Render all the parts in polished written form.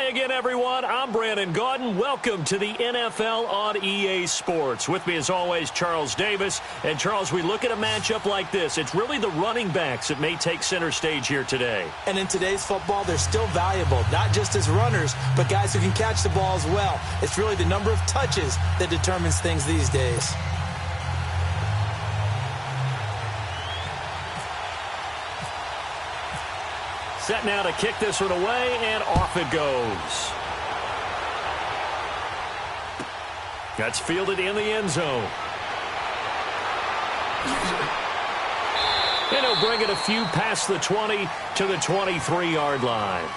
Hi again, everyone. I'm Brandon Gaudin. Welcome to the NFL on EA Sports. With me, as always, Charles Davis. And, Charles, we look at a matchup like this. It's really the running backs that may take center stage here today. And in today's football, they're still valuable, not just as runners, but guys who can catch the ball as well. It's really the number of touches that determines things these days. Set now to kick this one away, and off it goes. That's fielded in the end zone. And he'll bring it a few past the 20 to the 23-yard line.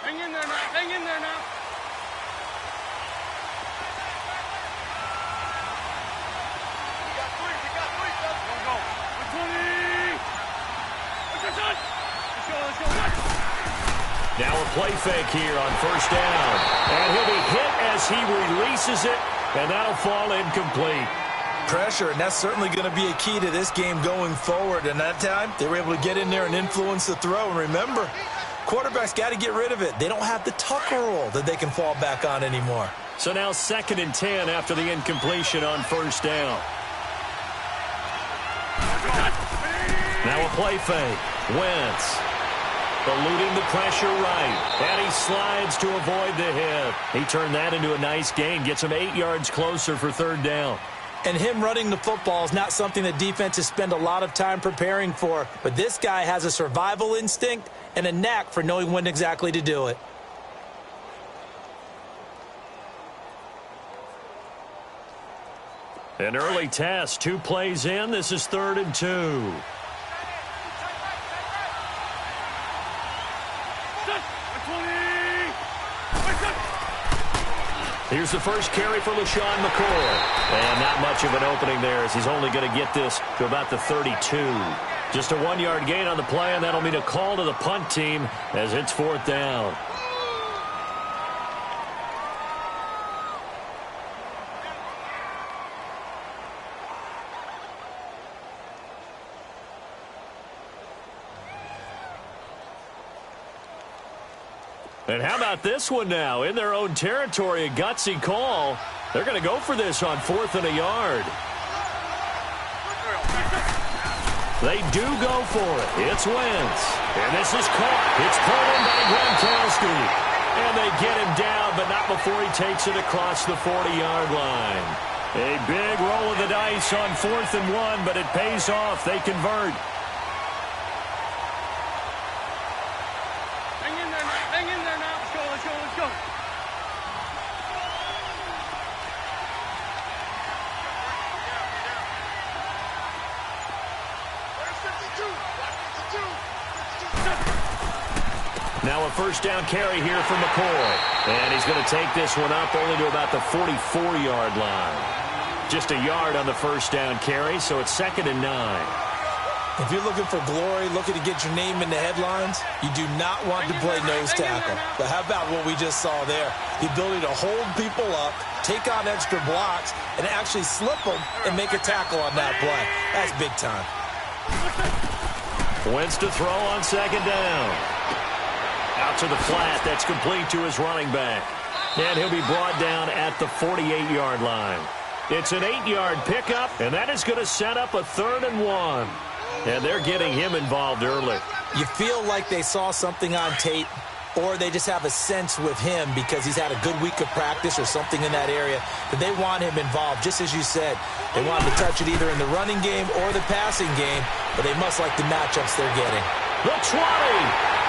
Hang in there now. Hang in there now. We got three. Go, go. 20. Let's go. Now a play fake here on first down. And he'll be hit as he releases it, and that'll fall incomplete. Pressure, and that's certainly going to be a key to this game going forward. And that time, they were able to get in there and influence the throw. And remember, quarterbacks got to get rid of it. They don't have the tuck rule that they can fall back on anymore. So now 2nd and 10 after the incompletion on first down. Now a play fake. Wentz eluding the pressure right. And he slides to avoid the hit. He turned that into a nice gain. Gets him 8 yards closer for 3rd down. And him running the football is not something that defenses spend a lot of time preparing for. But this guy has a survival instinct and a knack for knowing when exactly to do it. An early test. 2 plays in. This is 3rd and 2. Here's the first carry for LaShawn McCoy. And not much of an opening there as he's only going to get this to about the 32. Just a 1-yard gain on the play, and that'll mean a call to the punt team as it's 4th down. And how about this one now? In their own territory, a gutsy call. They're going to go for this on 4th and a yard. They do go for it. It's Wentz. And this is caught. It's pulled in by Gronkowski. And they get him down, but not before he takes it across the 40-yard line. A big roll of the dice on 4th and 1, but it pays off. They convert. Now a first down carry here for McCoy. And he's going to take this one up only to about the 44-yard line. Just a yard on the first down carry, so it's 2nd and 9. If you're looking for glory, looking to get your name in the headlines, you do not want to play nose tackle. But how about what we just saw there? The ability to hold people up, take on extra blocks, and actually slip them and make a tackle on that play. That's big time. Wentz to throw on 2nd down. Out to the flat. That's complete to his running back. And he'll be brought down at the 48-yard line. It's an 8-yard pickup, and that is going to set up a 3rd and 1. And they're getting him involved early. You feel like they saw something on tape, or they just have a sense with him because he's had a good week of practice or something in that area that they want him involved. Just as you said, they want him to touch it either in the running game or the passing game, but they must like the matchups they're getting. The 20.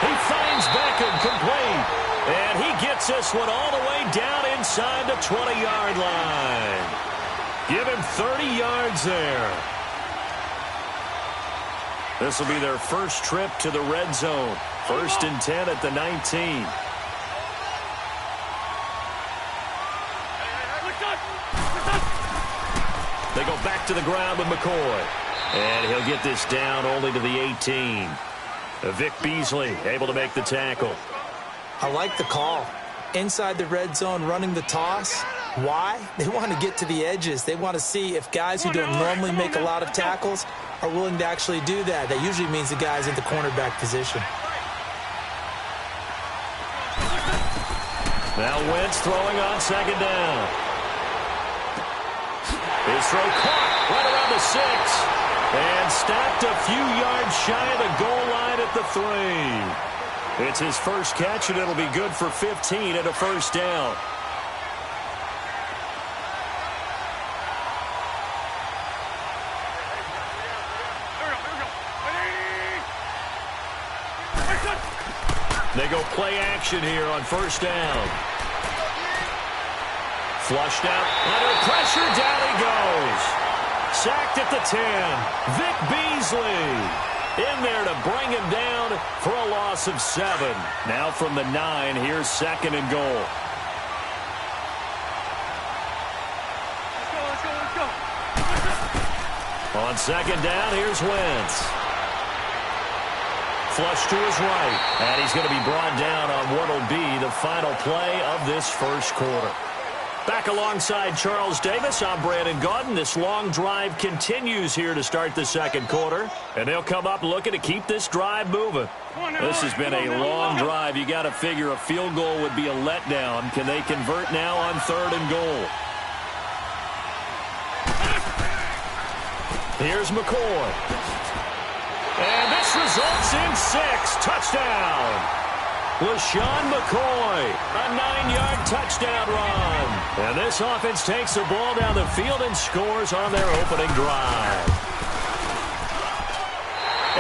He finds Beckham complete. And he gets this one all the way down inside the 20-yard line. Give him 30 yards there. This will be their first trip to the red zone. 1st and 10 at the 19. They go back to the ground with McCoy. And he'll get this down only to the 18. Vic Beasley able to make the tackle. I like the call. Inside the red zone, running the toss. Why? They want to get to the edges. They want to see if guys who don't normally make a lot of tackles are willing to actually do that. That usually means the guys in the cornerback position. Now Wentz throwing on second down. His throw caught right around the 6. And stopped a few yards shy of the goal line at the 3. It's his first catch, and it'll be good for 15 and a first down. They go play action here on first down. Flushed out, under pressure, down he goes. Sacked at the 10. Vic Beasley in there to bring him down for a loss of 7. Now from the 9, here's second and goal. Let's go. On second down, here's Wentz. Flush to his right, and he's going to be brought down on what will be the final play of this first quarter. Back alongside Charles Davis, I'm Brandon Gaudin. This long drive continues here to start the second quarter, and they'll come up looking to keep this drive moving. This has been a long drive. You got to figure a field goal would be a letdown. Can they convert now on third and goal? Here's McCoy. And this results in 6. Touchdown. LaShawn McCoy, a 9-yard touchdown run. And this offense takes the ball down the field and scores on their opening drive.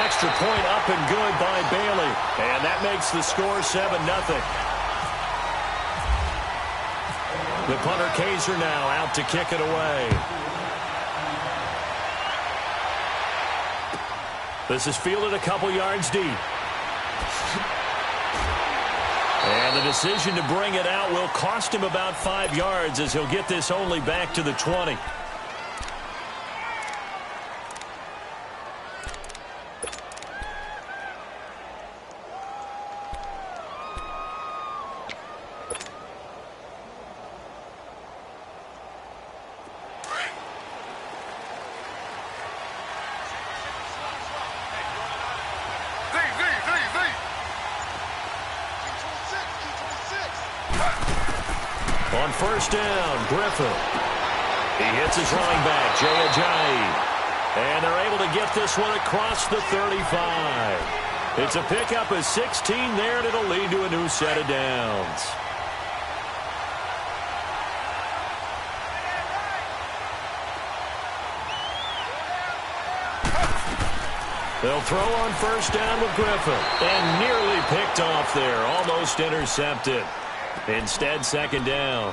Extra point up and good by Bailey. And that makes the score 7-0. The punter Kaiser now out to kick it away. This is fielded a couple yards deep. And the decision to bring it out will cost him about 5 yards as he'll get this only back to the 20. On first down, Griffin. He hits his running back, Jay Ajayi. And they're able to get this one across the 35. It's a pickup of 16 there, and it'll lead to a new set of downs. They'll throw on first down with Griffin. And nearly picked off there, almost intercepted. Instead, second down.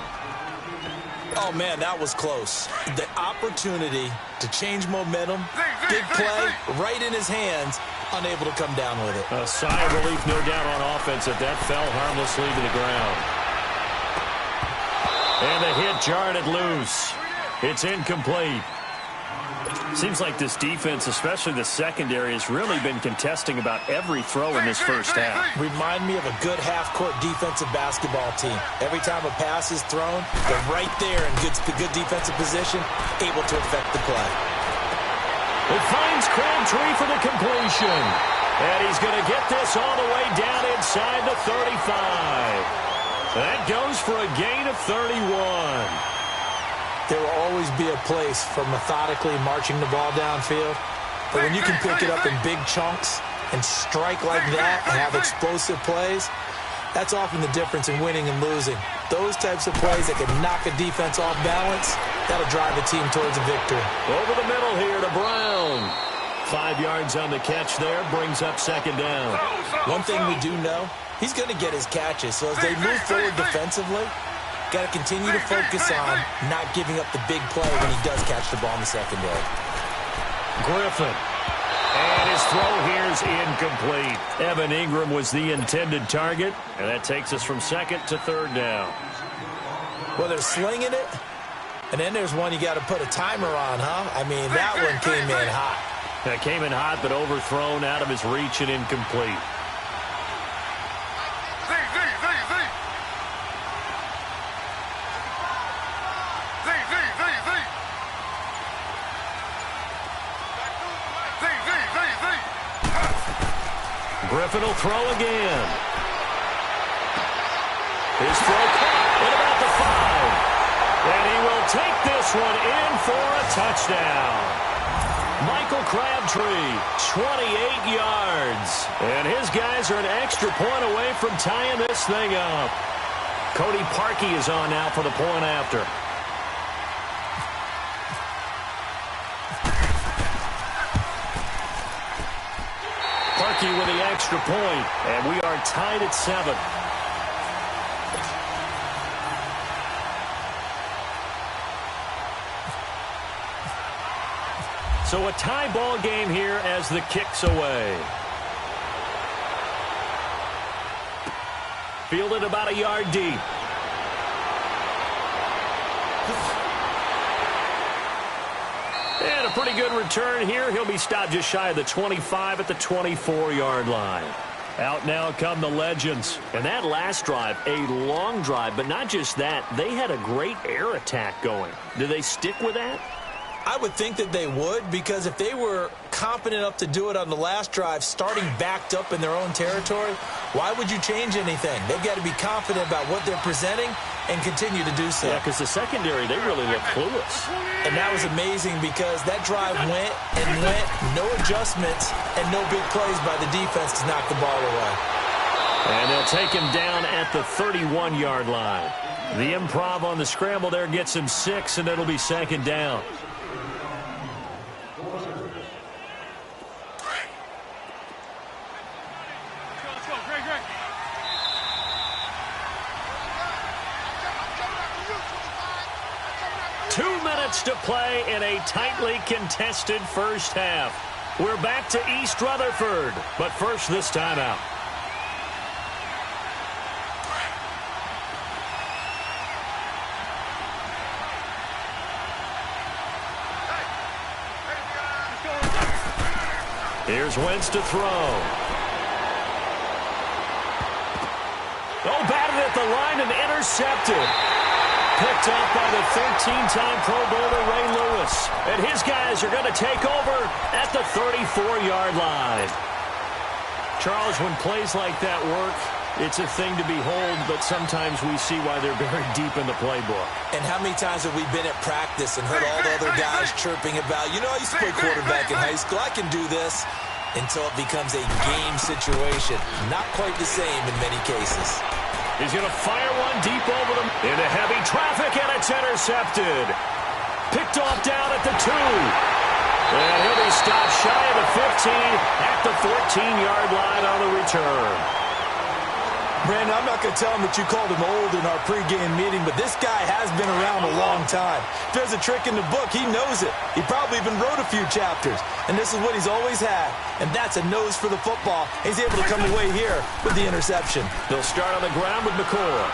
Oh, man, that was close. The opportunity to change momentum, big play, right in his hands, unable to come down with it. A sigh of relief, no doubt, on offense that fell harmlessly to the ground. And the hit jarred it loose. It's incomplete. Seems like this defense, especially the secondary, has really been contesting about every throw in this first half. Remind me of a good half-court defensive basketball team. Every time a pass is thrown, they're right there in good defensive position, able to affect the play. It finds Crabtree for the completion. And he's going to get this all the way down inside the 35. That goes for a gain of 31. There will always be a place for methodically marching the ball downfield. But when you can pick it up in big chunks and strike like that and have explosive plays, that's often the difference in winning and losing. Those types of plays that can knock a defense off balance, that'll drive the team towards a victory. Over the middle here to Brown. 5 yards on the catch there, brings up second down. One thing we do know, he's going to get his catches. So as they move forward defensively, got to continue to focus on not giving up the big play when he does catch the ball in the secondary. Griffin. And his throw here's incomplete. Evan Ingram was the intended target, and that takes us from second to third down. Well, they're slinging it, and then there's one you got to put a timer on, huh? I mean, that one came in hot. That came in hot, but overthrown out of his reach and incomplete. Griffin will throw again. His throw caught at about the 5. And he will take this one in for a touchdown. Michael Crabtree, 28 yards. And his guys are an extra point away from tying this thing up. Cody Parkey is on now for the point after. Parkey with the extra point, and we are tied at 7. So a tie ball game here as the kick's away. Fielded about a yard deep. And a pretty good return here. He'll be stopped just shy of the 25 at the 24-yard line. Out now come the legends. And that last drive, a long drive, but not just that. They had a great air attack going. Do they stick with that? I would think that they would, because if they were confident enough to do it on the last drive, starting backed up in their own territory, why would you change anything? They've got to be confident about what they're presenting and continue to do so. Yeah, because the secondary, they really look clueless. And that was amazing because that drive went and went, no adjustments, and no big plays by the defense to knock the ball away. And they'll take him down at the 31-yard line. The improv on the scramble there gets him 6, and it'll be second down. Let's go. Great. 2 minutes to play in a tightly contested first half. We're back to East Rutherford, but first this timeout. Here's Wentz to throw. Oh, batted at the line and intercepted. Picked off by the 13-time Pro Bowler Ray Lewis. And his guys are going to take over at the 34-yard line. Charles, when plays like that work, it's a thing to behold, but sometimes we see why they're buried deep in the playbook. And how many times have we been at practice and heard all the other guys chirping about, you know, I used to play quarterback in high school, I can do this, until it becomes a game situation. Not quite the same in many cases. He's going to fire one deep over them into heavy traffic, and it's intercepted. Picked off down at the 2. And he'll be stopped shy of the 15 at the 14-yard line on the return. Brandon, I'm not going to tell him that you called him old in our pregame meeting, but this guy has been around a long time. If there's a trick in the book, he knows it. He probably even wrote a few chapters, and this is what he's always had, and that's a nose for the football. He's able to come away here with the interception. They'll start on the ground with McCoy,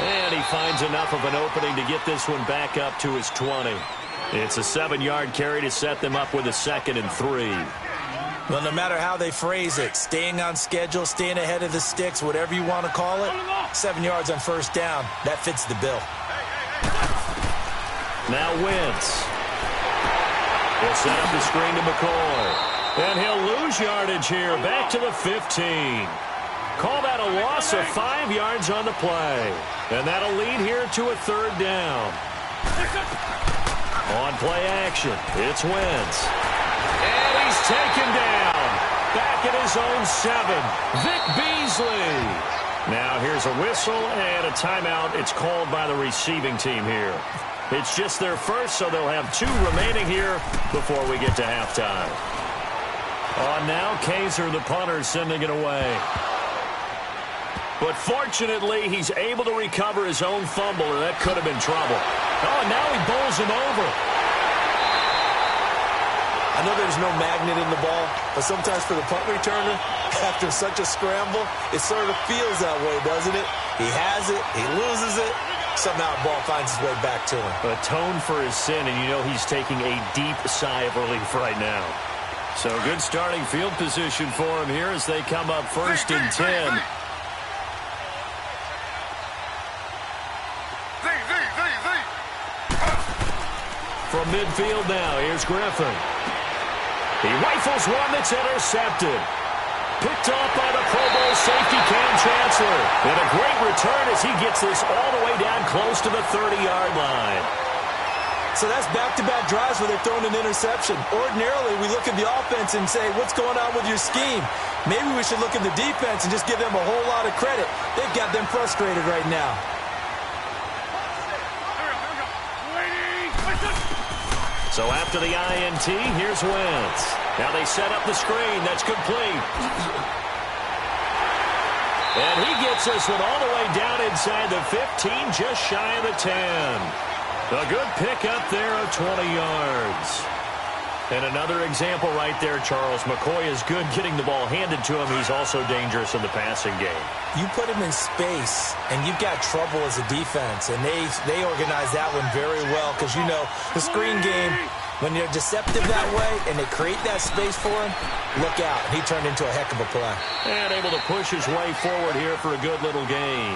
and he finds enough of an opening to get this one back up to his 20. It's a 7-yard carry to set them up with a 2nd and 3. Well, no matter how they phrase it, staying on schedule, staying ahead of the sticks, whatever you want to call it, 7 yards on first down, that fits the bill. Now Wentz. He'll set up the screen to McCoy. And he'll lose yardage here, back to the 15. Call that a loss of 5 yards on the play. And that'll lead here to a 3rd down. On play action, it's Wentz. And he's taken down. Back at his own 7. Vic Beasley. Now here's a whistle and a timeout. It's called by the receiving team here. It's just their first, so they'll have 2 remaining here before we get to halftime. On now, Kaiser, the punter, sending it away. But fortunately, he's able to recover his own fumble, or that could have been trouble. Oh, and now he bowls him over. I know there's no magnet in the ball, but sometimes for the punt returner, after such a scramble, it sort of feels that way, doesn't it? He has it, he loses it, somehow the ball finds its way back to him. Atone for his sin, and you know he's taking a deep sigh of relief right now. So good starting field position for him here as they come up 1st and 10. From midfield now, here's Griffin. He rifles one that's intercepted. Picked off by the Pro Bowl safety Cam Chancellor. And a great return as he gets this all the way down close to the 30-yard line. So that's back-to-back drives where they've thrown an interception. Ordinarily, we look at the offense and say, what's going on with your scheme? Maybe we should look at the defense and just give them a whole lot of credit. They've got them frustrated right now. So after the INT, here's Wentz. Now they set up the screen. That's complete. And he gets this one all the way down inside the 15, just shy of the 10. A good pick up there of 20 yards. And another example right there, Charles. McCoy is good getting the ball handed to him. He's also dangerous in the passing game. You put him in space, and you've got trouble as a defense. And they organize that one very well because, you know, the screen game, when they're deceptive that way and they create that space for him, look out. He turned into a heck of a play. And able to push his way forward here for a good little gain.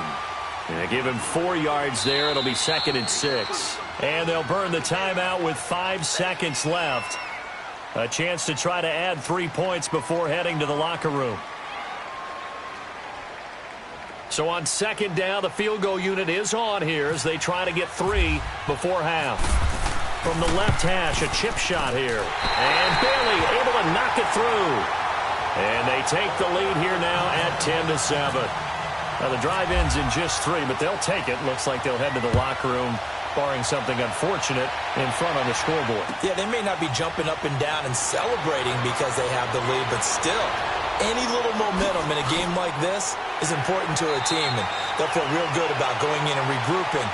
And give him 4 yards there. It'll be 2nd and 6. And they'll burn the timeout with 5 seconds left. A chance to try to add 3 points before heading to the locker room. So on 2nd down, the field goal unit is on here as they try to get 3 before half. From the left hash, a chip shot here. And Bailey able to knock it through. And they take the lead here now at 10-7. Now, the drive ends in just 3, but they'll take it. Looks like they'll head to the locker room, barring something unfortunate, in front on the scoreboard. Yeah, they may not be jumping up and down and celebrating because they have the lead, but still, any little momentum in a game like this is important to a team, and they'll feel real good about going in and regrouping,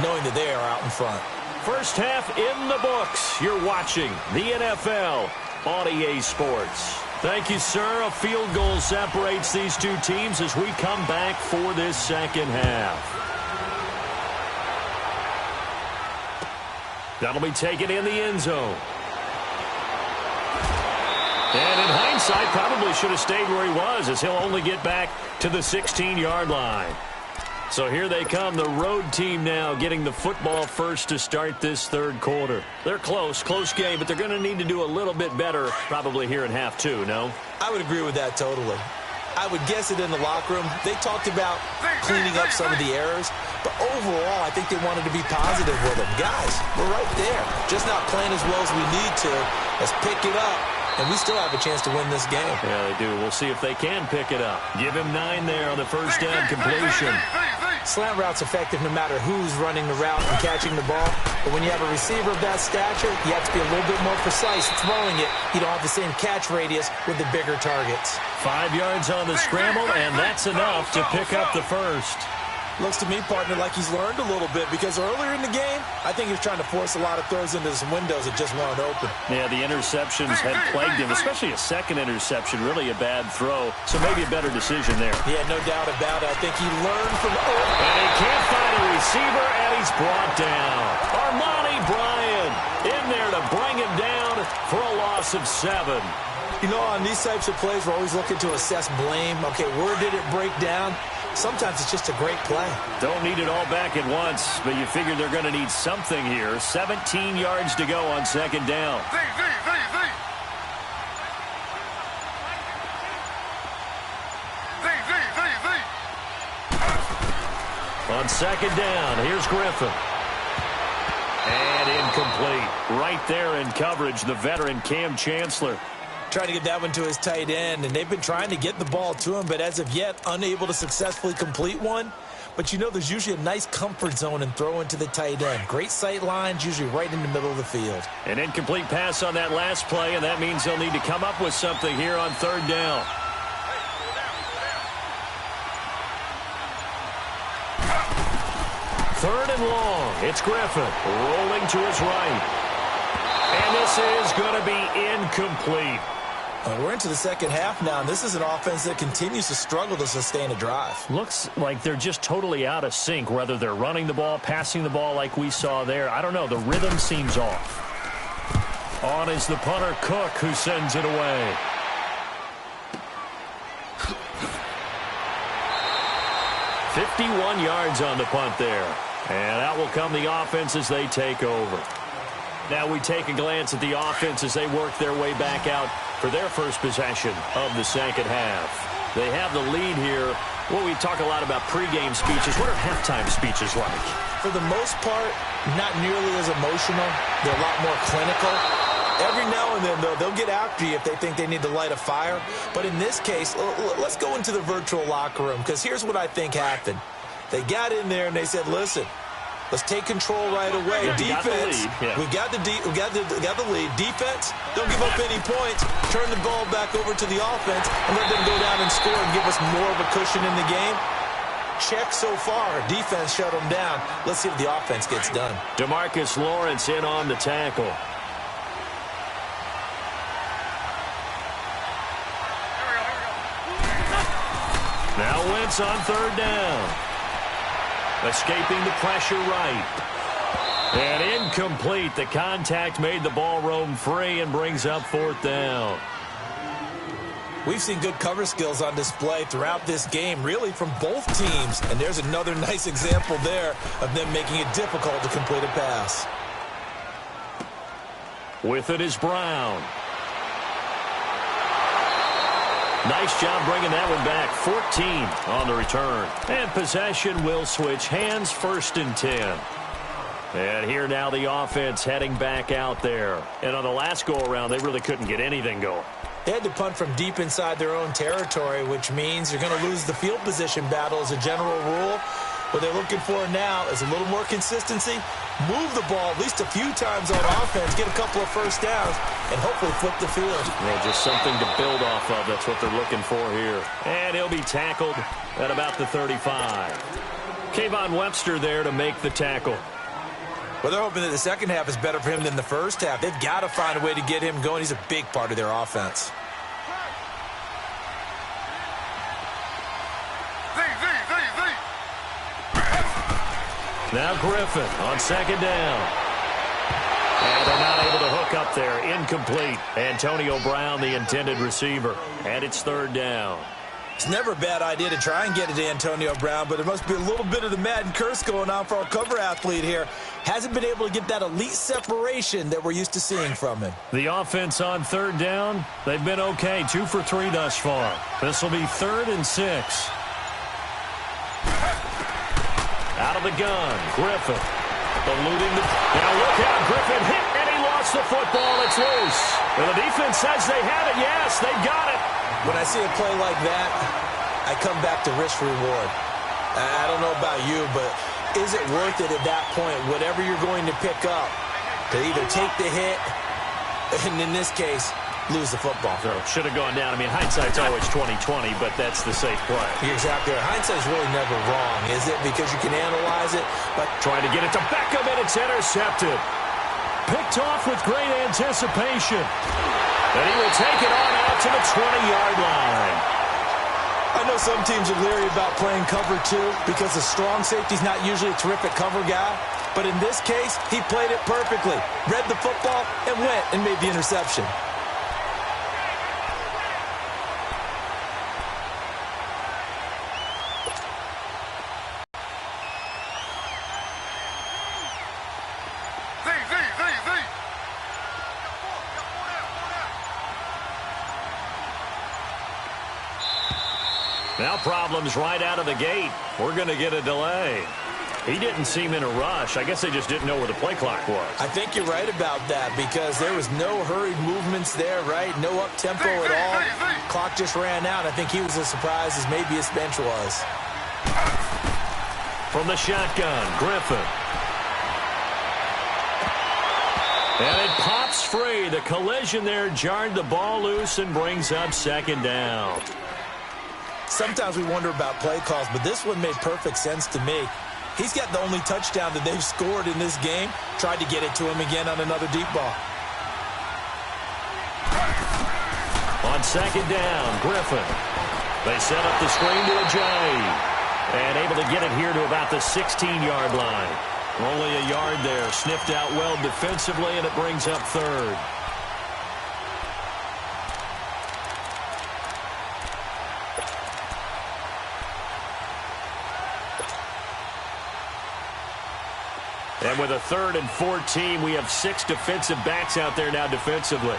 knowing that they are out in front. First half in the books. You're watching the NFL on EA Sports. Thank you, sir. A field goal separates these two teams as we come back for this second half. That'll be taken in the end zone. And in hindsight, probably should have stayed where he was as he'll only get back to the 16-yard line. So here they come, the road team now getting the football first to start this third quarter. They're close game, but they're going to need to do a little bit better probably here in half 2, no? I would agree with that totally. I would guess it in the locker room. They talked about cleaning up some of the errors, but overall, I think they wanted to be positive with them. Guys, we're right there. Just not playing as well as we need to. Let's pick it up, and we still have a chance to win this game. Yeah, they do. We'll see if they can pick it up. Give him 9 there on the first down completion. Slant route's effective no matter who's running the route and catching the ball. But when you have a receiver of that stature, you have to be a little bit more precise throwing it. You don't have the same catch radius with the bigger targets. 5 yards on the scramble, and that's enough to pick up the first. Looks to me, partner, like he's learned a little bit because earlier in the game, I think he was trying to force a lot of throws into some windows that just weren't open. Yeah, the interceptions had plagued him, especially a second interception, really a bad throw. So maybe a better decision there. Yeah, no doubt about it. I think he learned from early. And he can't find a receiver, and he's brought down. Armani Bryant in there to bring him down for a loss of 7. You know, on these types of plays, we're always looking to assess blame. Okay, where did it break down? Sometimes it's just a great play. Don't need it all back at once, but you figure they're going to need something here. 17 yards to go on 2nd down. On 2nd down, here's Griffin. And incomplete. Right there in coverage, the veteran Cam Chancellor. Trying to get that one to his tight end, and they've been trying to get the ball to him, but as of yet, unable to successfully complete one. But you know, there's usually a nice comfort zone in throwing to the tight end. Great sight lines, usually right in the middle of the field. An incomplete pass on that last play, and that means they'll need to come up with something here on 3rd down. Third and long. It's Griffin rolling to his right. And this is going to be incomplete. We're into the second half now, and this is an offense that continues to struggle to sustain a drive. Looks like they're just totally out of sync, whether they're running the ball, passing the ball like we saw there. I don't know. The rhythm seems off. On is the punter, Cook, who sends it away. .51 yards on the punt there. And out will come the offense as they take over. Now we take a glance at the offense as they work their way back out for their first possession of the second half. They have the lead here. Well, we talk a lot about pregame speeches. What are halftime speeches like? For the most part, not nearly as emotional. They're a lot more clinical. Every now and then, though, they'll get after you if they think they need to light a fire. But in this case, let's go into the virtual locker room, because here's what I think happened. They got in there and they said, listen, let's take control right away. Yeah, Defense, we got the lead. Defense, don't give up any points. Turn the ball back over to the offense and let them go down and score and give us more of a cushion in the game. Check so far. Defense shut them down. Let's see if the offense gets done. DeMarcus Lawrence in on the tackle. Now Wentz on third down. Escaping the pressure right. And incomplete. The contact made the ball roam free and brings up fourth down. We've seen good cover skills on display throughout this game, really from both teams. And there's another nice example there of them making it difficult to complete a pass. With it is Brown. Nice job bringing that one back. 14 on the return. And possession will switch hands, 1st and 10. And here now the offense heading back out there. And on the last go-around, they really couldn't get anything going. They had to punt from deep inside their own territory, which means you're going to lose the field position battle as a general rule. What they're looking for now is a little more consistency, move the ball at least a few times on offense, get a couple of first downs, and hopefully flip the field. Yeah, just something to build off of. That's what they're looking for here. And he'll be tackled at about the 35. Kayvon Webster there to make the tackle. Well, they're hoping that the second half is better for him than the first half. They've got to find a way to get him going. He's a big part of their offense. Now Griffin on second down. And they're not able to hook up there. Incomplete. Antonio Brown, the intended receiver. And it's third down. It's never a bad idea to try and get it to Antonio Brown, but there must be a little bit of the Madden curse going on for our cover athlete here. Hasn't been able to get that elite separation that we're used to seeing from him. The offense on third down, they've been okay. 2 for 3 thus far. This will be 3rd and 6. Out of the gun, Griffin. Eluding the... Now look out, Griffin hit, and he lost the football. It's loose. And the defense says they have it. Yes, they've got it. When I see a play like that, I come back to risk-reward. I don't know about you, but is it worth it at that point, whatever you're going to pick up, to either take the hit, and in this case, lose the football? So should have gone down. I mean, hindsight's always 20/20, but that's the safe play. You're exactly right. Hindsight's really never wrong, is it? Because you can analyze it, but trying to get it to Beckham, and it's intercepted. Picked off with great anticipation. And he will take it on out to the 20-yard line. I know some teams are leery about playing cover 2 because the strong safety's not usually a terrific cover guy. But in this case, he played it perfectly. Read the football and went and made the interception. Now problems right out of the gate. We're going to get a delay. He didn't seem in a rush. I guess they just didn't know where the play clock was. I think you're right about that because there was no hurried movements there, right? No up-tempo at all. Clock just ran out. I think he was as surprised as maybe his bench was. From the shotgun, Griffin. And it pops free. The collision there jarred the ball loose and brings up second down. Sometimes we wonder about play calls, but this one made perfect sense to me. He's got the only touchdown that they've scored in this game. Tried to get it to him again on another deep ball. On second down, Griffin. They set up the screen to Ajayi. And able to get it here to about the 16-yard line. Only a yard there. Sniffed out well defensively, and it brings up third. And with a 3rd and 14, we have 6 defensive backs out there now defensively.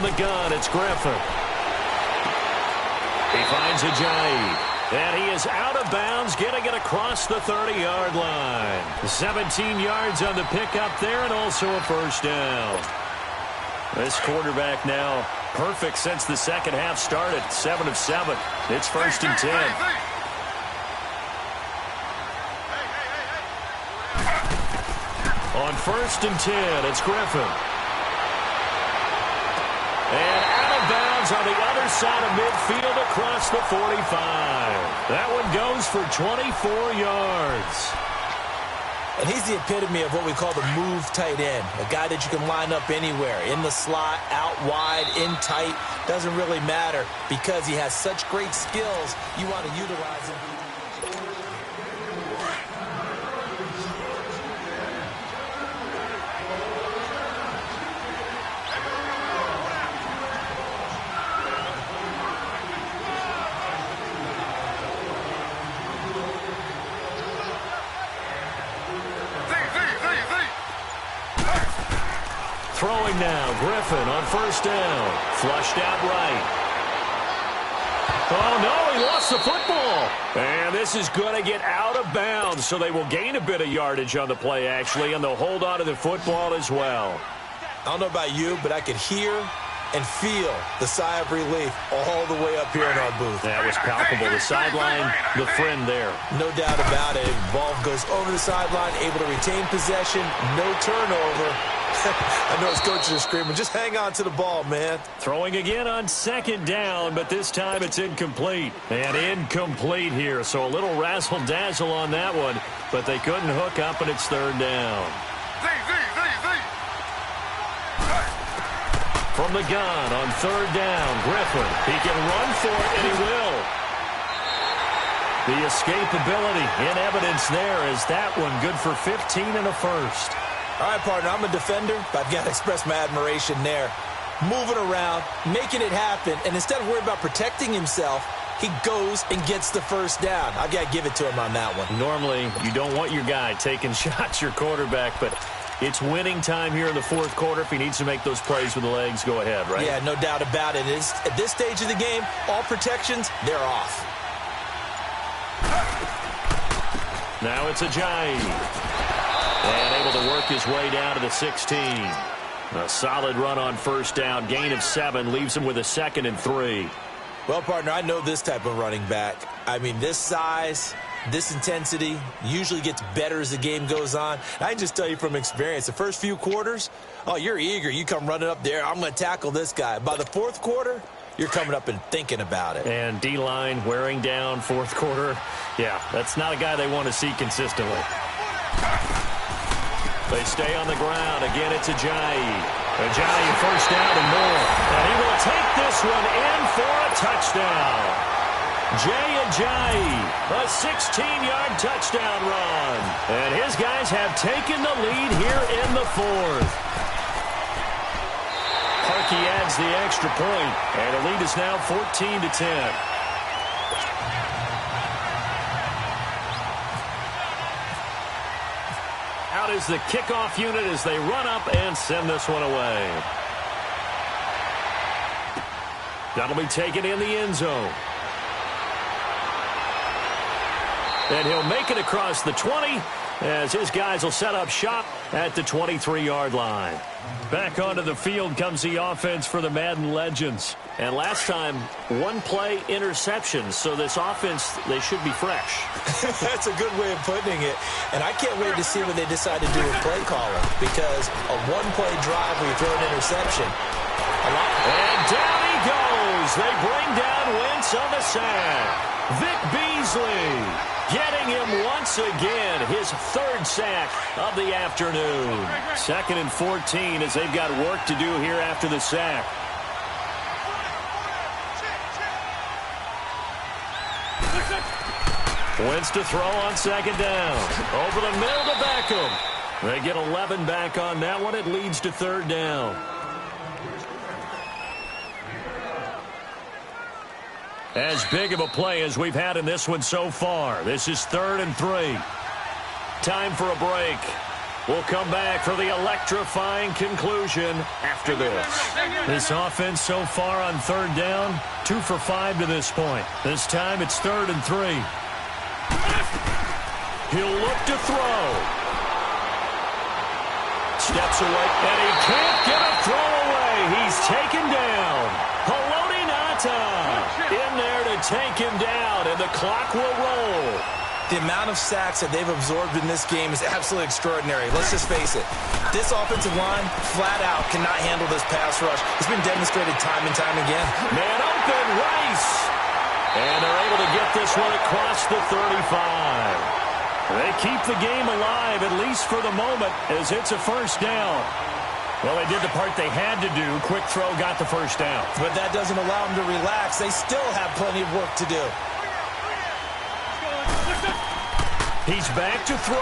From the gun, it's Griffin. He finds Ajayi. And he is out of bounds, getting it across the 30-yard line. 17 yards on the pickup there, and also a first down. This quarterback now perfect since the second half started. 7 of 7. It's 1st and 10. On 1st and 10, it's Griffin. And out of bounds on the other side of midfield across the 45. That one goes for 24 yards. And he's the epitome of what we call the move tight end. A guy that you can line up anywhere. In the slot, out wide, in tight. Doesn't really matter because he has such great skills. You want to utilize him. Throwing now, Griffin on 1st down. Flushed out right. Oh, no, he lost the football. And this is going to get out of bounds, so they will gain a bit of yardage on the play, actually, and they'll hold on to the football as well. I don't know about you, but I could hear and feel the sigh of relief all the way up here in our booth. That was palpable. The sideline, the friend there. No doubt about it. Ball goes over the sideline, able to retain possession, no turnover. I know his coaches are screaming, just hang on to the ball, man. Throwing again on 2nd down, but this time it's incomplete. And incomplete here, so a little razzle-dazzle on that one, but they couldn't hook up, and it's 3rd down. From the gun on 3rd down, Griffin. He can run for it, and he will. The escapability in evidence there is that one good for 15 and a first. All right, partner, I'm a defender, but I've got to express my admiration there. Moving around, making it happen, and instead of worrying about protecting himself, he goes and gets the first down. I've got to give it to him on that one. Normally, you don't want your guy taking shots, your quarterback, but it's winning time here in the 4th quarter. If he needs to make those plays with the legs, go ahead, right? Yeah, no doubt about it. At this stage of the game, all protections, they're off. Now it's Ajayi. And able to work his way down to the 16. A solid run on 1st down. Gain of 7 leaves him with a 2nd and 3. Well, partner, I know this type of running back. I mean, this size, this intensity usually gets better as the game goes on. I can just tell you from experience, the first few quarters, oh, you're eager. You come running up there, I'm going to tackle this guy. By the 4th quarter, you're coming up and thinking about it. And D-line wearing down 4th quarter. Yeah, that's not a guy they want to see consistently. They stay on the ground. Again, it's Ajayi. Ajayi, 1st down and more. And he will take this one in for a touchdown. Jay Ajayi, a 16-yard touchdown run. And his guys have taken the lead here in the 4th. Parkey adds the extra point, and the lead is now 14-10. Out is the kickoff unit as they run up and send this one away. That'll be taken in the end zone. And he'll make it across the 20 as his guys will set up shop at the 23-yard line. Back onto the field comes the offense for the Madden Legends. And last time, 1-play interception. So this offense, they should be fresh. That's a good way of putting it. And I can't wait to see when they decide to do a play caller. Because a 1-play drive where you throw an interception. And down he goes. They bring down Wentz on the sack. Vic Beasley getting him once again, his 3rd sack of the afternoon. 2nd and 14 as they've got work to do here after the sack. Wentz to throw on 2nd down. Over the middle to Beckham. They get 11 back on that one. It leads to 3rd down. As big of a play as we've had in this one so far. This is 3rd and 3. Time for a break. We'll come back for the electrifying conclusion after this. This offense so far on third down, 2 for 5 to this point. This time it's 3rd and 3. He'll look to throw. Steps away, and he can't get a throw away. He's taken down. Haloti Ngata in there to take him down, and the clock will roll. The amount of sacks that they've absorbed in this game is absolutely extraordinary. Let's just face it. This offensive line, flat out, cannot handle this pass rush. It's been demonstrated time and time again. Man open, Rice. And they're able to get this one across the 35. They keep the game alive, at least for the moment, as it's a first down. Well, they did the part they had to do. Quick throw got the first down. But that doesn't allow them to relax. They still have plenty of work to do. He's back to throw.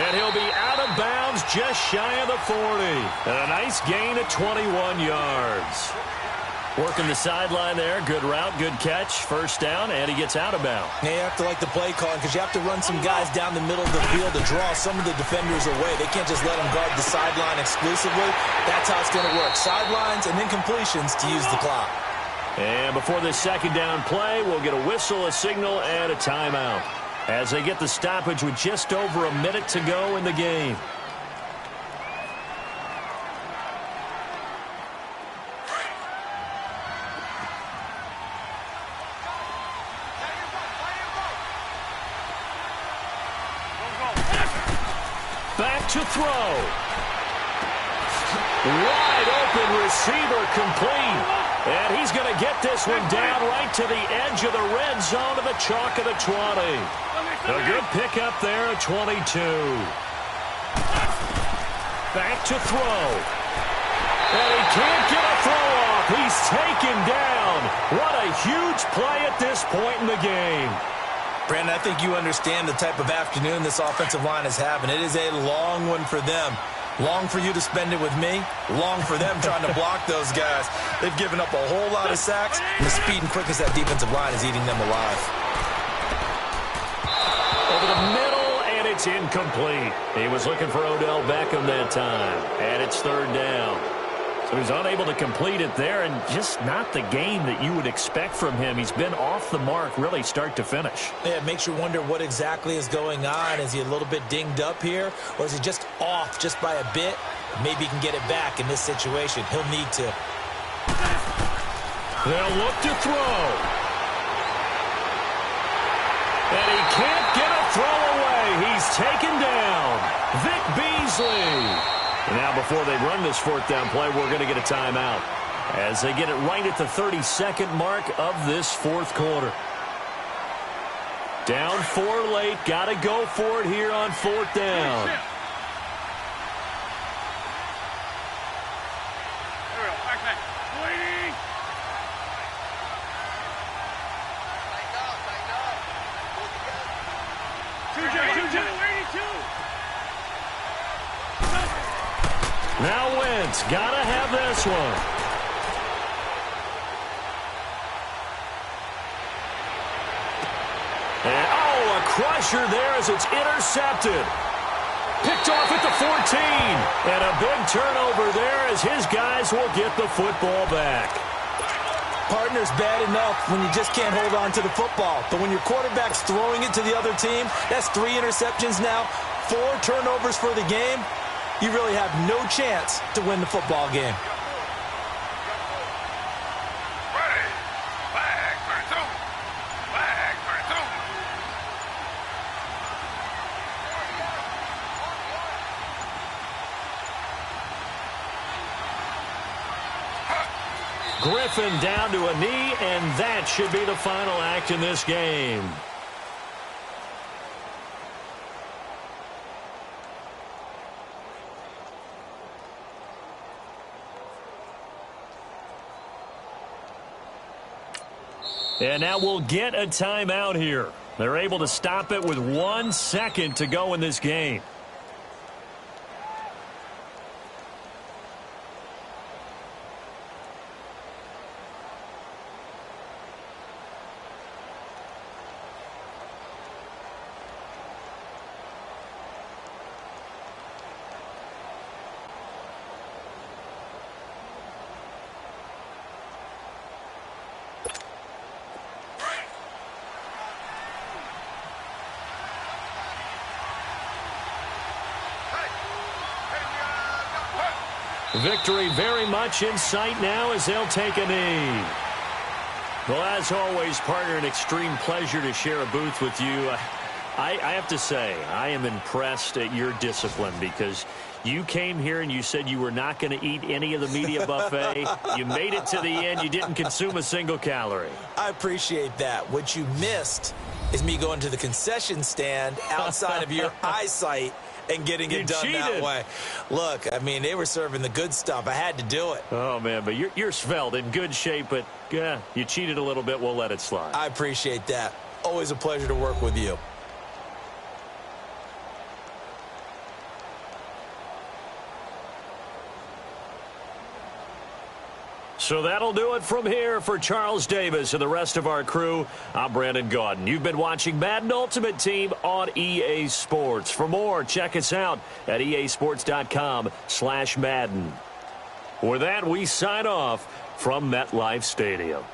And he'll be out of bounds just shy of the 40. And a nice gain at 21 yards. Working the sideline there. Good route, good catch. First down, and he gets out of bounds. Yeah, you have to like the play calling because you have to run some guys down the middle of the field to draw some of the defenders away. They can't just let them guard the sideline exclusively. That's how it's going to work. Sidelines and then completions to use the clock. And before this second down play, we'll get a whistle, a signal, and a timeout as they get the stoppage with just over a minute to go in the game. Back to throw. Wide open receiver complete. And he's going to get this one down right to the edge of the red zone of the chalk of the 20. A good pickup there at 22. Back to throw. And he can't get a throw off. He's taken down. What a huge play at this point in the game. Brandon, I think you understand the type of afternoon this offensive line is having. It is a long one for them. Long for you to spend it with me. Long for them trying to block those guys. They've given up a whole lot of sacks, and the speed and quickness of that defensive line is eating them alive. Over the middle, and it's incomplete. He was looking for Odell Beckham that time, and it's 3rd down. So he's unable to complete it there, and just not the game that you would expect from him. He's been off the mark really start to finish. Yeah, it makes you wonder what exactly is going on. Is he a little bit dinged up here, or is he just off just by a bit? Maybe he can get it back in this situation. He'll need to. They'll look to throw. And he can't get a throw away. He's taken down. Vic Beasley. Now, before they run this 4th down play, we're going to get a timeout as they get it right at the 32nd mark of this 4th quarter. Down 4 late. Got to go for it here on 4th down. Now Wentz, gotta have this one. And, a crusher there as it's intercepted. Picked off at the 14. And a big turnover there as his guys will get the football back. Partner's bad enough when you just can't hold on to the football. But when your quarterback's throwing it to the other team, that's 3 interceptions now, 4 turnovers for the game. You really have no chance to win the football game. Griffin down to a knee, and that should be the final act in this game. And now we'll get a timeout here. They're able to stop it with 1 second to go in this game. Victory very much in sight now as they'll take a knee. Well, as always, partner, an extreme pleasure to share a booth with you. I have to say, I am impressed at your discipline because you came here and you said you were not going to eat any of the media buffet. You made it to the end. You didn't consume a single calorie. I appreciate that. What you missed is me going to the concession stand outside of your eyesight and getting it done that way. Look, I mean, they were serving the good stuff. I had to do it. Oh, man, but you're svelte, in good shape, but yeah, you cheated a little bit. We'll let it slide. I appreciate that. Always a pleasure to work with you. So that'll do it from here for Charles Davis and the rest of our crew. I'm Brandon Gaudin. You've been watching Madden Ultimate Team on EA Sports. For more, check us out at easports.com/Madden. With that, we sign off from MetLife Stadium.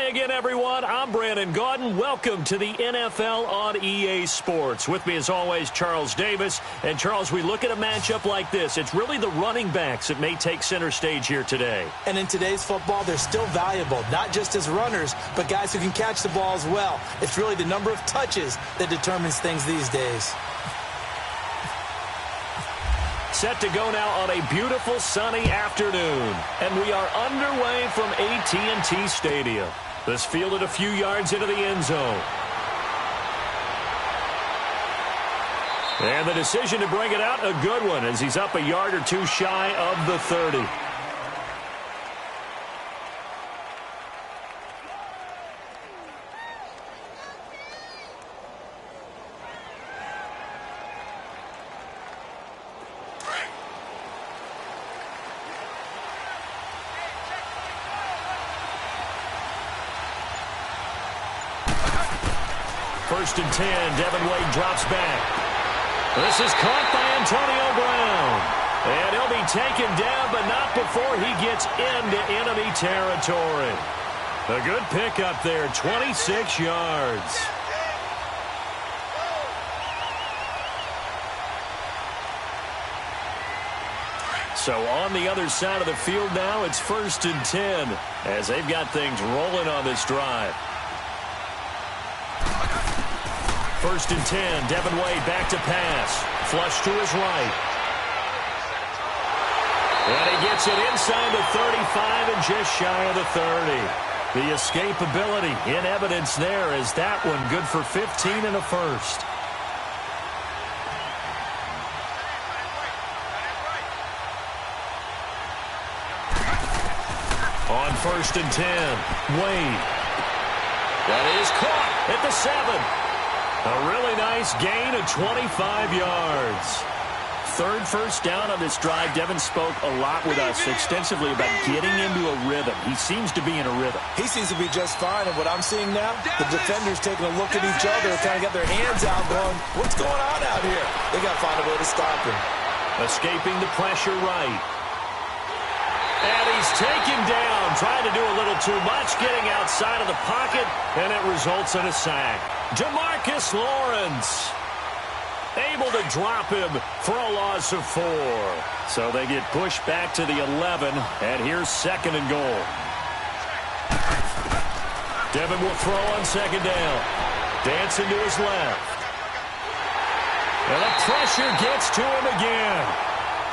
Hi again, everyone. I'm Brandon Gaudin. Welcome to the NFL on EA Sports. With me, as always, Charles Davis. And, Charles, we look at a matchup like this. It's really the running backs that may take center stage here today. And in today's football, they're still valuable, not just as runners, but guys who can catch the ball as well. It's really the number of touches that determines things these days. Set to go now on a beautiful sunny afternoon. And we are underway from AT&T Stadium. This fielded a few yards into the end zone. And the decision to bring it out, a good one, as he's up a yard or two shy of the 30. First and 10, Devin Wade drops back. This is caught by Antonio Brown. And he'll be taken down, but not before he gets into enemy territory. A good pickup there, 26 yards. So on the other side of the field now, it's first and 10 as they've got things rolling on this drive. First and 10, Devin Wade back to pass. Flush to his right. And he gets it inside the 35 and just shy of the 30. The escapability in evidence there as that one good for 15 and a first. On first and 10, Wade. That is caught at the 7. A really nice gain of 25 yards. Third first down on this drive. Devin spoke a lot with us extensively about getting into a rhythm. He seems to be in a rhythm. He seems to be just fine. And what I'm seeing now, the defenders taking a look at each other, kind of got their hands out going, what's going on out here? They got to find a way to stop him. Escaping the pressure right. And he's taken down, trying to do a little too much, getting outside of the pocket, and it results in a sack. Demarcus Lawrence able to drop him for a loss of 4. So they get pushed back to the 11, and here's second and goal. Devin will throw on second down. Dancing to his left. And the pressure gets to him again.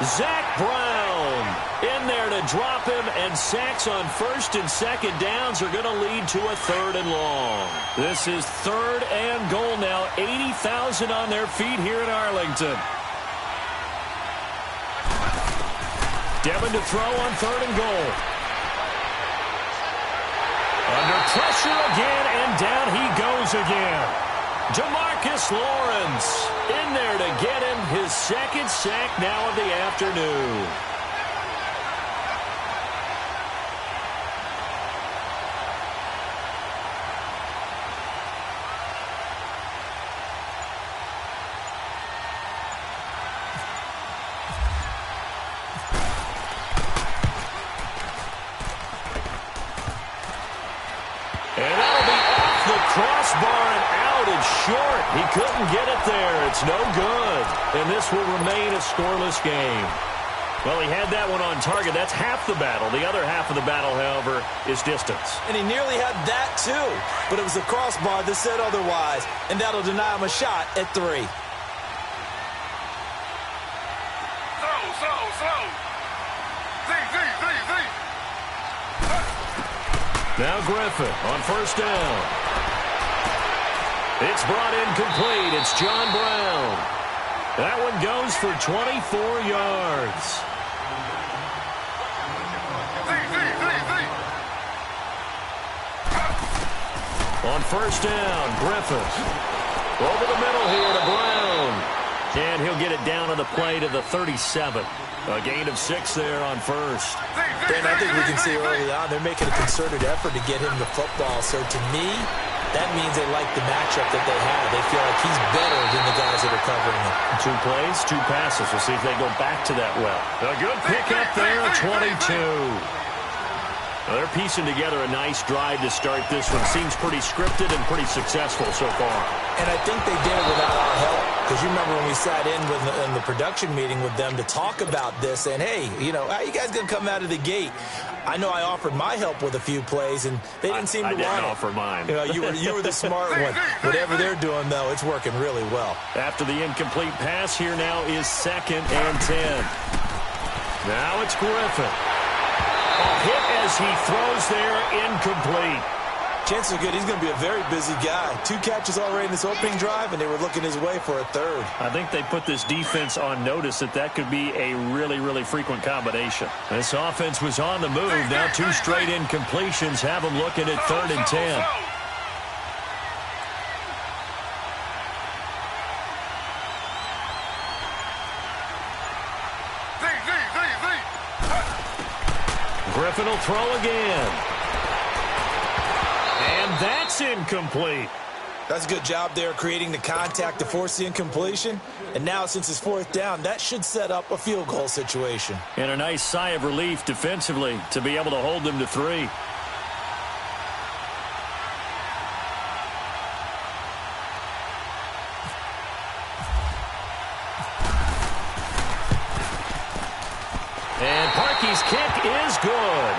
Zach Brown in there to drop him, and sacks on first and second downs are going to lead to a third and long. This is third and goal now. 80,000 on their feet here in Arlington. Devin to throw on third and goal. Under pressure again, and down he goes again. Demarcus Lawrence in there to get him his second sack now of the afternoon. And that'll be off the crossbar and out and short. He couldn't get it there. It's no good. And this will remain a scoreless game. Well, he had that one on target. That's half the battle. The other half of the battle, however, is distance. And he nearly had that, too. But it was the crossbar that said otherwise. And that'll deny him a shot at 3. Now Griffin on first down. It's brought in complete. It's John Brown. That one goes for 24 yards. On first down, Griffin. Over the middle here to Brown. And he'll get it down on the play to the 37. A gain of 6 there on first. Dan, I think we can see early on they're making a concerted effort to get him the football. So to me, that means they like the matchup that they have. They feel like he's better than the guys that are covering him. 2 plays, 2 passes. We'll see if they go back to that well. A good pickup there, 22. Well, they're piecing together a nice drive to start this one. Seems pretty scripted and pretty successful so far. And I think they did it without our help. Because you remember when we sat in the production meeting with them to talk about this, and hey, you know, how are you guys going to come out of the gate? I know I offered my help with a few plays, and they didn't seem to want it. I didn't offer mine. You know, you were the smart one. Whatever they're doing, though, it's working really well. After the incomplete pass, here now is 2nd and 10. Now it's Griffin. A hit as he throws there, incomplete. Chances are good he's going to be a very busy guy. 2 catches already in this opening drive, and they were looking his way for a 3rd. I think they put this defense on notice that could be a really, really frequent combination. This offense was on the move. Now 2 straight incompletions have them looking at 3rd and 10. Griffin will throw again. And that's incomplete. That's a good job there creating the contact to force the incompletion. And now since it's 4th down, that should set up a field goal situation. And a nice sigh of relief defensively to be able to hold them to 3. And Parkey's kick is good.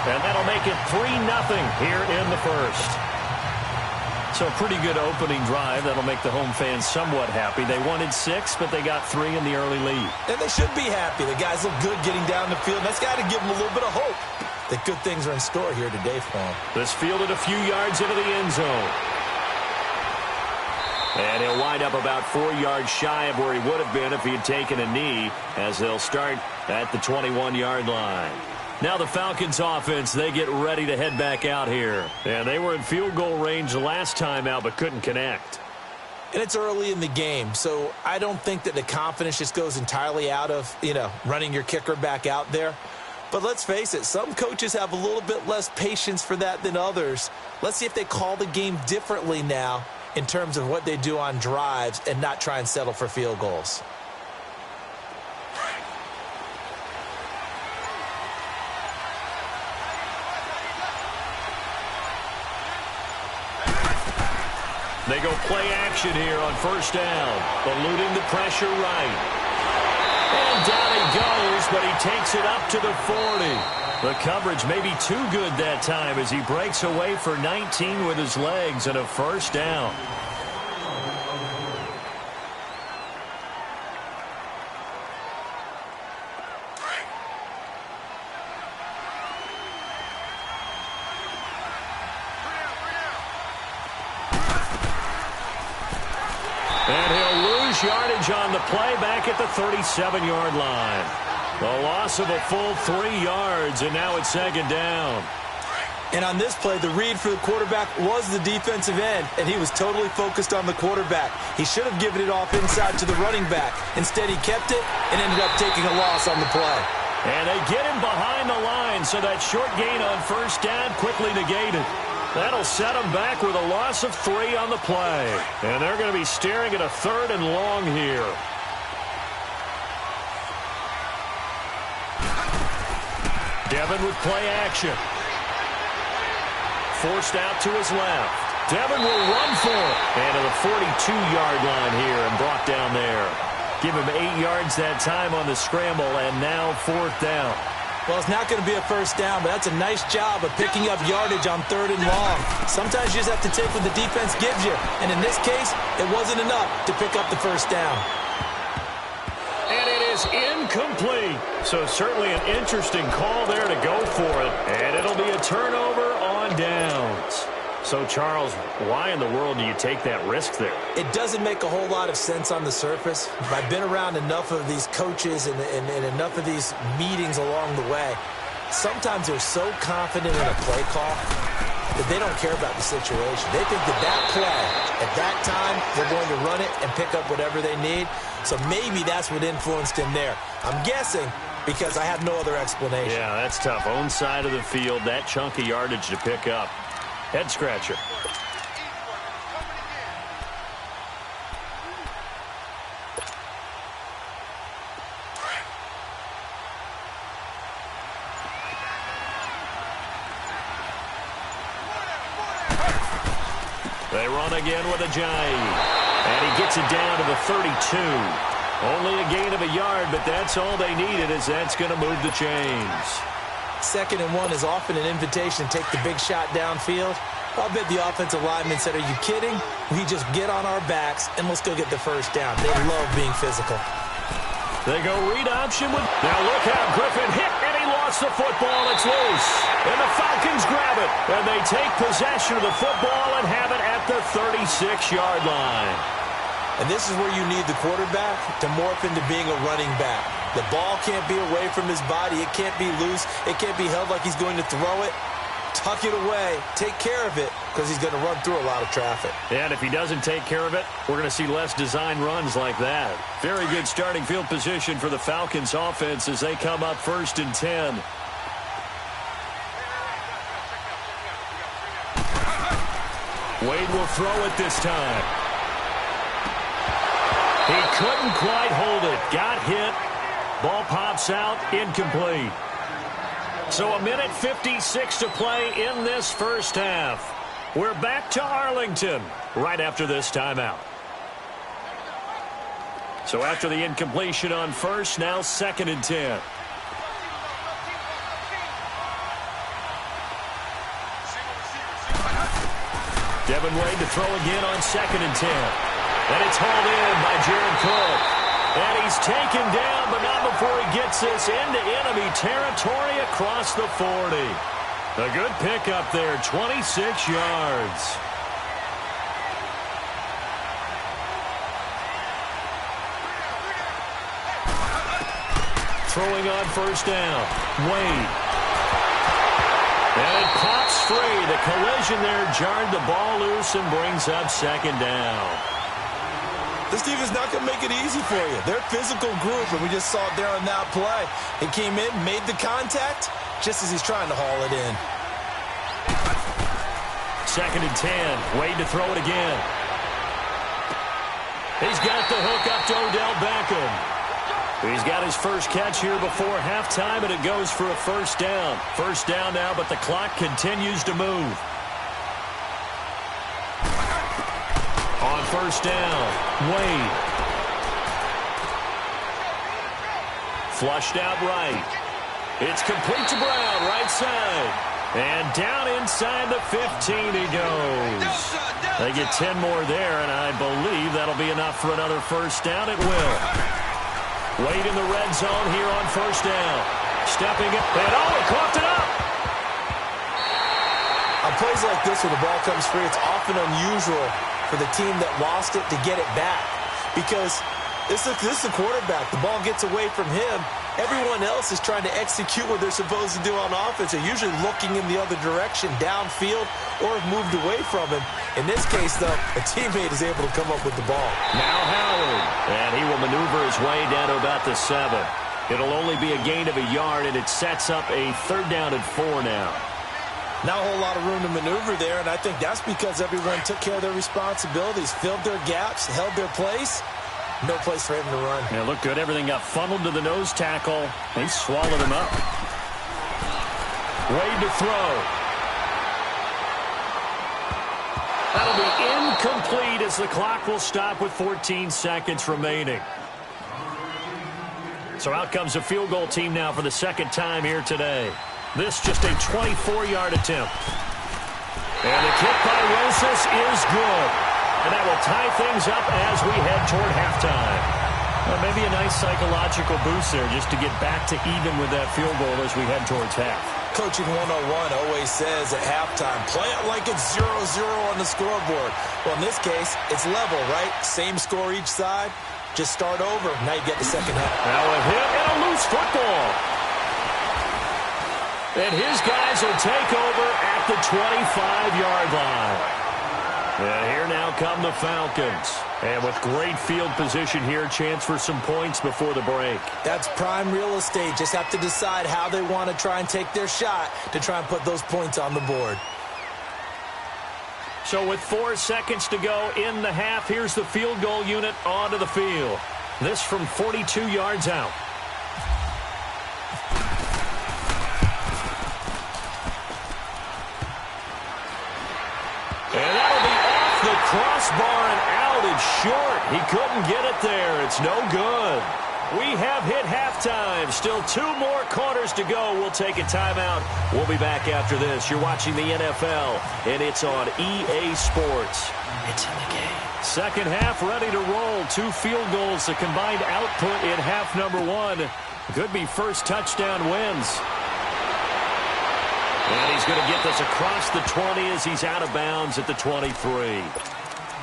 And that'll make it 3-0 here in the first. So a pretty good opening drive. That'll make the home fans somewhat happy. They wanted 6, but they got 3 in the early lead. And they should be happy. The guys look good getting down the field. That's got to give them a little bit of hope that good things are in store here today for them. This fielded a few yards into the end zone. And he'll wind up about 4 yards shy of where he would have been if he had taken a knee, as they'll start at the 21-yard line. Now the Falcons offense, they get ready to head back out here. And they were in field goal range the last time out but couldn't connect. And it's early in the game, so I don't think that the confidence just goes entirely out of, running your kicker back out there. But let's face it, some coaches have a little bit less patience for that than others. Let's see if they call the game differently now in terms of what they do on drives and not try and settle for field goals. They go play action here on 1st down, eluding the pressure right. And down he goes, but he takes it up to the 40. The coverage may be too good that time as he breaks away for 19 with his legs and a 1st down. And he'll lose yardage on the play back at the 37-yard line. The loss of a full 3 yards, and now it's 2nd down. And on this play, the read for the quarterback was the defensive end, and he was totally focused on the quarterback. He should have given it off inside to the running back. Instead, he kept it and ended up taking a loss on the play. And they get him behind the line, so that short gain on 1st down quickly negated. That'll set them back with a loss of 3 on the play. And they're going to be staring at a 3rd and long here. Devin with play action. Forced out to his left. Devin will run for it. And to the 42-yard line here and brought down there. Give him 8 yards that time on the scramble, and now 4th down. Well, it's not going to be a 1st down, but that's a nice job of picking up yardage on 3rd and long. Sometimes you just have to take what the defense gives you. And in this case, it wasn't enough to pick up the 1st down. And it is incomplete. So certainly an interesting call there to go for it. And it'll be a turnover on downs. So, Charles, why in the world do you take that risk there? It doesn't make a whole lot of sense on the surface. I've been around enough of these coaches and enough of these meetings along the way. Sometimes they're so confident in a play call that they don't care about the situation. They think that play, at that time, they're going to run it and pick up whatever they need. So maybe that's what influenced him there. I'm guessing because I have no other explanation. Yeah, that's tough. Own side of the field, that chunk of yardage to pick up. Head scratcher. They run again with Ajayi. And he gets it down to the 32. Only a gain of a yard, but that's all they needed, as that's going to move the chains. 2nd and 1 is often an invitation to take the big shot downfield. I'll bet the offensive lineman said, are you kidding? We just get on our backs and let's go get the first down. They love being physical. They go read option with... Now look out, Griffin hit, and he lost the football. It's loose. And the Falcons grab it. And they take possession of the football and have it at the 36-yard line. And this is where you need the quarterback to morph into being a running back. The ball can't be away from his body. It can't be loose. It can't be held like he's going to throw it. Tuck it away. Take care of it, because he's going to run through a lot of traffic. And if he doesn't take care of it, we're going to see less design runs like that. Very good starting field position for the Falcons offense as they come up 1st and 10. Wade will throw it this time. He couldn't quite hold it. Got hit. Ball pops out. Incomplete. So a minute 56 to play in this first half. We're back to Arlington right after this timeout. So after the incompletion on first, now 2nd and 10. Devin Wade to throw again on 2nd and 10. And it's hauled in by Jared Cook. And he's taken down, but not before he gets this into enemy territory across the 40. A good pickup there, 26 yards. Throwing on first down, Wade. And it pops free. The collision there jarred the ball loose and brings up 2nd down. This defense is not going to make it easy for you. They're a physical group, and we just saw it there on that play. He came in, made the contact, just as he's trying to haul it in. 2nd and 10. Wade to throw it again. He's got the hook up to Odell Beckham. He's got his first catch here before halftime, and it goes for a first down. First down now, but the clock continues to move. On first down, Wade. Flushed out right. It's complete to Brown, right side. And down inside the 15 he goes. They get 10 more there, and I believe that'll be enough for another first down. It will. Wade in the red zone here on first down. Stepping it, and he coughed it up. On plays like this where the ball comes free, it's often unusual for the team that lost it to get it back, because this is the quarterback. The ball gets away from him. Everyone else is trying to execute what they're supposed to do on offense. They're usually looking in the other direction, downfield, or have moved away from him. In this case, though, a teammate is able to come up with the ball. Now Howard, and he will maneuver his way down to about the 7. It'll only be a gain of a yard, and it sets up a 3rd down and 4 now. Not a whole lot of room to maneuver there, and I think that's because everyone took care of their responsibilities, filled their gaps, held their place. No place for him to run. Yeah, looked good. Everything got funneled to the nose tackle. He swallowed him up. Wade to throw. That'll be incomplete as the clock will stop with 14 seconds remaining. So out comes a field goal team now for the 2nd time here today. This just a 24-yard attempt. And the kick by Rosas is good. And that will tie things up as we head toward halftime. Well, maybe a nice psychological boost there just to get back to even with that field goal as we head towards half. Coaching 101 always says at halftime, play it like it's 0-0 on the scoreboard. Well, in this case, it's level, right? Same score each side. Just start over. Now you get the second half. Now a hit and a loose football. And his guys will take over at the 25-yard line. And here now come the Falcons. And with great field position here, chance for some points before the break. That's prime real estate. Just have to decide how they want to try and take their shot to try and put those points on the board. So with 4 seconds to go in the half, here's the field goal unit onto the field. This from 42 yards out. And that'll be off crossbar and out. It's short. He couldn't get it there. It's no good. We have hit halftime. Still 2 more quarters to go. We'll take a timeout. We'll be back after this. You're watching the NFL, and it's on EA Sports. It's in the game. Second half ready to roll. 2 field goals, the combined output in half number 1. Could be first touchdown wins. And he's going to get this across the 20 as he's out of bounds at the 23.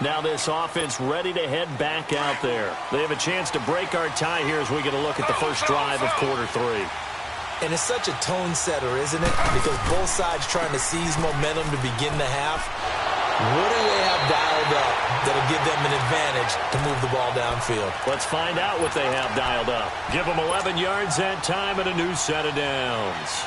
Now this offense ready to head back out there. They have a chance to break our tie here as we get a look at the first drive of quarter 3. And it's such a tone setter, isn't it? Because both sides trying to seize momentum to begin the half. What do they have dialed up that'll give them an advantage to move the ball downfield? Let's find out what they have dialed up. Give them 11 yards that time and a new set of downs.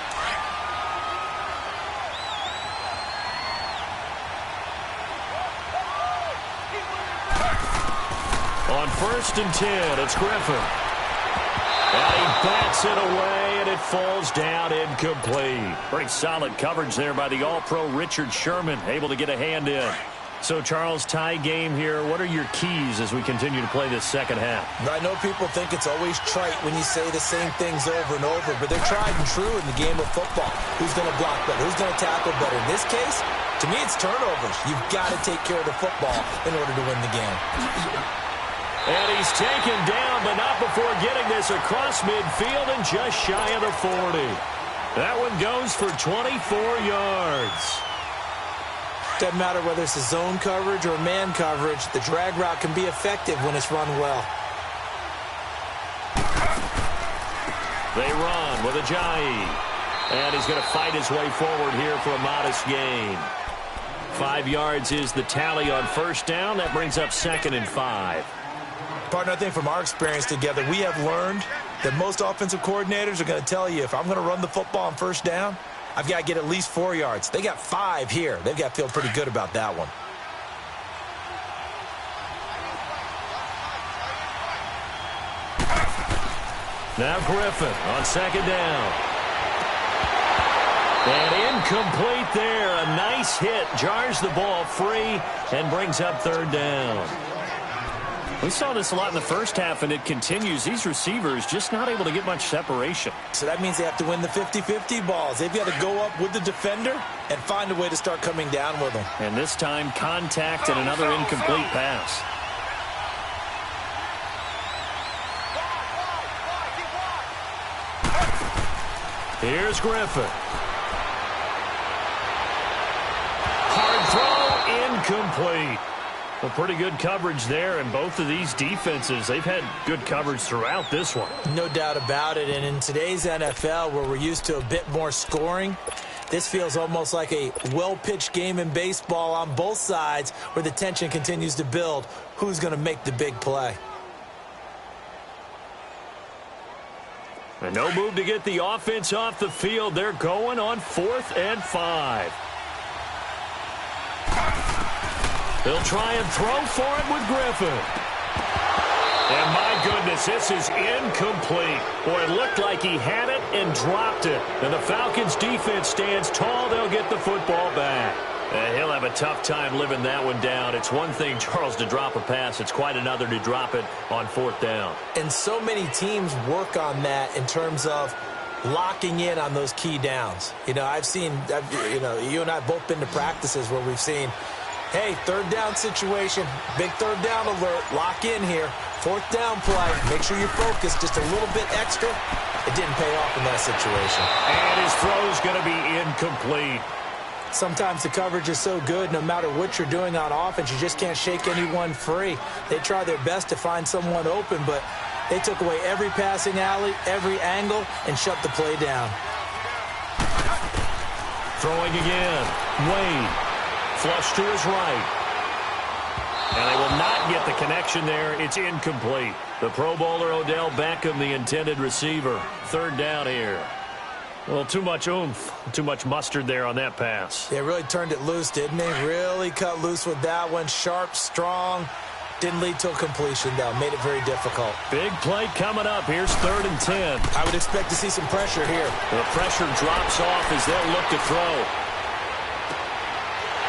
On 1st and 10, it's Griffin. And he bats it away, and it falls down incomplete. Pretty solid coverage there by the All-Pro Richard Sherman, able to get a hand in. So, Charles, tie game here. What are your keys as we continue to play this second half? I know people think it's always trite when you say the same things over and over, but they're tried and true in the game of football. Who's going to block better? Who's going to tackle better? In this case, to me, it's turnovers. You've got to take care of the football in order to win the game. And he's taken down, but not before getting this across midfield and just shy of the 40. That one goes for 24 yards. Doesn't matter whether it's a zone coverage or man coverage, the drag route can be effective when it's run well. They run with Ajayi. And he's going to fight his way forward here for a modest gain. 5 yards is the tally on first down. That brings up 2nd and 5. Partner, I think from our experience together, we have learned that most offensive coordinators are going to tell you, if I'm going to run the football on first down, I've got to get at least 4 yards. They got 5 here. They've got to feel pretty good about that one. Now Griffin on 2nd down. And incomplete there. A nice hit. Jars the ball free and brings up 3rd down. We saw this a lot in the first half, and it continues. These receivers just not able to get much separation. So that means they have to win the 50-50 balls. They've got to go up with the defender and find a way to start coming down with them. And this time, contact and another incomplete pass. Here's Griffin. Hard throw, incomplete. Well, pretty good coverage there, and both of these defenses, they've had good coverage throughout this one. No doubt about it, and in today's NFL, where we're used to a bit more scoring, this feels almost like a well-pitched game in baseball on both sides where the tension continues to build. Who's going to make the big play? And no move to get the offense off the field. They're going on 4th and 5. They'll try and throw for it with Griffin. And my goodness, this is incomplete. Boy, it looked like he had it and dropped it. And the Falcons' defense stands tall. They'll get the football back. And he'll have a tough time living that one down. It's one thing, Charles, to drop a pass. It's quite another to drop it on 4th down. And so many teams work on that in terms of locking in on those key downs. You know, you and I have both been to practices where we've seen, hey, 3rd down situation, big 3rd down alert, lock in here. 4th down play, make sure you're focused just a little bit extra. It didn't pay off in that situation. And his throw's going to be incomplete. Sometimes the coverage is so good, no matter what you're doing on offense, you just can't shake anyone free. They try their best to find someone open, but they took away every passing alley, every angle, and shut the play down. Throwing again. Wade. Flush to his right. And they will not get the connection there. It's incomplete. The Pro Bowler Odell Beckham, the intended receiver. 3rd down here. Well, too much oomph, too much mustard there on that pass. They really turned it loose, didn't they? Really cut loose with that one. Sharp, strong. Didn't lead to a completion, though. Made it very difficult. Big play coming up. Here's 3rd and 10. I would expect to see some pressure here. The pressure drops off as they'll look to throw.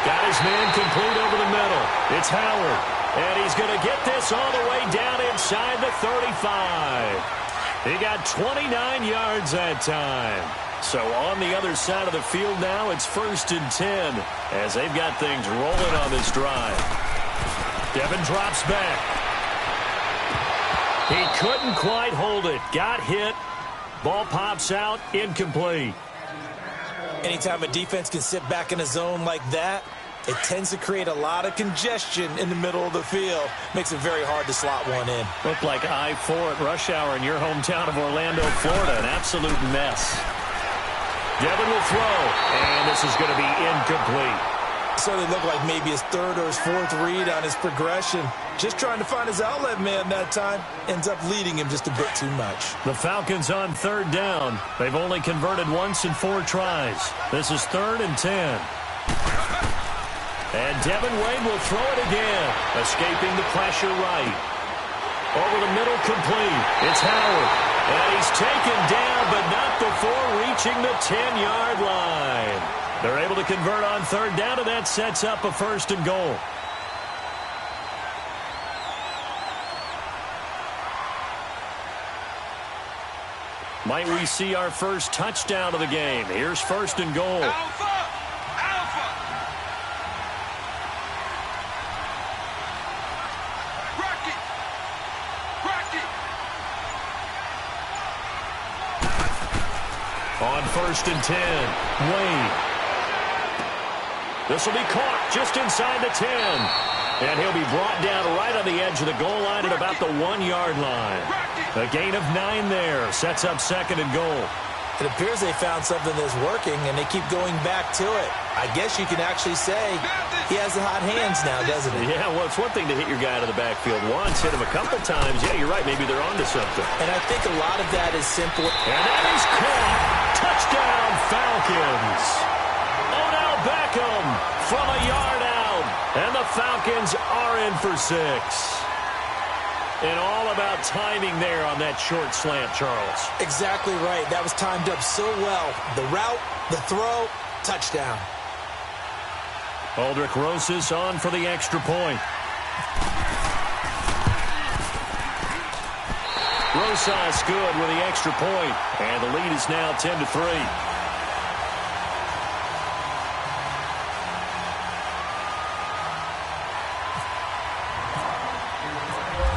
Got his man complete over the middle. It's Howard. And he's going to get this all the way down inside the 35. He got 29 yards that time. So on the other side of the field now, it's 1st and 10 as they've got things rolling on this drive. Devin drops back. He couldn't quite hold it. Got hit. Ball pops out. Incomplete. Anytime a defense can sit back in a zone like that, it tends to create a lot of congestion in the middle of the field. Makes it very hard to slot one in. Looked like I-4 at rush hour in your hometown of Orlando, Florida. An absolute mess. Devin will throw, and this is going to be incomplete. Certainly looked like maybe his 3rd or his 4th read on his progression. Just trying to find his outlet man that time. Ends up leading him just a bit too much. The Falcons on 3rd down. They've only converted once in 4 tries. This is 3rd and 10. And Devin Wade will throw it again, escaping the pressure right. Over the middle, complete. It's Howard. And he's taken down, but not before reaching the 10-yard line. They're able to convert on 3rd down, and that sets up a 1st and goal. Might we see our first touchdown of the game? Here's 1st and goal. Alpha! Alpha! Rocky! Rocky! On 1st and 10, Wade. This will be caught just inside the 10. And he'll be brought down right on the edge of the goal line at about the 1-yard line. A gain of 9 there. Sets up 2nd and goal. It appears they found something that's working, and they keep going back to it. I guess you can actually say he has the hot hands now, doesn't he? Yeah, well, it's one thing to hit your guy out of the backfield once, hit him a couple times. Yeah, you're right. Maybe they're onto something. And I think a lot of that is simple. And that is caught. Touchdown, Falcons. Odell Beckham from a yard out. And the Falcons are in for 6. And all about timing there on that short slant, Charles. Exactly right. That was timed up so well. The route, the throw, touchdown. Aldrich Rosas on for the extra point. Rosas good with the extra point. And the lead is now 10-3.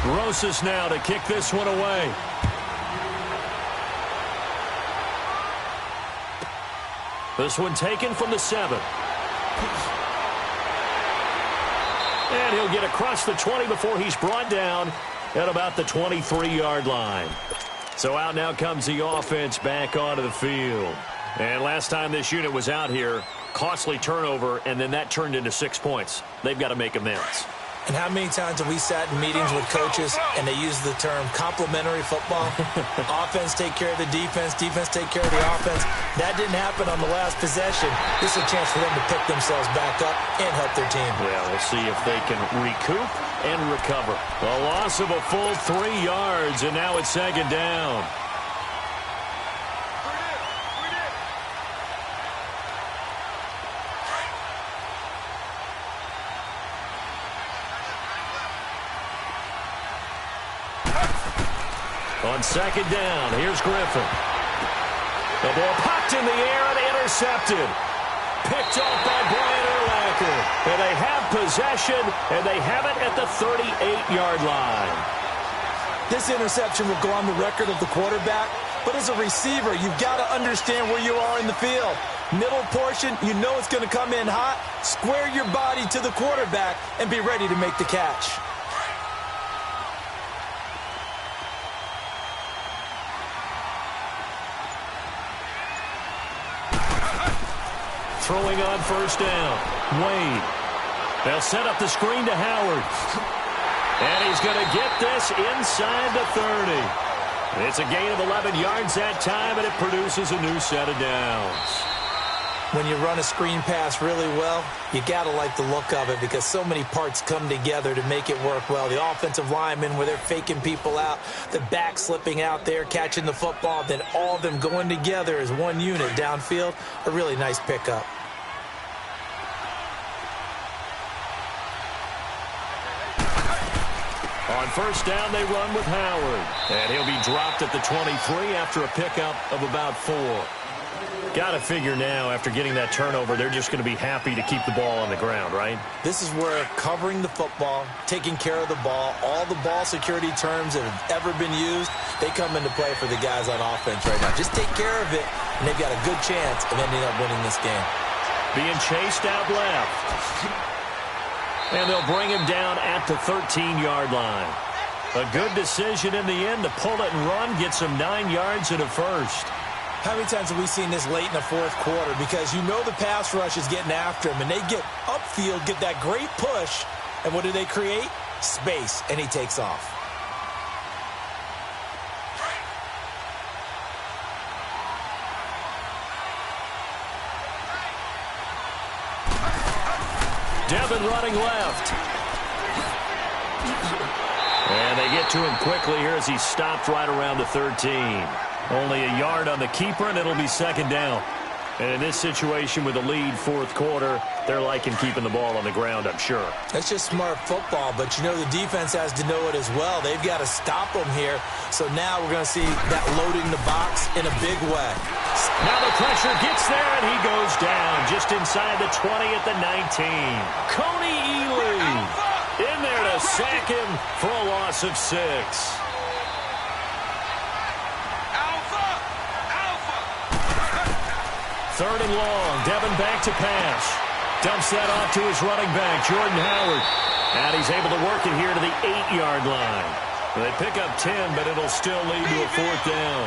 Rosas now to kick this one away. This one taken from the 7. And he'll get across the 20 before he's brought down at about the 23-yard line. So out now comes the offense back onto the field. And last time this unit was out here, costly turnover, and then that turned into 6 points. They've got to make amends. And how many times have we sat in meetings with coaches and they use the term complementary football? Offense take care of the defense, defense take care of the offense. That didn't happen on the last possession. This is a chance for them to pick themselves back up and help their team. Yeah, we'll see if they can recoup and recover. A loss of a full 3 yards, and now it's 2nd down. On 2nd down, here's Griffin. The ball popped in the air and intercepted. Picked off by Brian Urlacher. And they have possession, and they have it at the 38-yard line. This interception will go on the record of the quarterback, but as a receiver, you've got to understand where you are in the field. Middle portion, you know it's going to come in hot. Square your body to the quarterback and be ready to make the catch. Throwing on 1st down, Wade. They'll set up the screen to Howard. And he's going to get this inside the 30. It's a gain of 11 yards that time, and it produces a new set of downs. When you run a screen pass really well, you got to like the look of it because so many parts come together to make it work well. The offensive linemen, where they're faking people out, the back slipping out there, catching the football, then all of them going together as one unit downfield. A really nice pickup. On first down, they run with Howard. And he'll be dropped at the 23 after a pickup of about 4. Got to figure now, after getting that turnover, they're just going to be happy to keep the ball on the ground, right? This is where covering the football, taking care of the ball, all the ball security terms that have ever been used, they come into play for the guys on offense right now. Just take care of it, and they've got a good chance of ending up winning this game. Being chased out left. And they'll bring him down at the 13-yard line. A good decision in the end to pull it and run, gets him 9 yards and a first. How many times have we seen this late in the fourth quarter? Because you know the pass rush is getting after him, and they get upfield, get that great push, and what do they create? Space, and he takes off. Devin running left. And they get to him quickly here as he stopped right around the 13. Only a yard on the keeper, and it'll be second down. And in this situation with a lead fourth quarter, they're liking keeping the ball on the ground, I'm sure. That's just smart football, but you know the defense has to know it as well. They've got to stop them here. So now we're going to see that loading the box in a big way. Now the pressure gets there, and he goes down just inside the 20 at the 19. Coney Ely in there to sack him for a loss of 6. Third and long. Devin back to pass. Dumps that off to his running back, Jordan Howard. And he's able to work it here to the 8-yard line. They pick up 10, but it'll still lead to a fourth down.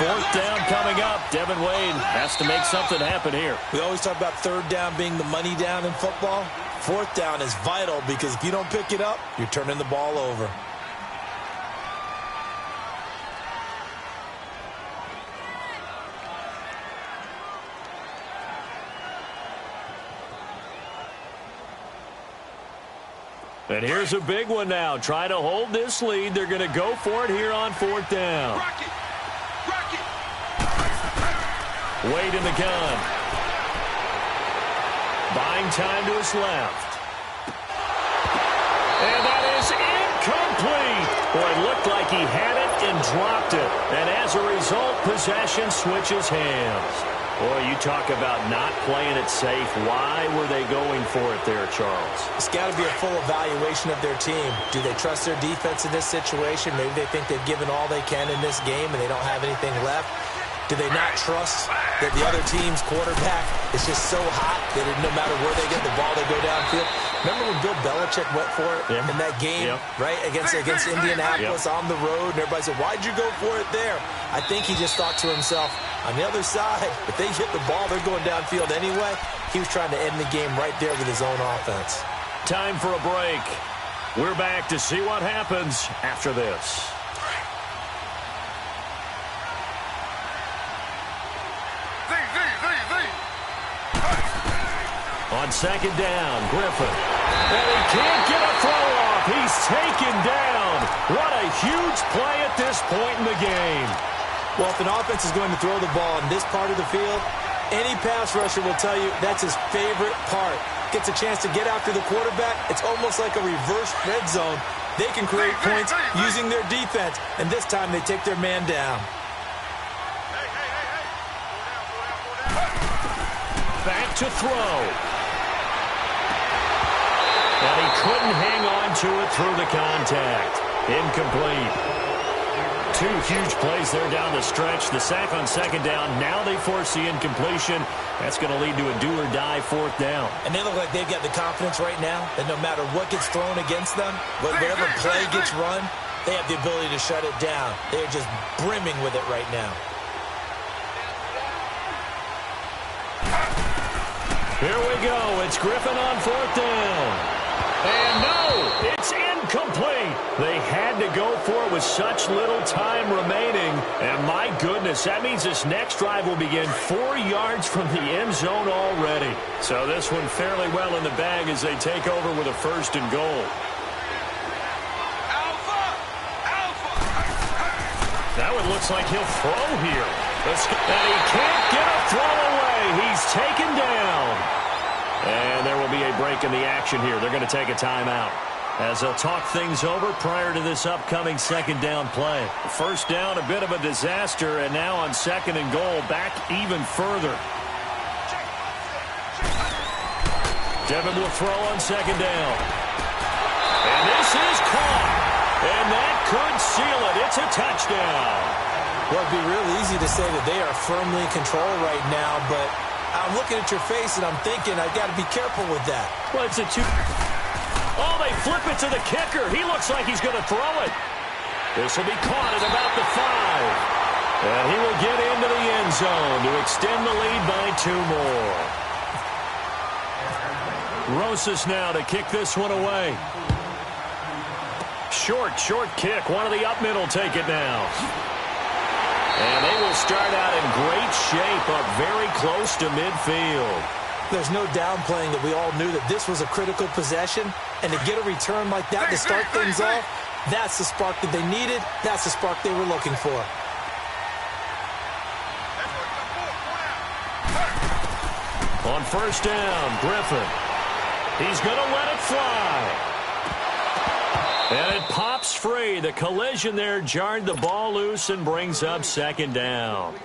Fourth down coming up. Devin Wade has to make something happen here. We always talk about third down being the money down in football. Fourth down is vital because if you don't pick it up, you're turning the ball over. And here's a big one now. Try to hold this lead. They're going to go for it here on fourth down. Wade in the gun. Buying time to his left. And that is incomplete. Boy, it looked like he had it and dropped it. And as a result, possession switches hands. Boy, you talk about not playing it safe. Why were they going for it there, Charles? It's got to be a full evaluation of their team. Do they trust their defense in this situation? Maybe they think they've given all they can in this game and they don't have anything left. Do they not trust that the other team's quarterback is just so hot that no matter where they get the ball, they go downfield? Remember when Bill Belichick went for it in that game, right, against Indianapolis on the road, and everybody said, why'd you go for it there? I think he just thought to himself, on the other side, if they hit the ball, they're going downfield anyway. He was trying to end the game right there with his own offense. Time for a break. We're back to see what happens after this. On second down, Griffin. And he can't get a throw off. He's taken down. What a huge play at this point in the game. Well, if an offense is going to throw the ball in this part of the field, any pass rusher will tell you that's his favorite part. Gets a chance to get after the quarterback. It's almost like a reverse red zone. They can create points using their defense, and this time they take their man down. Back to throw. And he couldn't hang on to it through the contact. Incomplete. Two huge plays there down the stretch. The sack on second down. Now they force the incompletion. That's going to lead to a do-or-die fourth down. And they look like they've got the confidence right now that no matter what gets thrown against them, whatever play gets run, they have the ability to shut it down. They're just brimming with it right now. Here we go. It's Griffin on fourth down. And no, it's incomplete. They had to go for it with such little time remaining. And my goodness, that means this next drive will begin 4 yards from the end zone already. So this one fairly well in the bag as they take over with a first and goal. Now it looks like he'll throw here. And he can't get a throw away. He's taken down. And there will be a break in the action here. They're going to take a timeout. as they'll talk things over prior to this upcoming second down play. First down, a bit of a disaster, and now on second and goal, back even further. Devin will throw on second down. And this is caught. And that could seal it. It's a touchdown. Well, it'd be real easy to say that they are firmly in control right now, but I'm looking at your face and I'm thinking I've got to be careful with that. Well, it's a two. Oh, they flip it to the kicker. He looks like he's going to throw it. This will be caught at about the 5. And he will get into the end zone to extend the lead by 2 more. Rosas now to kick this one away. Short kick. One of the up middle take it now. And they will start out in great shape, up very close to midfield. There's no downplaying that we all knew that this was a critical possession, and to get a return like that to start things off, that's the spark that they needed. That's the spark they were looking for. On first down, Griffin. He's going to let it fly. And it pops free. The collision there jarred the ball loose and brings up second down.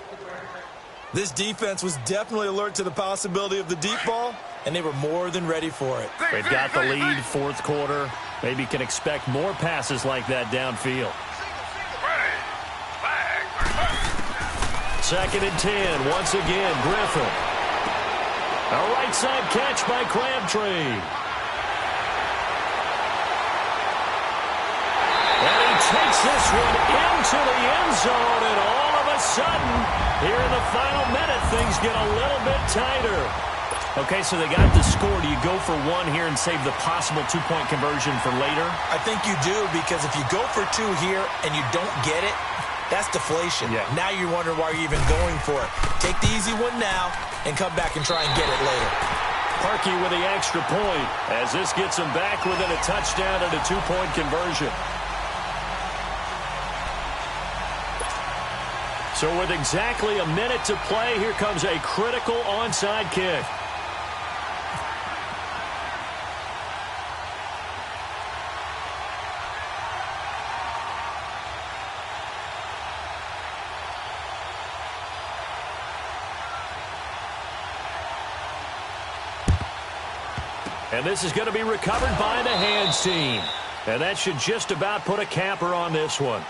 This defense was definitely alert to the possibility of the deep ball, and they were more than ready for it. They've got the lead, fourth quarter. Maybe can expect more passes like that downfield. Second and 10. Once again, Griffin. A right side catch by Crabtree. And he takes this one into the end zone, and all of a sudden, here in the final minute, things get a little bit tighter. Okay, so they got the score. Do you go for one here and save the possible 2-point conversion for later? I think you do, because if you go for 2 here and you don't get it, that's deflation. Yeah. Now you wonder why you're even going for it. Take the easy one now and come back and try and get it later. Parkey with the extra point as this gets them back within a touchdown and a 2-point conversion. So with exactly a minute to play, here comes a critical onside kick. And this is going to be recovered by the hands team. And that should just about put a capper on this one.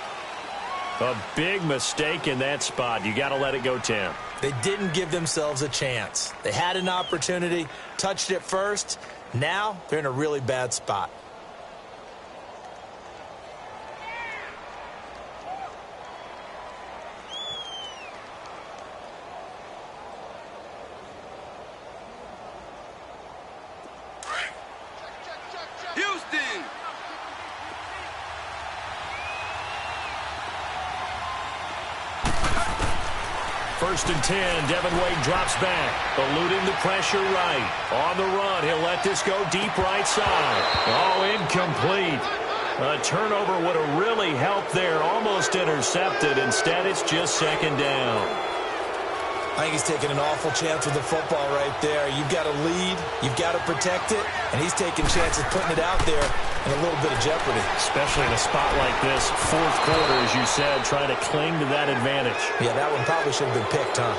A big mistake in that spot. You got to let it go, Tim. They didn't give themselves a chance. They had an opportunity, touched it first. Now they're in a really bad spot. Houston! First and 10, Devin Wade drops back, eluding the pressure right. On the run, he'll let this go deep right side. Oh, incomplete. A turnover would have really helped there, almost intercepted. Instead, it's just second down. I think he's taking an awful chance with the football right there. You've got to lead, you've got to protect it, and he's taking chances putting it out there in a little bit of jeopardy. Especially in a spot like this, fourth quarter, as you said, trying to cling to that advantage. Yeah, that one probably should have been picked, huh?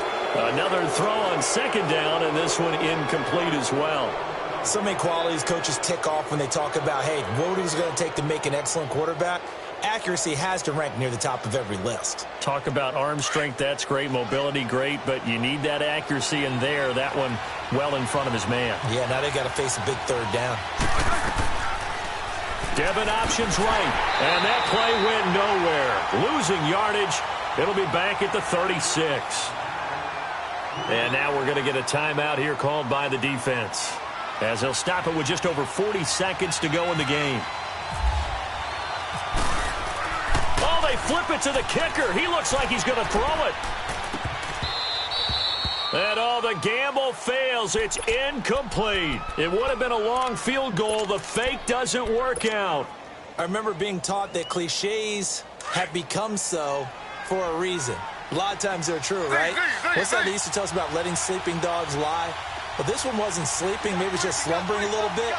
Another throw on second down, and this one incomplete as well. So many qualities coaches tick off when they talk about, hey, what is it going to take to make an excellent quarterback? Accuracy has to rank near the top of every list. Talk about arm strength, that's great. Mobility, great, but you need that accuracy in there. That one well in front of his man. Yeah, now they got to face a big third down. Devin options right, and that play went nowhere. Losing yardage, it'll be back at the 36. And now we're going to get a timeout here called by the defense, as they'll stop it with just over 40 seconds to go in the game. Oh, they flip it to the kicker. He looks like he's going to throw it. And oh, the gamble fails. It's incomplete. It would have been a long field goal. The fake doesn't work out. I remember being taught that cliches have become so for a reason. A lot of times they're true, right? What's that they used to tell us about letting sleeping dogs lie? But this one wasn't sleeping. Maybe it was just slumbering a little bit.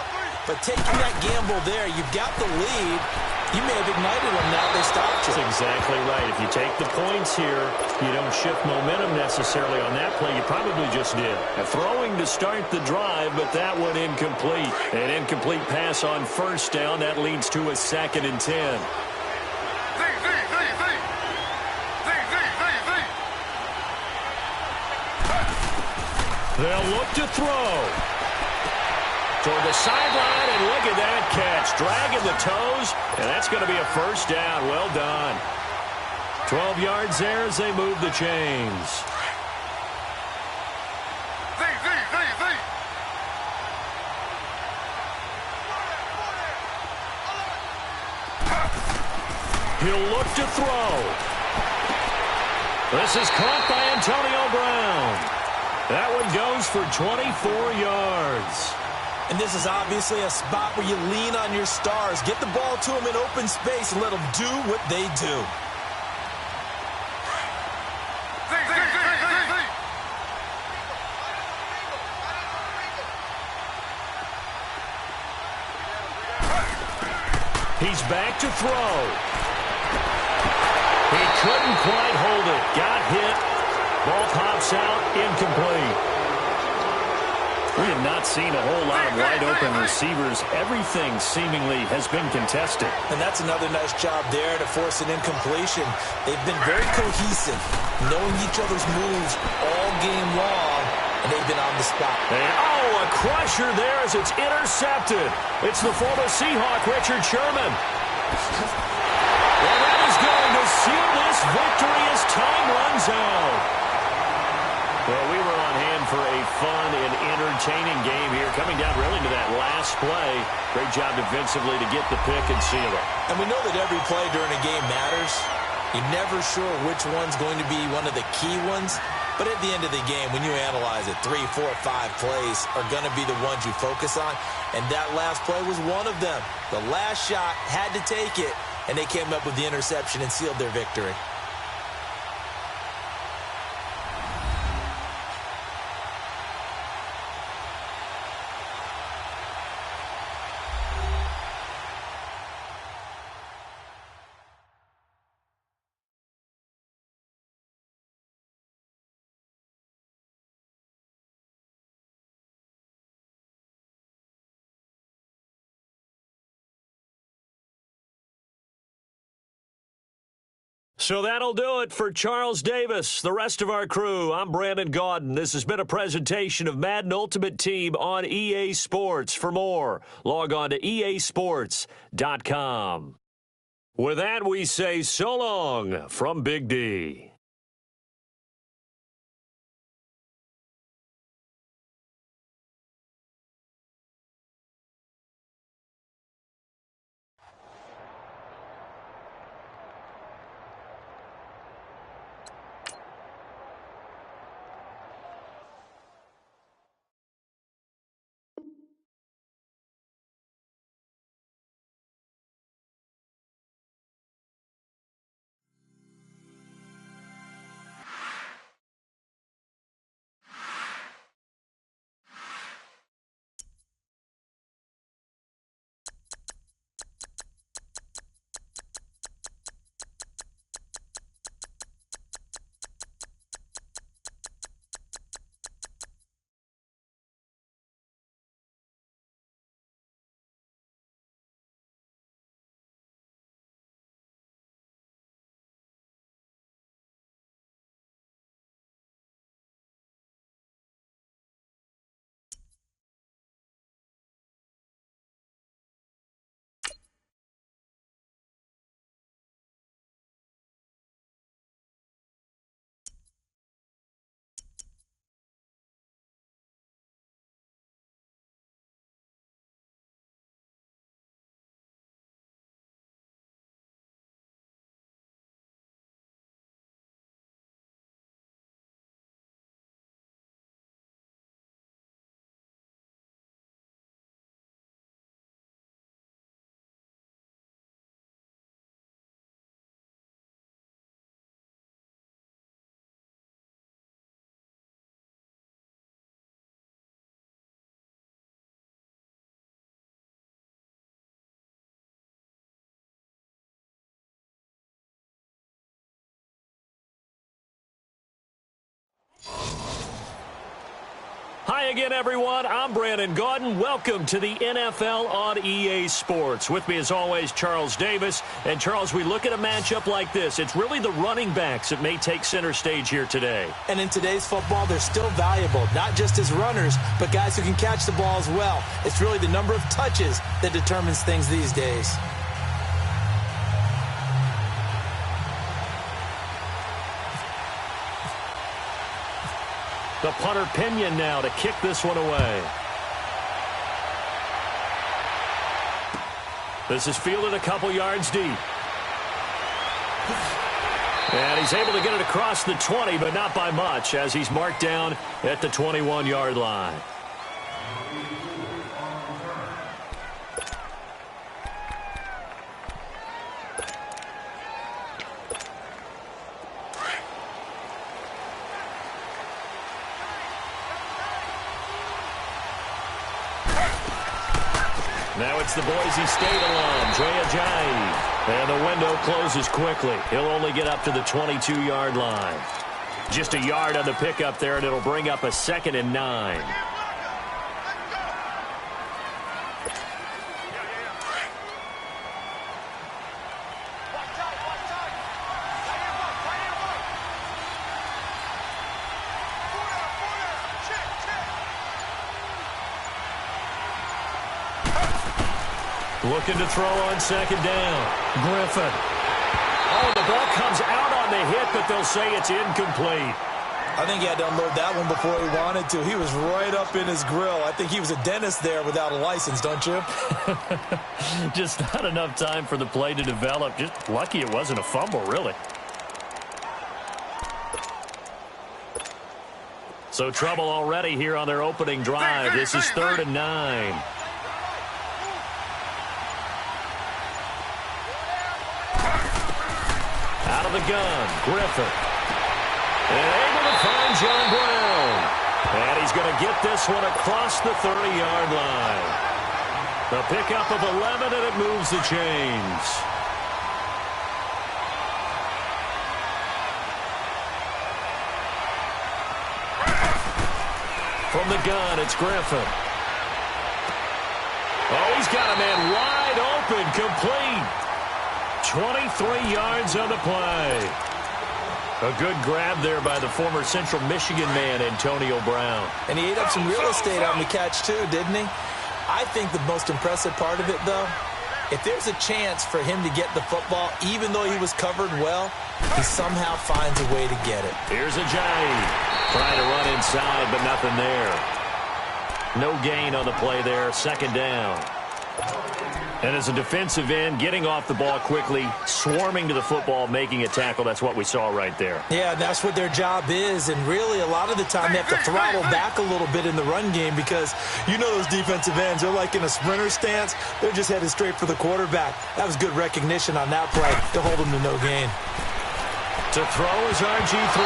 But taking that gamble there, you've got the lead. You may have ignited them now they stopped you. That's exactly right. If you take the points here, you don't shift momentum necessarily on that play. You probably just did. Throwing to start the drive, but that one incomplete. An incomplete pass on first down. That leads to a 2nd and 10. They'll look to throw. Toward the sideline, and look at that catch. Dragging the toes, and that's going to be a first down. Well done. 12 yards there as they move the chains. He'll look to throw. This is caught by Antonio Brown. That one goes for 24 yards. And this is obviously a spot where you lean on your stars. Get the ball to them in open space and let them do what they do. He's back to throw. He couldn't quite hold it. Got hit. Ball pops out. Incomplete. We have not seen a whole lot of wide-open receivers. Everything seemingly has been contested. And that's another nice job there to force an incompletion. They've been very cohesive, knowing each other's moves all game long, and they've been on the spot. And, a crusher there as it's intercepted. It's the former Seahawk, Richard Sherman. And that is going to seal this victory as time runs out. Well, we were on hand for a fun and entertaining game here, coming down really to that last play. Great job defensively to get the pick and seal it. And we know that every play during a game matters. You're never sure which one's going to be one of the key ones. But at the end of the game, when you analyze it, 3, 4, 5 plays are going to be the ones you focus on. And that last play was one of them. The last shot had to take it, and they came up with the interception and sealed their victory. So that'll do it for Charles Davis, the rest of our crew. I'm Brandon Gaudin. This has been a presentation of Madden Ultimate Team on EA Sports. For more, log on to easports.com. With that, we say so long from Big D. Hi again, everyone. I'm Brandon Gaudin. Welcome to the NFL on EA Sports. With me, as always, Charles Davis. And, Charles, we look at a matchup like this. It's really the running backs that may take center stage here today. And in today's football, they're still valuable, not just as runners, but guys who can catch the ball as well. It's really the number of touches that determines things these days. The punter Pinion now to kick this one away. This is fielded a couple yards deep. And he's able to get it across the 20, but not by much, as he's marked down at the 21-yard line. Now it's the Boise State alum, Jay Ajayi. And the window closes quickly. He'll only get up to the 22-yard line. Just a yard on the pickup there, and it'll bring up a 2nd and 9. Looking to throw on 2nd down. Griffin. Oh, the ball comes out on the hit, but they'll say it's incomplete. I think he had to unload that one before he wanted to. He was right up in his grill. I think he was a dentist there without a license, don't you? Just not enough time for the play to develop. Just lucky it wasn't a fumble, really. So trouble already here on their opening drive. This is 3rd and 9. Out of the gun, Griffin. And able to find John Brown. And he's going to get this one across the 30-yard line. The pickup of 11, and it moves the chains. From the gun, it's Griffin. Oh, he's got a man wide open, complete. 23 yards on the play. A good grab there by the former Central Michigan man, Antonio Brown. And he ate up some real estate on the catch, too, didn't he? I think the most impressive part of it, though, if there's a chance for him to get the football, even though he was covered well, he somehow finds a way to get it. Here's Ajayi. Trying to run inside, but nothing there. No gain on the play there. 2nd down. And as a defensive end, getting off the ball quickly, swarming to the football, making a tackle, that's what we saw right there. Yeah, that's what their job is, and really a lot of the time they have to throttle back a little bit in the run game because you know those defensive ends, they're like in a sprinter stance. They're just headed straight for the quarterback. That was good recognition on that play to hold them to no gain. To throw is RG3,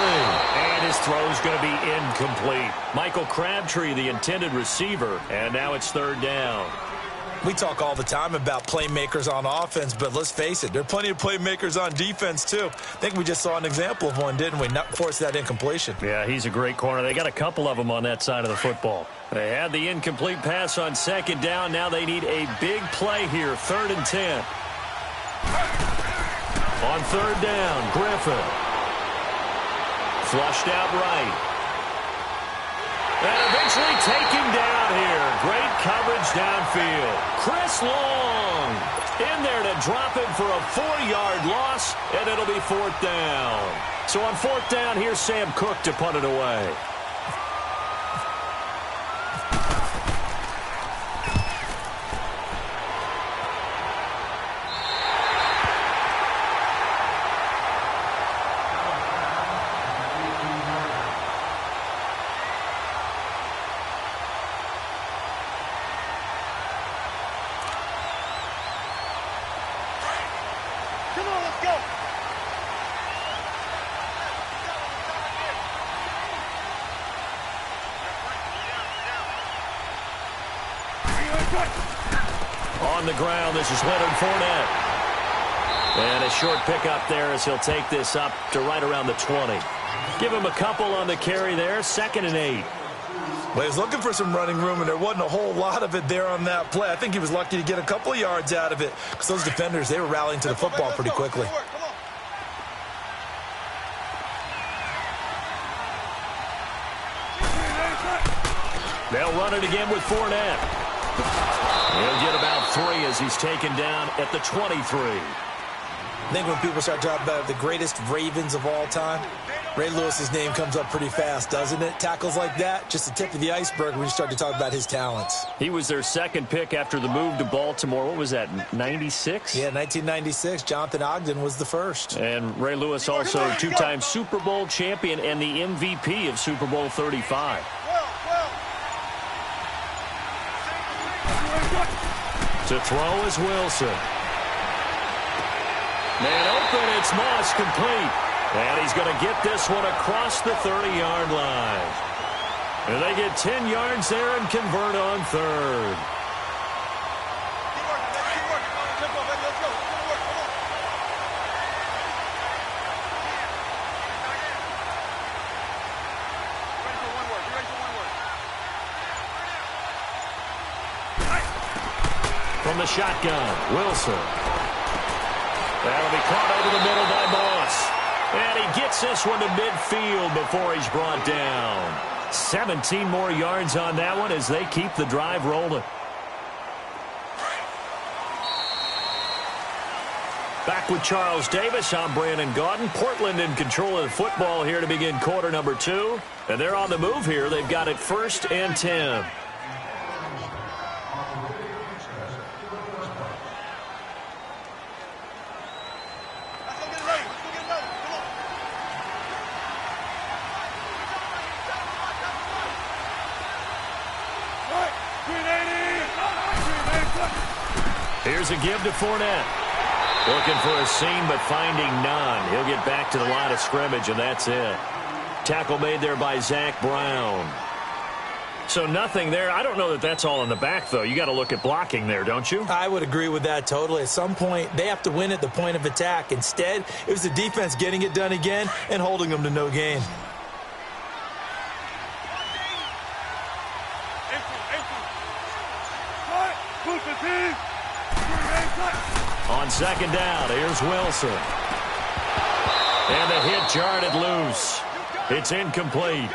and his throw's going to be incomplete. Michael Crabtree, the intended receiver, and now it's 3rd down. We talk all the time about playmakers on offense, but let's face it, there are plenty of playmakers on defense, too. I think we just saw an example of one, didn't we? Not force that incompletion. Yeah, he's a great corner. They got a couple of them on that side of the football. They had the incomplete pass on 2nd down. Now they need a big play here, 3rd and 10. On 3rd down, Griffin. Flushed out right. And eventually taken down here. Great coverage downfield. Chris Long in there to drop him for a 4-yard loss, and it'll be 4th down. So on 4th down, here's Sam Cook to punt it away. On the ground, this is Leonard Fournette. And a short pickup there as he'll take this up to right around the 20. Give him a couple on the carry there, 2nd and 8. Well, he was looking for some running room, and there wasn't a whole lot of it there on that play. I think he was lucky to get a couple of yards out of it because those defenders, they were rallying to the football pretty quickly. They'll run it again with Fournette. He'll get about 3 as he's taken down at the 23. I think when people start talking about the greatest Ravens of all time, Ray Lewis's name comes up pretty fast, doesn't it? Tackles like that, just the tip of the iceberg when you start to talk about his talents. He was their second pick after the move to Baltimore. What was that, 96? Yeah, 1996. Jonathan Ogden was the first. And Ray Lewis also two-time Super Bowl champion and the MVP of Super Bowl 35. To throw is Wilson. Man open, it's Moss, complete. And he's going to get this one across the 30-yard line. And they get 10 yards there and convert on third. From the shotgun, Wilson. That'll be caught over the middle by Moss. And he gets this one to midfield before he's brought down. 17 more yards on that one as they keep the drive rolling. Back with Charles Davis, I'm Brandon Gaudin. Portland in control of the football here to begin quarter number 2. And they're on the move here. They've got it 1st and 10. Here's a give to Fournette. Looking for a seam, but finding none. He'll get back to the line of scrimmage, and that's it. Tackle made there by Zach Brown. So nothing there. I don't know that that's all in the back, though. You got to look at blocking there, don't you? I would agree with that totally. At some point, they have to win at the point of attack. Instead, it was the defense getting it done again and holding them to no gain. On 2nd down, here's Wilson. And the hit jarred it loose. It's incomplete.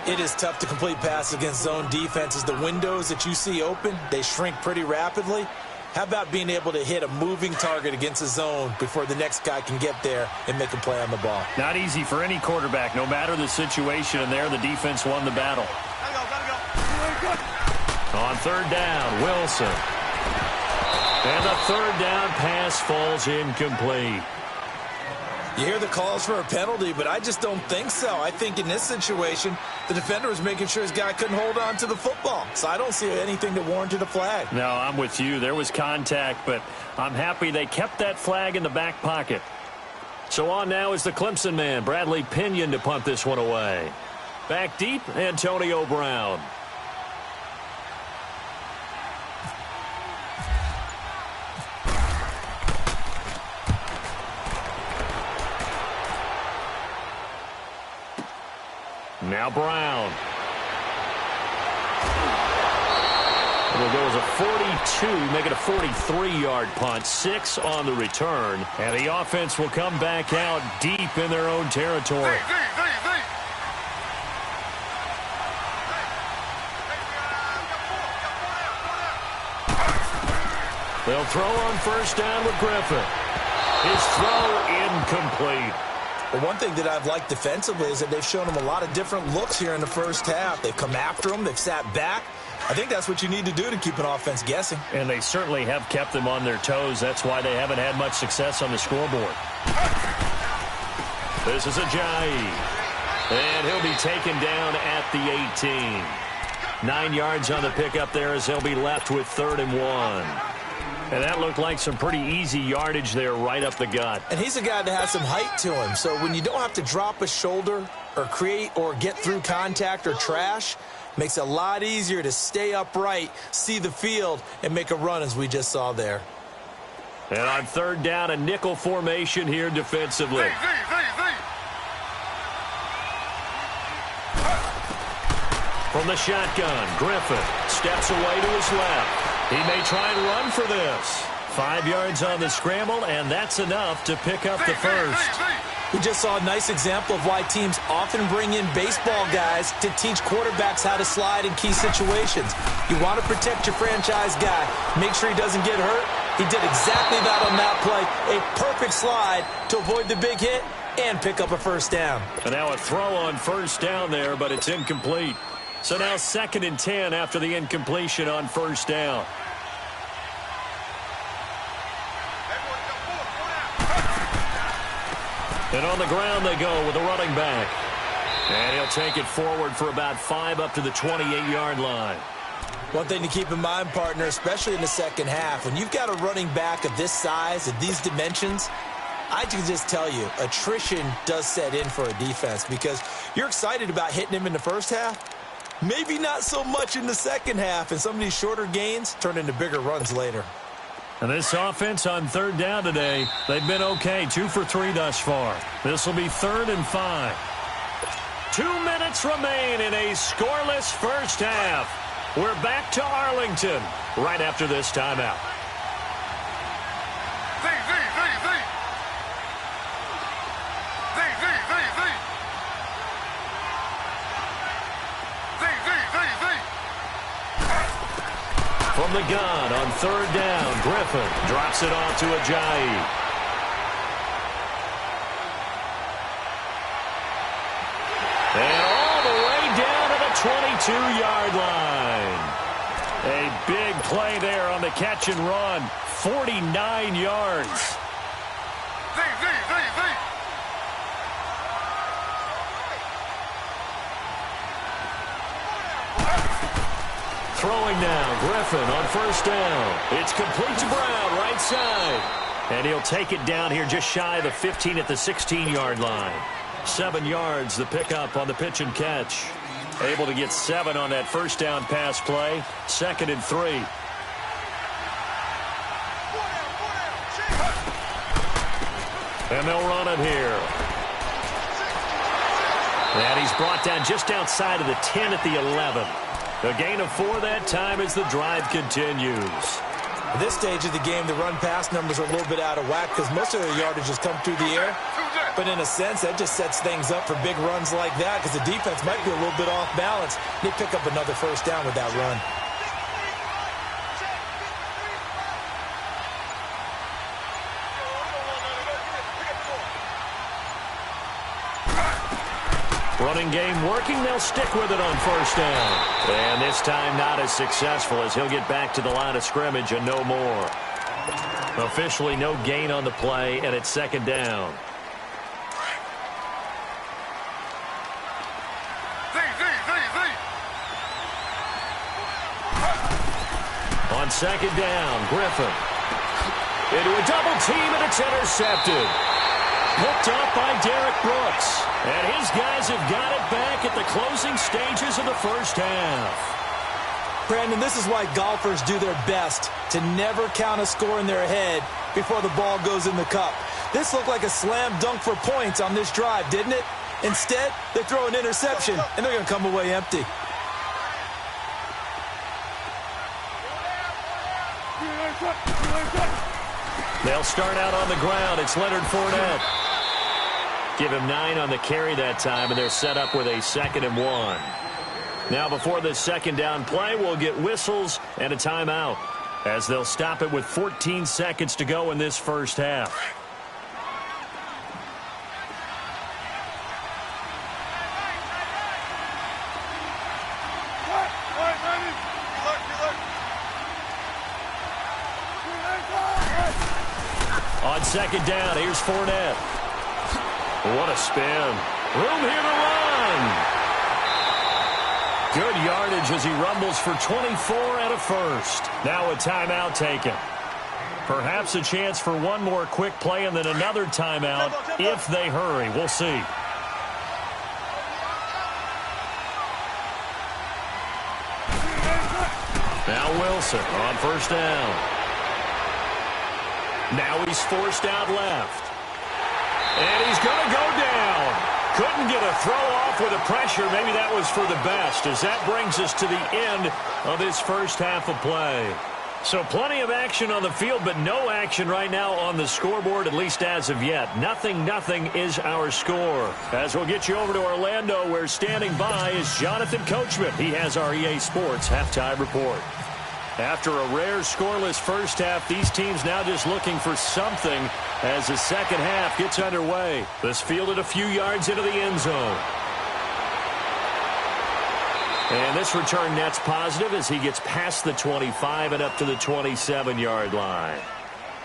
It is tough to complete pass against zone defenses. The windows that you see open, they shrink pretty rapidly. How about being able to hit a moving target against a zone before the next guy can get there and make a play on the ball? Not easy for any quarterback, no matter the situation. And there, the defense won the battle. On 3rd down, Wilson. And the 3rd down pass falls incomplete. You hear the calls for a penalty, but I just don't think so. I think in this situation, the defender was making sure his guy couldn't hold on to the football. So I don't see anything that warranted a flag. No, I'm with you. There was contact, but I'm happy they kept that flag in the back pocket. So on now is the Clemson man, Bradley Pinion, to punt this one away. Back deep, Antonio Brown. Now Brown. It'll go as a 42, make it a 43-yard punt, 6 on the return. And the offense will come back out deep in their own territory. They'll throw on 1st down with Griffin. His throw incomplete. Well, one thing that I've liked defensively is that they've shown him a lot of different looks here in the first half. They've come after him. They've sat back. I think that's what you need to do to keep an offense guessing. And they certainly have kept them on their toes. That's why they haven't had much success on the scoreboard. This is Ajayi. And he'll be taken down at the 18. 9 yards on the pickup there as they'll be left with 3rd and 1. And that looked like some pretty easy yardage there right up the gut. And he's a guy that has some height to him. So when you don't have to drop a shoulder or create or get through contact or trash, makes it a lot easier to stay upright, see the field, and make a run as we just saw there. And on 3rd down, a nickel formation here defensively. From the shotgun, Griffin steps away to his left. He may try and run for this. 5 yards on the scramble, and that's enough to pick up the first. We just saw a nice example of why teams often bring in baseball guys to teach quarterbacks how to slide in key situations. You want to protect your franchise guy. Make sure he doesn't get hurt. He did exactly that on that play. A perfect slide to avoid the big hit and pick up a first down. And now a throw on first down there, but it's incomplete. So now 2nd and 10 after the incompletion on first down. And on the ground they go with a running back. And he'll take it forward for about 5 up to the 28-yard line. One thing to keep in mind, partner, especially in the second half, when you've got a running back of this size, of these dimensions, I can just tell you, attrition does set in for a defense because you're excited about hitting him in the first half. Maybe not so much in the second half, and some of these shorter gains turn into bigger runs later. And this offense on 3rd down today, they've been okay, 2 for 3 thus far. This will be 3rd and 5. 2 minutes remain in a scoreless first half. We're back to Arlington right after this timeout. From the gun on 3rd down, Griffin drops it off to Ajayi. And all the way down to the 22-yard line. A big play there on the catch and run. 49 yards. Throwing now, Griffin on first down. It's complete to Brown, right side. And he'll take it down here just shy of the 15 at the 16-yard line. 7 yards, the pickup on the pitch and catch. Able to get 7 on that first down pass play. 2nd and 3. And they'll run it here. And he's brought down just outside of the 10 at the 11. A gain of 4 that time as the drive continues. At this stage of the game, the run-pass numbers are a little bit out of whack because most of their yardage has come through the air. But in a sense, that just sets things up for big runs like that because the defense might be a little bit off balance. They pick up another first down with that run. Running game working. They'll stick with it on first down. And this time not as successful as he'll get back to the line of scrimmage and no more. Officially no gain on the play, and it's 2nd down. On 2nd down, Griffin. Into a double team, and it's intercepted. Picked off by Derek Brooks. And his guys have got it back at the closing stages of the first half. Brandon, this is why golfers do their best to never count a score in their head before the ball goes in the cup. This looked like a slam dunk for points on this drive, didn't it? Instead, they throw an interception, and they're going to come away empty. They'll start out on the ground. It's Leonard Fournette. Give him 9 on the carry that time, and they're set up with a 2nd and 1. Now before this 2nd down play, we'll get whistles and a timeout as they'll stop it with 14 seconds to go in this first half. On 2nd down, here's Fournette. What a spin. Room here to run. Good yardage as he rumbles for 24 and a first. Now a timeout taken. Perhaps a chance for one more quick play and then another timeout if they hurry. We'll see. Now Wilson on first down. Now he's forced out left. And he's going to go down. Couldn't get a throw off with the pressure. Maybe that was for the best, as that brings us to the end of this first half of play. So plenty of action on the field, but no action right now on the scoreboard, at least as of yet. 0-0 is our score. As we'll get you over to Orlando, where standing by is Jonathan Coachman. He has our EA Sports halftime report. After a rare scoreless first half, these teams now just looking for something as the second half gets underway. This fielded a few yards into the end zone. And this return net's positive as he gets past the 25 and up to the 27-yard line.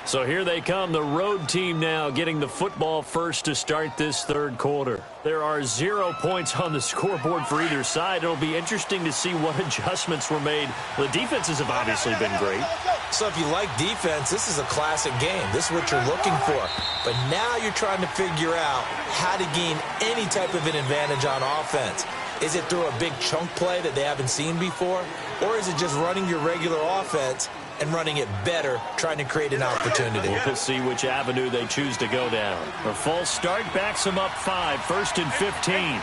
So here they come, the road team now getting the football first to start this third quarter. There are 0 points on the scoreboard for either side. It'll be interesting to see what adjustments were made. The defenses have obviously been great. So if you like defense, this is a classic game. This is what you're looking for. But now you're trying to figure out how to gain any type of an advantage on offense. Is it through a big chunk play that they haven't seen before? Or is it just running your regular offense and running it better, trying to create an opportunity? We'll see which avenue they choose to go down. A false start backs them up 5, 1st and 15.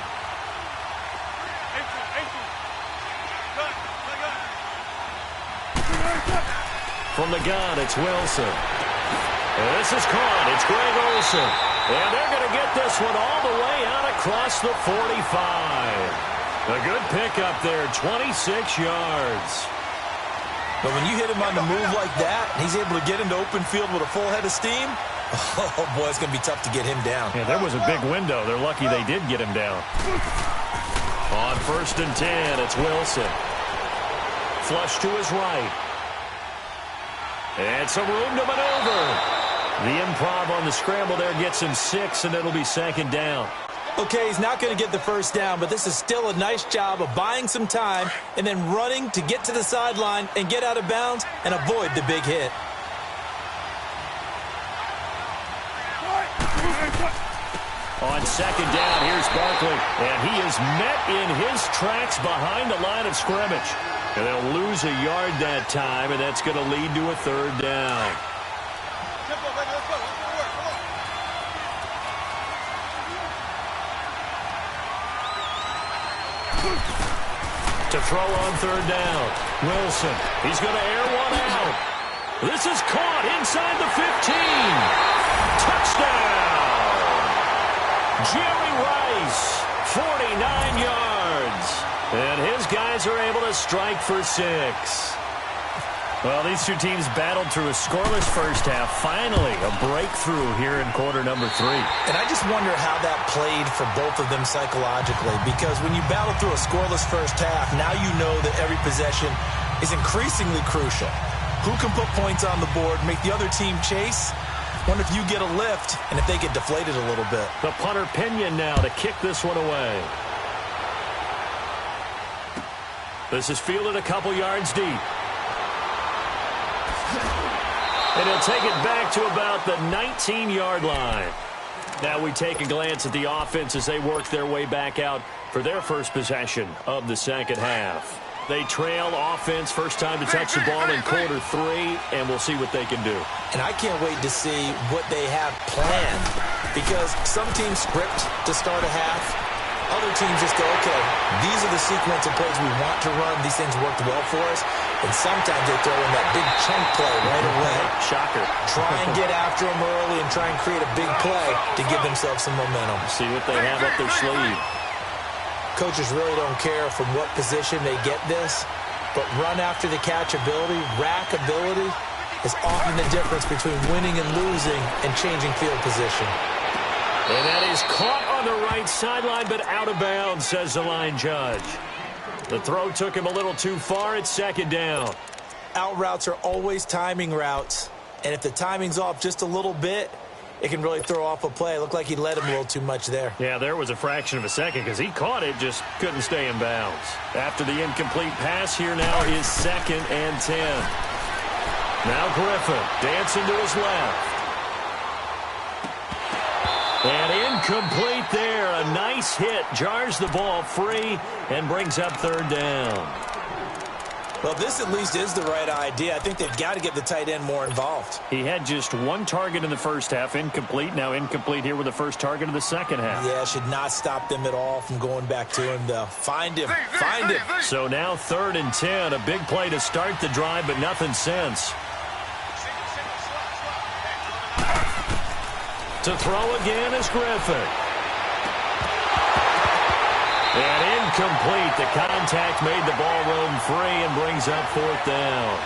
From the gun, it's Wilson. And this is caught. It's Greg Olsen. And they're going to get this one all the way out across the 45. A good pickup there, 26 yards. But when you hit him on the move like that, and he's able to get into open field with a full head of steam, oh, boy, it's going to be tough to get him down. Yeah, there was a big window. They're lucky they did get him down. On 1st and 10, it's Wilson. Flush to his right. And some room to maneuver. The improv on the scramble there gets him 6, and it'll be 2nd down. Okay, he's not going to get the first down, but this is still a nice job of buying some time and then running to get to the sideline and get out of bounds and avoid the big hit. On 2nd down, here's Barkley, and he is met in his tracks behind the line of scrimmage. And they'll lose a yard that time, and that's going to lead to a 3rd down. To throw on 3rd down, Wilson. He's going to air one out. This is caught inside the 15. Touchdown! Jerry Rice, 49 yards. And his guys are able to strike for 6. Well, these two teams battled through a scoreless first half. Finally, a breakthrough here in quarter number 3. And I just wonder how that played for both of them psychologically, because when you battle through a scoreless first half, now you know that every possession is increasingly crucial. Who can put points on the board, make the other team chase? Wonder if you get a lift and if they get deflated a little bit. The punter Pinion now to kick this one away. This is fielded a couple yards deep. And he'll take it back to about the 19-yard line. Now we take a glance at the offense as they work their way back out for their first possession of the second half. They trail offense, first time to touch the ball in quarter 3, and we'll see what they can do. And I can't wait to see what they have planned, because some teams script to start a half. Other teams just go, okay, these are the sequence of plays we want to run. These things worked well for us. And sometimes they throw in that big chunk play right away. Shocker. Try and get after them early and try and create a big play to give themselves some momentum. See what they have up their sleeve. Coaches really don't care from what position they get this, but run after the catch ability, rack ability, is often the difference between winning and losing and changing field position. And that is caught on the right sideline, but out of bounds, says the line judge. The throw took him a little too far. It's 2nd down. Out routes are always timing routes, and if the timing's off just a little bit, it can really throw off a play. It looked like he led him a little too much there. Yeah, there was a fraction of a second because he caught it, just couldn't stay in bounds. After the incomplete pass, here now is 2nd and 10. Now Griffin dancing to his left. And incomplete there. A nice hit. Jars the ball free and brings up 3rd down. Well, this at least is the right idea. I think they've got to get the tight end more involved. He had just one target in the first half, incomplete. Now incomplete here with the first target of the second half. Yeah, should not stop them at all from going back to him, though. Find him. Find him. So now 3rd and 10. A big play to start the drive, but nothing since. To throw again is Griffin. And incomplete. The contact made the ball roam free and brings up 4th down.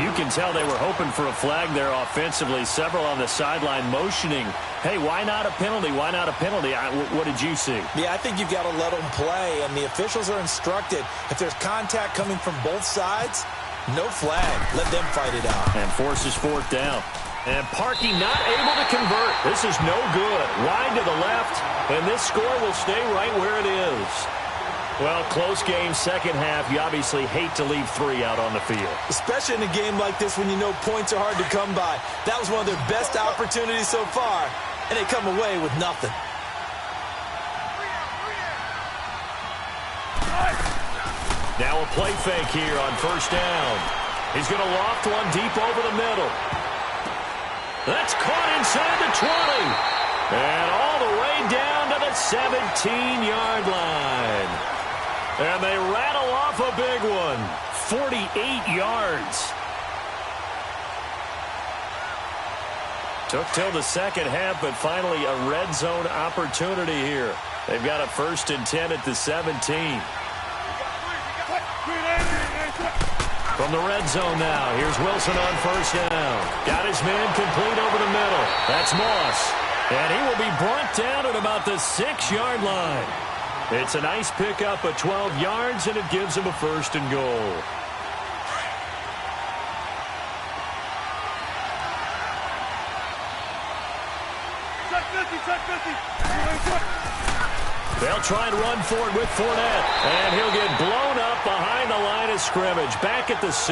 You can tell they were hoping for a flag there offensively. Several on the sideline motioning, hey, why not a penalty? Why not a penalty? What did you see? Yeah, I think you've got to let them play, and the officials are instructed. If there's contact coming from both sides, no flag. Let them fight it out. And forces 4th down. And Parkey not able to convert. This is no good. Wide to the left, and this score will stay right where it is. Well, close game, second half. You obviously hate to leave 3 out on the field. Especially in a game like this when you know points are hard to come by. That was one of their best opportunities so far, and they come away with nothing. Now a play fake here on 1st down. He's going to loft one deep over the middle. That's caught inside the 20. And all the way down to the 17-yard line. And they rattle off a big one. 48 yards. Took till the second half, but finally a red zone opportunity here. They've got a 1st and 10 at the 17. From the red zone now, here's Wilson on 1st down. Got his man complete over the middle. That's Moss. And he will be brought down at about the 6-yard line. It's a nice pickup of 12 yards, and it gives him a 1st and goal. They'll try and run for it with Fournette. And he'll get blown up behind the line of scrimmage. Back at the 6.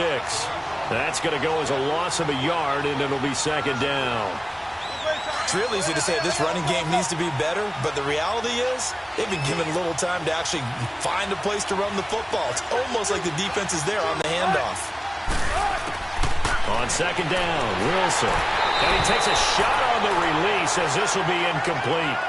That's going to go as a loss of a yard, and it'll be 2nd down. It's real easy to say this running game needs to be better, but the reality is they've been given little time to actually find a place to run the football. It's almost like the defense is there on the handoff. On 2nd down, Wilson. And he takes a shot on the release as this will be incomplete.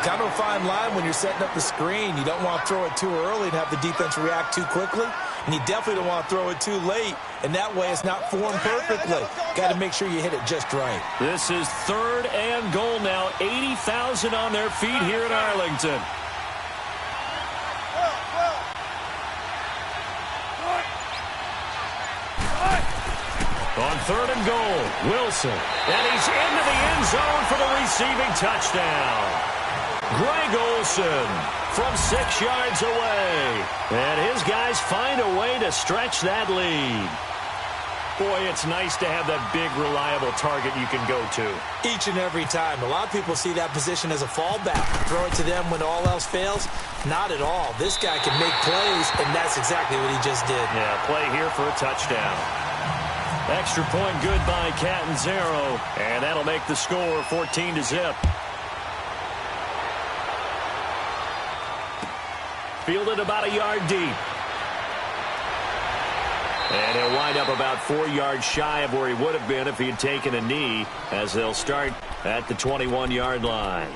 Kind of a fine line when you're setting up the screen. You don't want to throw it too early and have the defense react too quickly. And you definitely don't want to throw it too late. And that way it's not formed perfectly. Got to make sure you hit it just right. This is 3rd and goal now. 80,000 on their feet here in Arlington. On 3rd and goal, Wilson. And he's into the end zone for the receiving touchdown. Greg Olsen from 6 yards away. And his guys find a way to stretch that lead. Boy, it's nice to have that big, reliable target you can go to. Each and every time. A lot of people see that position as a fallback. Throw it to them when all else fails. Not at all. This guy can make plays, and that's exactly what he just did. Yeah, play here for a touchdown. Extra point good by Catanzaro, and that'll make the score 14-0. Fielded about a yard deep. And he'll wind up about 4 yards shy of where he would have been if he had taken a knee, as they'll start at the 21-yard line.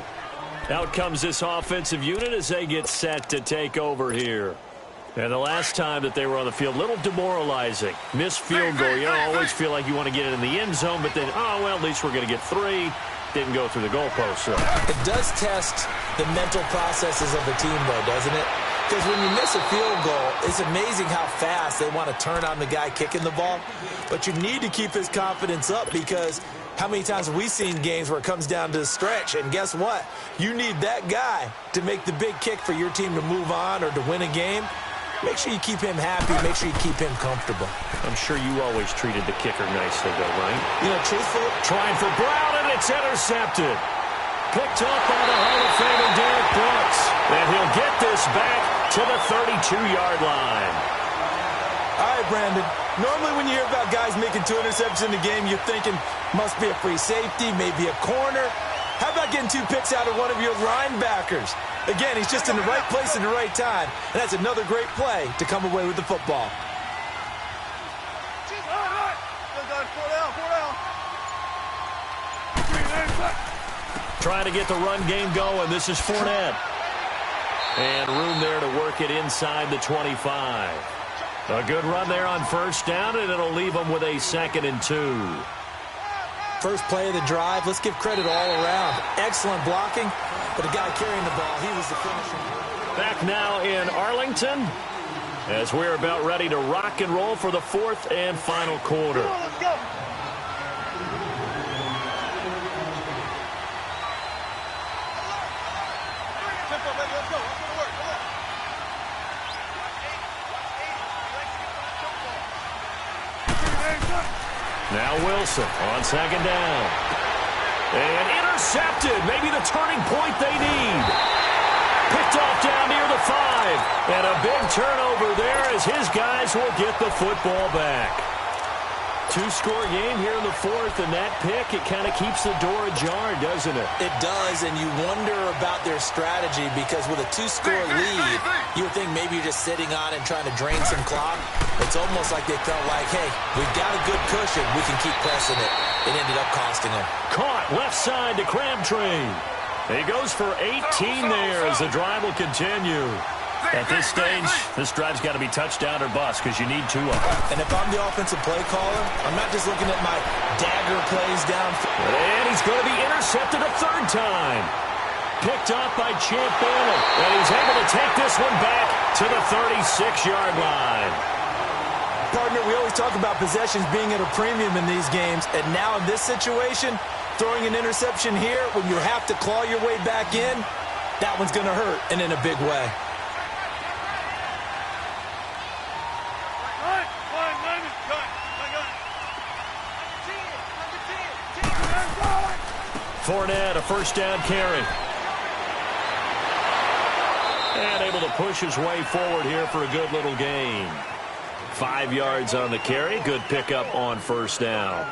Out comes this offensive unit as they get set to take over here. And the last time that they were on the field, a little demoralizing. Missed field goal. You always feel like you want to get it in the end zone, but then, oh, well, at least we're going to get 3. Didn't go through the goalpost. So. It does test the mental processes of the team, though, doesn't it? Because when you miss a field goal, it's amazing how fast they want to turn on the guy kicking the ball. But you need to keep his confidence up, because how many times have we seen games where it comes down to the stretch? And guess what? You need that guy to make the big kick for your team to move on or to win a game. Make sure you keep him happy. Make sure you keep him comfortable. I'm sure you always treated the kicker nicely, though, right? You know, truthfully. Trying for Brown, and it's intercepted. Picked up by the Hall of Famer Derek Brooks. And he'll get this back to the 32-yard line. All right, Brandon. Normally when you hear about guys making 2 interceptions in the game, you're thinking must be a free safety, maybe a corner. How about getting 2 picks out of one of your linebackers? Again, he's just in the right place at the right time. And that's another great play to come away with the football. Trying to get the run game going. This is Fournette. And room there to work it inside the 25. A good run there on first down, and it'll leave them with a 2nd and 2. First play of the drive, let's give credit all around. Excellent blocking, but the guy carrying the ball, he was the finisher. Back now in Arlington as we're about ready to rock and roll for the 4th and final quarter. Let's go. Now Wilson on 2nd down. And intercepted. Maybe the turning point they need. Picked off down near the 5. And a big turnover there as his guys will get the football back. 2-score game here in the 4th, and that pick, it kind of keeps the door ajar, doesn't it? It does, and you wonder about their strategy because with a 2-score lead, you would think maybe you're just sitting on it and trying to drain some clock. It's almost like they felt like, hey, we've got a good cushion. We can keep pressing it. It ended up costing them. Caught left side to Crabtree. He goes for 18 there as the drive will continue. At this stage, this drive's got to be touchdown or bust because you need 2 of them. And if I'm the offensive play caller, I'm not just looking at my dagger plays down. And he's going to be intercepted a 3rd time. Picked off by Champ Bailey. And he's able to take this one back to the 36-yard line. Partner, we always talk about possessions being at a premium in these games. And now in this situation, throwing an interception here when you have to claw your way back in, that one's going to hurt, and in a big way. Fournette, a 1st down carry. And able to push his way forward here for a good little gain. 5 yards on the carry. Good pickup on 1st down.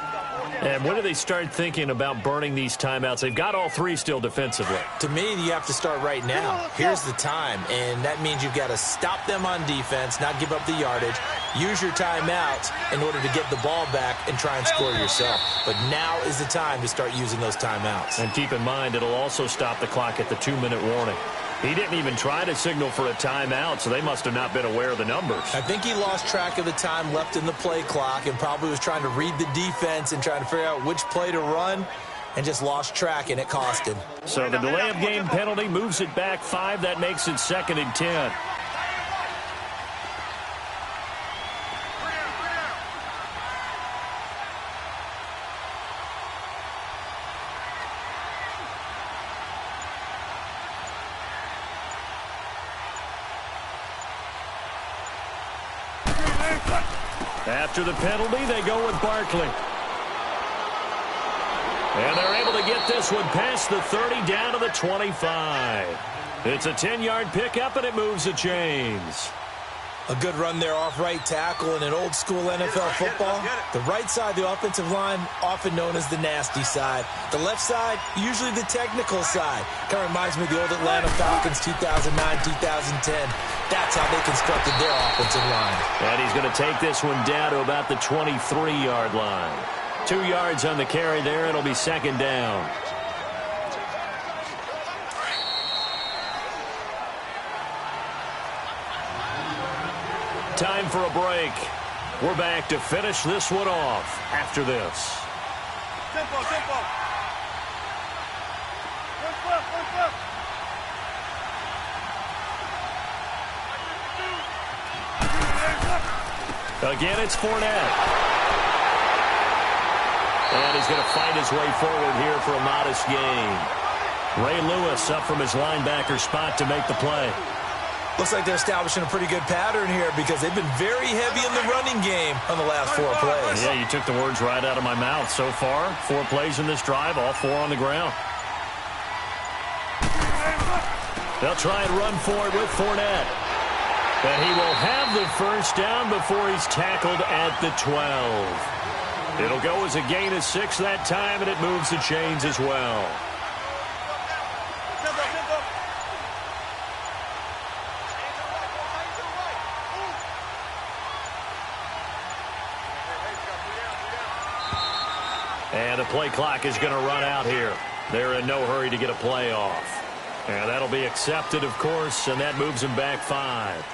And when do they start thinking about burning these timeouts? They've got all 3 still defensively. To me, you have to start right now. Here's the time, and that means you've got to stop them on defense, not give up the yardage, use your timeouts in order to get the ball back and try and score yourself. But now is the time to start using those timeouts. And keep in mind, it'll also stop the clock at the 2-minute warning. He didn't even try to signal for a timeout, so they must have not been aware of the numbers. I think he lost track of the time left in the play clock and probably was trying to read the defense and trying to figure out which play to run and just lost track, and it cost him. So the delay of game penalty moves it back 5. That makes it 2nd and 10. After the penalty, they go with Barkley. And they're able to get this one past the 30 down to the 25. It's a 10-yard pickup, and it moves the chains. A good run there off right tackle in an old-school NFL football. The right side, the offensive line, often known as the nasty side. The left side, usually the technical side. Kind of reminds me of the old Atlanta Falcons 2009-2010. That's how they constructed their offensive line. And he's going to take this one down to about the 23-yard line. 2 yards on the carry there. It'll be 2nd down. Time for a break. We're back to finish this one off after this. Tempo, tempo. Again, it's Fournette. And he's going to fight his way forward here for a modest gain. Ray Lewis up from his linebacker spot to make the play. Looks like they're establishing a pretty good pattern here because they've been very heavy in the running game on the last 4 plays. Yeah, you took the words right out of my mouth. So far, 4 plays in this drive, all 4 on the ground. They'll try and run for it with Fournette. And he will have the first down before he's tackled at the 12. It'll go as a gain of 6 that time, and it moves the chains as well. And the play clock is going to run out here. They're in no hurry to get a play off. And that'll be accepted, of course, and that moves them back 5.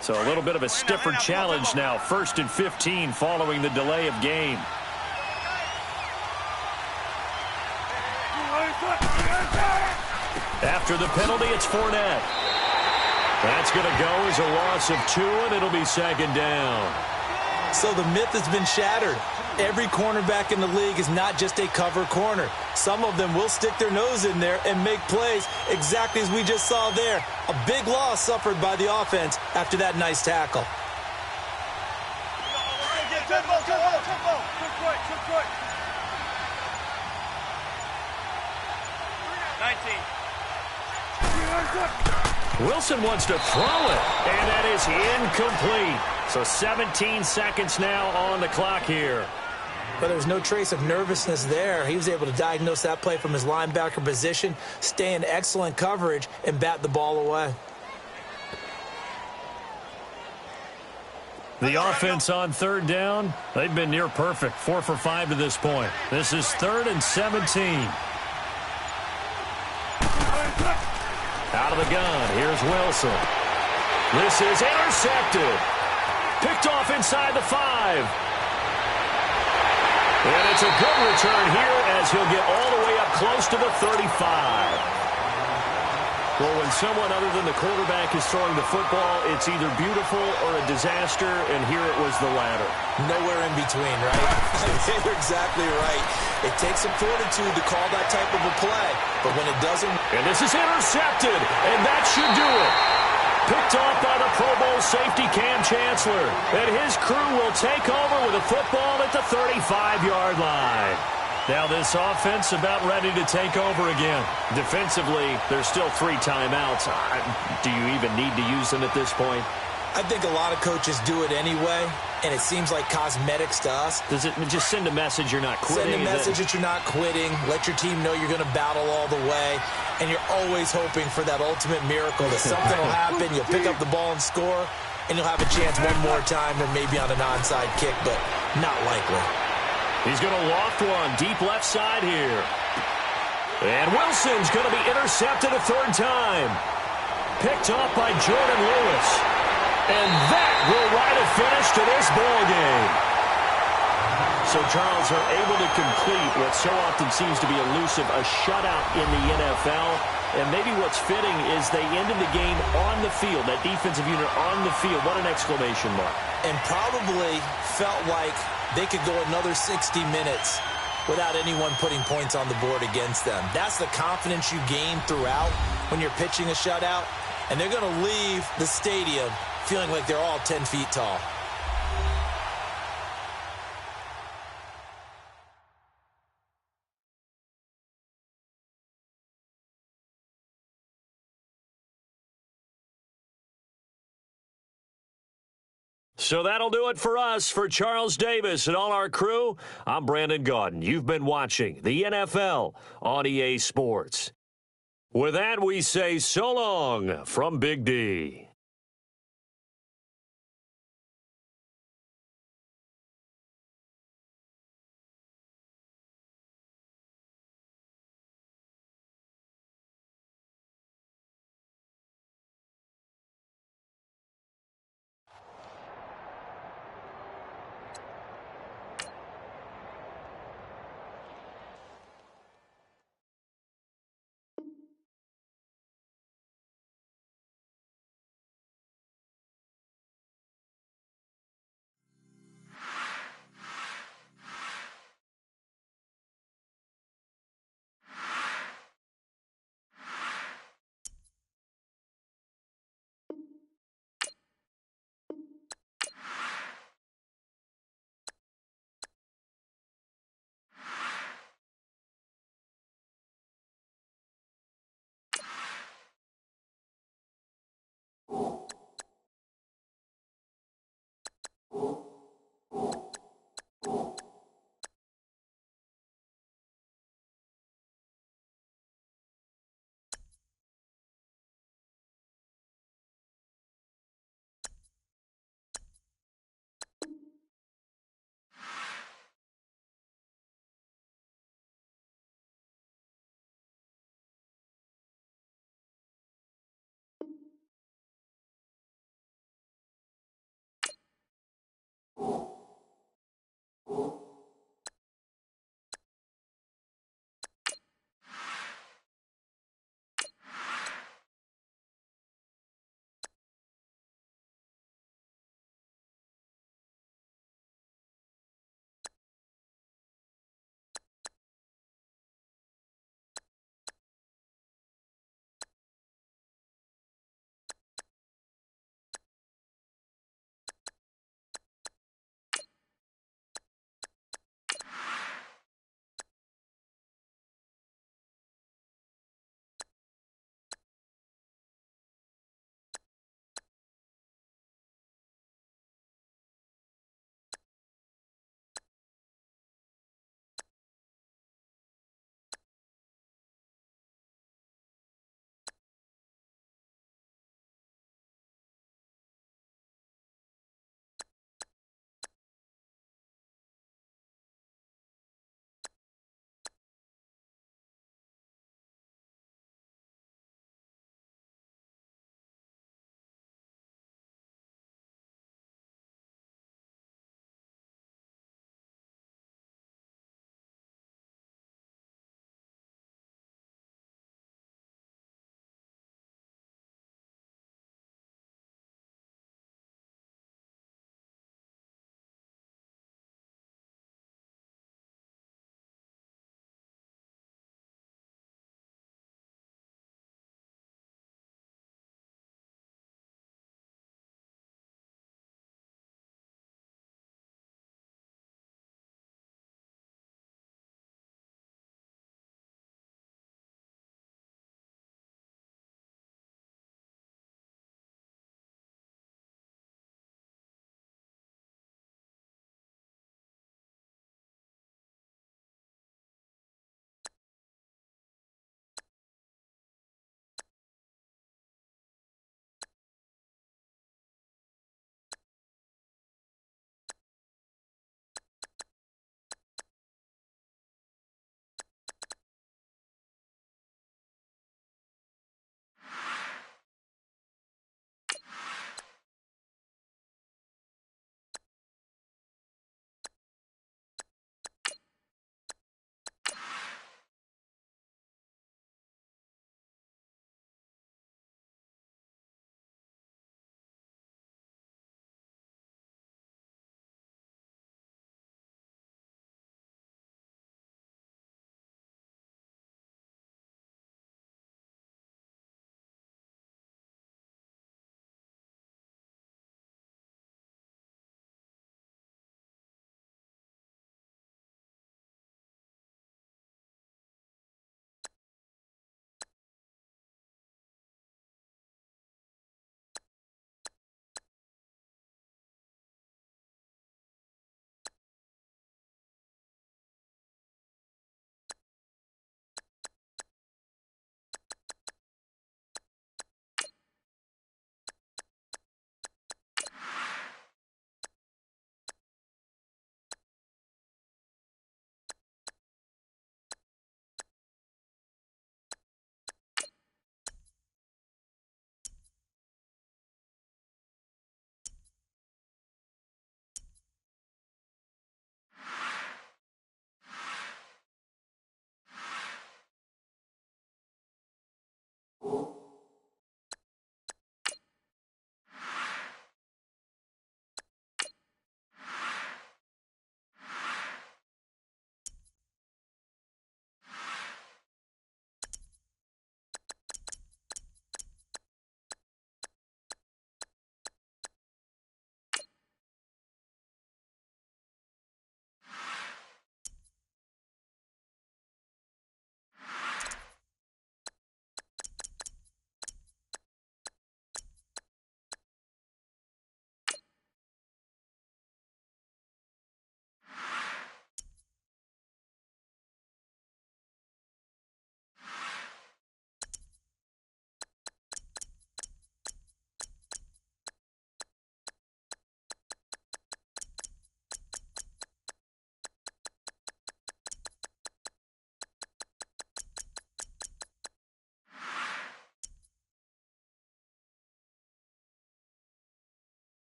So a little bit of a stiffer challenge now. 1st and 15 following the delay of game. After the penalty, it's Fournette. That's going to go as a loss of 2, and it'll be 2nd down. So the myth has been shattered. Every cornerback in the league is not just a cover corner. Some of them will stick their nose in there and make plays exactly as we just saw there. A big loss suffered by the offense after that nice tackle. Wilson wants to throw it, and that is incomplete. So 17 seconds now on the clock here. But there's no trace of nervousness there. He was able to diagnose that play from his linebacker position, stay in excellent coverage, and bat the ball away. The offense on 3rd down, they've been near perfect. 4 for 5 to this point. This is 3rd and 17. Out of the gun, here's Wilson. This is intercepted. Picked off inside the 5. And it's a good return here as he'll get all the way up close to the 35. Well, when someone other than the quarterback is throwing the football, it's either beautiful or a disaster, and here it was the latter. Nowhere in between, right? You're exactly right. It takes some fortitude to call that type of a play, but when it doesn't... And this is intercepted, and that should do it. Picked off by the Pro Bowl safety Cam Chancellor, and his crew will take over with a football at the 35-yard line. Now this offense about ready to take over again. Defensively, there's still 3 timeouts. Do you even need to use them at this point? I think a lot of coaches do it anyway, and it seems like cosmetics to us. Does it just send a message you're not quitting? Send a message that you're not quitting. Let your team know you're going to battle all the way, and you're always hoping for that ultimate miracle that something will happen, you'll pick up the ball and score, and you'll have a chance one more time or maybe on an onside kick, but not likely. He's going to loft one deep left side here. And Wilson's going to be intercepted a 3rd time. Picked off by Jordan Lewis. And that will write a finish to this ball game. So, Charles, are able to complete what so often seems to be elusive, a shutout in the NFL. And maybe what's fitting is they ended the game on the field, that defensive unit on the field. What an exclamation mark. And probably felt like they could go another 60 minutes without anyone putting points on the board against them. That's the confidence you gain throughout when you're pitching a shutout. And they're going to leave the stadium feeling like they're all 10 feet tall. So that'll do it for us. For Charles Davis and all our crew, I'm Brandon Gaudin. You've been watching the NFL on EA Sports. With that, we say so long from Big D.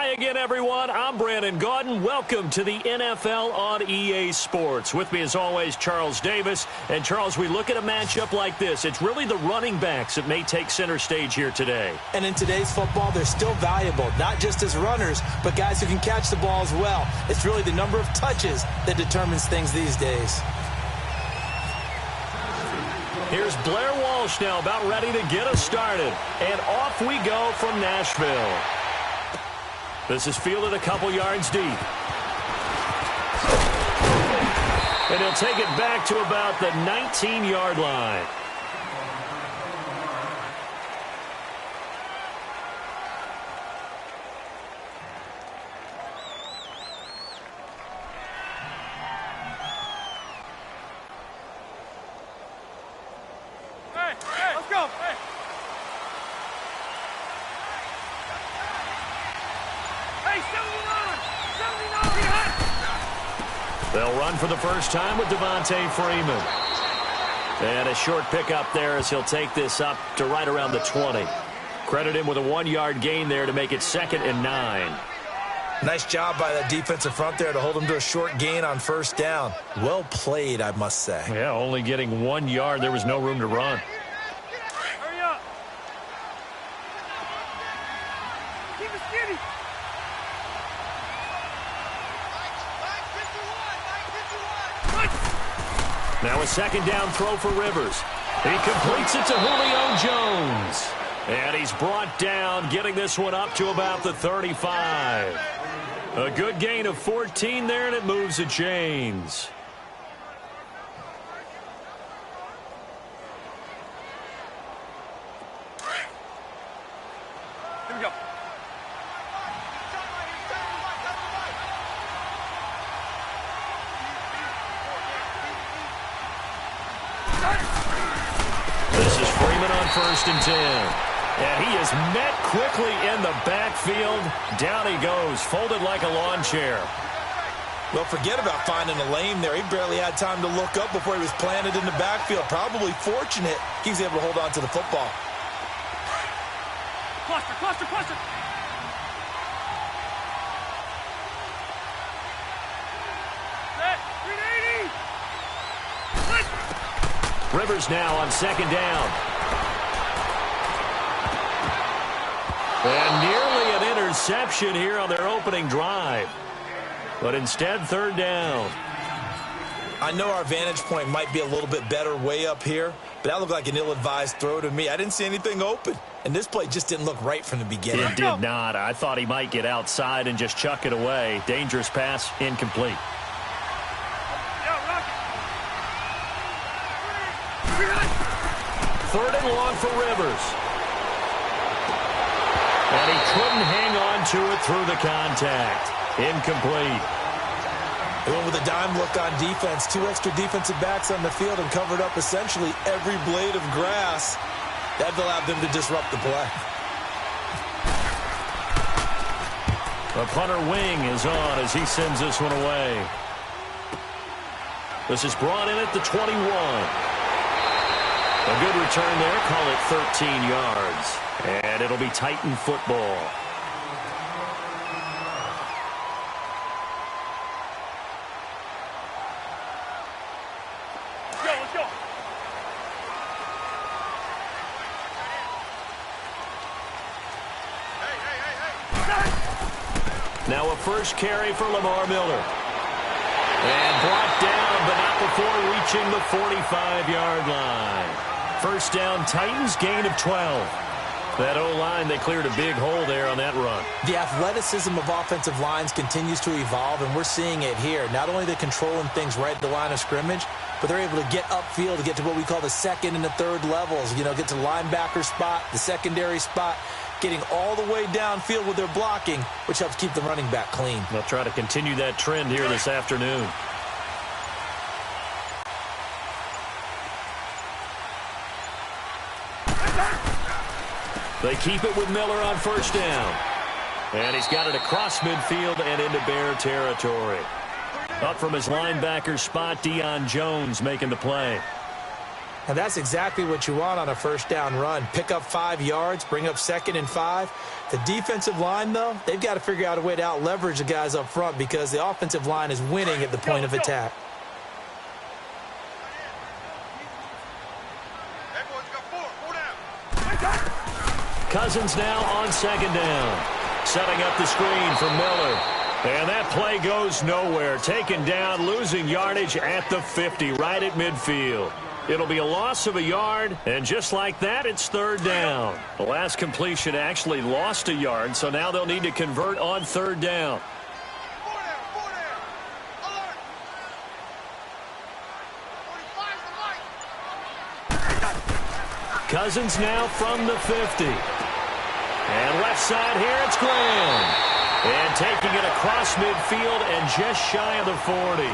Hi again, everyone. I'm Brandon Gaudin. Welcome to the NFL on EA Sports. With me, as always, Charles Davis. And, Charles, we look at a matchup like this. It's really the running backs that may take center stage here today. And in today's football, they're still valuable, not just as runners, but guys who can catch the ball as well. It's really the number of touches that determines things these days. Here's Blair Walsh now about ready to get us started. And off we go from Nashville. This is fielded a couple yards deep. And he'll take it back to about the 19-yard line. Hey, let's go. Hey. Hey, 79! They'll run for the first time with Devontae Freeman. And a short pickup there as he'll take this up to right around the 20. Credit him with a 1-yard gain there to make it 2nd and 9. Nice job by that defensive front there to hold him to a short gain on first down. Well played, I must say. Yeah, only getting 1 yard. There was no room to run. Hurry up. Keep it skinny. Now a second down throw for Rivers. He completes it to Julio Jones. And he's brought down, getting this one up to about the 35. A good gain of 14 there, and it moves the chains. Here we go. This is Freeman on 1st and 10. And he is met quickly in the backfield. Down he goes, folded like a lawn chair. Well, forget about finding a lane there. He barely had time to look up before he was planted in the backfield. Probably fortunate he was able to hold on to the football. Cluster, cluster, cluster. Set. 380. Rivers now on 2nd down. And nearly an interception here on their opening drive. But instead, 3rd down. I know our vantage point might be a little bit better way up here, but that looked like an ill-advised throw to me. I didn't see anything open, and this play just didn't look right from the beginning. It did not. I thought he might get outside and just chuck it away. Dangerous pass, incomplete. Yeah, rock it. 3rd and long for Rivers. And he couldn't hang on to it through the contact. Incomplete. They went with a dime look on defense. 2 extra defensive backs on the field and covered up essentially every blade of grass. That allowed them to disrupt the play. The punter wing is on as he sends this one away. This is brought in at the 21. A good return there. Call it 13 yards. And it'll be Titan football. Let's go. Now a first carry for Lamar Miller. And brought down, but not before reaching the 45-yard line. First down, Titans, gain of 12. That O-line, they cleared a big hole there on that run. The athleticism of offensive lines continues to evolve, and we're seeing it here. Not only are they controlling things right at the line of scrimmage, but they're able to get upfield to get to what we call the 2nd and the 3rd levels. You know, get to the linebacker spot, the secondary spot, getting all the way downfield with their blocking, which helps keep the running back clean. They'll try to continue that trend here this afternoon. They keep it with Miller on first down. And he's got it across midfield and into Bear territory. Up from his linebacker spot, Deion Jones making the play. And that's exactly what you want on a first down run. Pick up 5 yards, bring up 2nd and 5. The defensive line, though, they've got to figure out a way to out-leverage the guys up front because the offensive line is winning at the point of attack. Cousins now on 2nd down. Setting up the screen for Miller. And that play goes nowhere. Taken down, losing yardage at the 50, right at midfield. It'll be a loss of a yard, and just like that, it's 3rd down. The last completion actually lost a yard, so now they'll need to convert on 3rd down. Cousins now from the 50. And left side here, it's Graham. And taking it across midfield and just shy of the 40.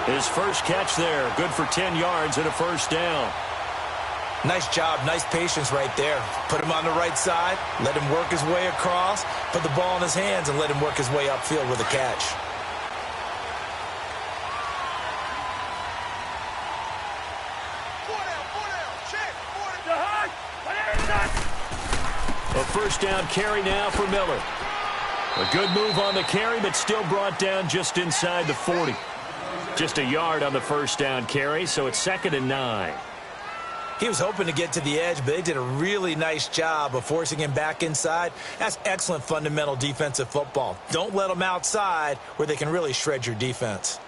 His first catch there, good for 10 yards and a 1st down. Nice job, nice patience right there. Put him on the right side, let him work his way across, put the ball in his hands, and let him work his way upfield with a catch. A 1st down carry now for Miller. A good move on the carry, but still brought down just inside the 40. Just a yard on the 1st down carry, so it's 2nd and 9. He was hoping to get to the edge, but they did a really nice job of forcing him back inside. That's excellent fundamental defensive football. Don't let them outside where they can really shred your defense.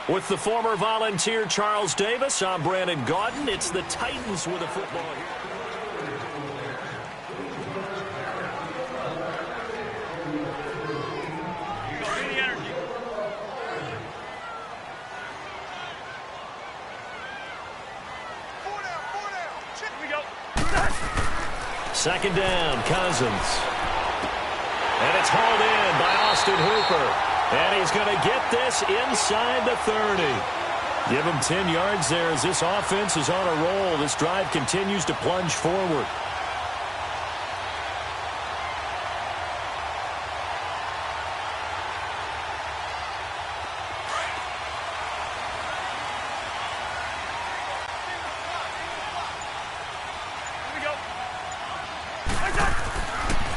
With the former Volunteer Charles Davis, I'm Brandon Gaudin. It's the Titans with a football here. Second down, Cousins. And it's hauled in by Austin Hooper. And he's going to get this inside the 30. Give him 10 yards there as this offense is on a roll. This drive continues to plunge forward.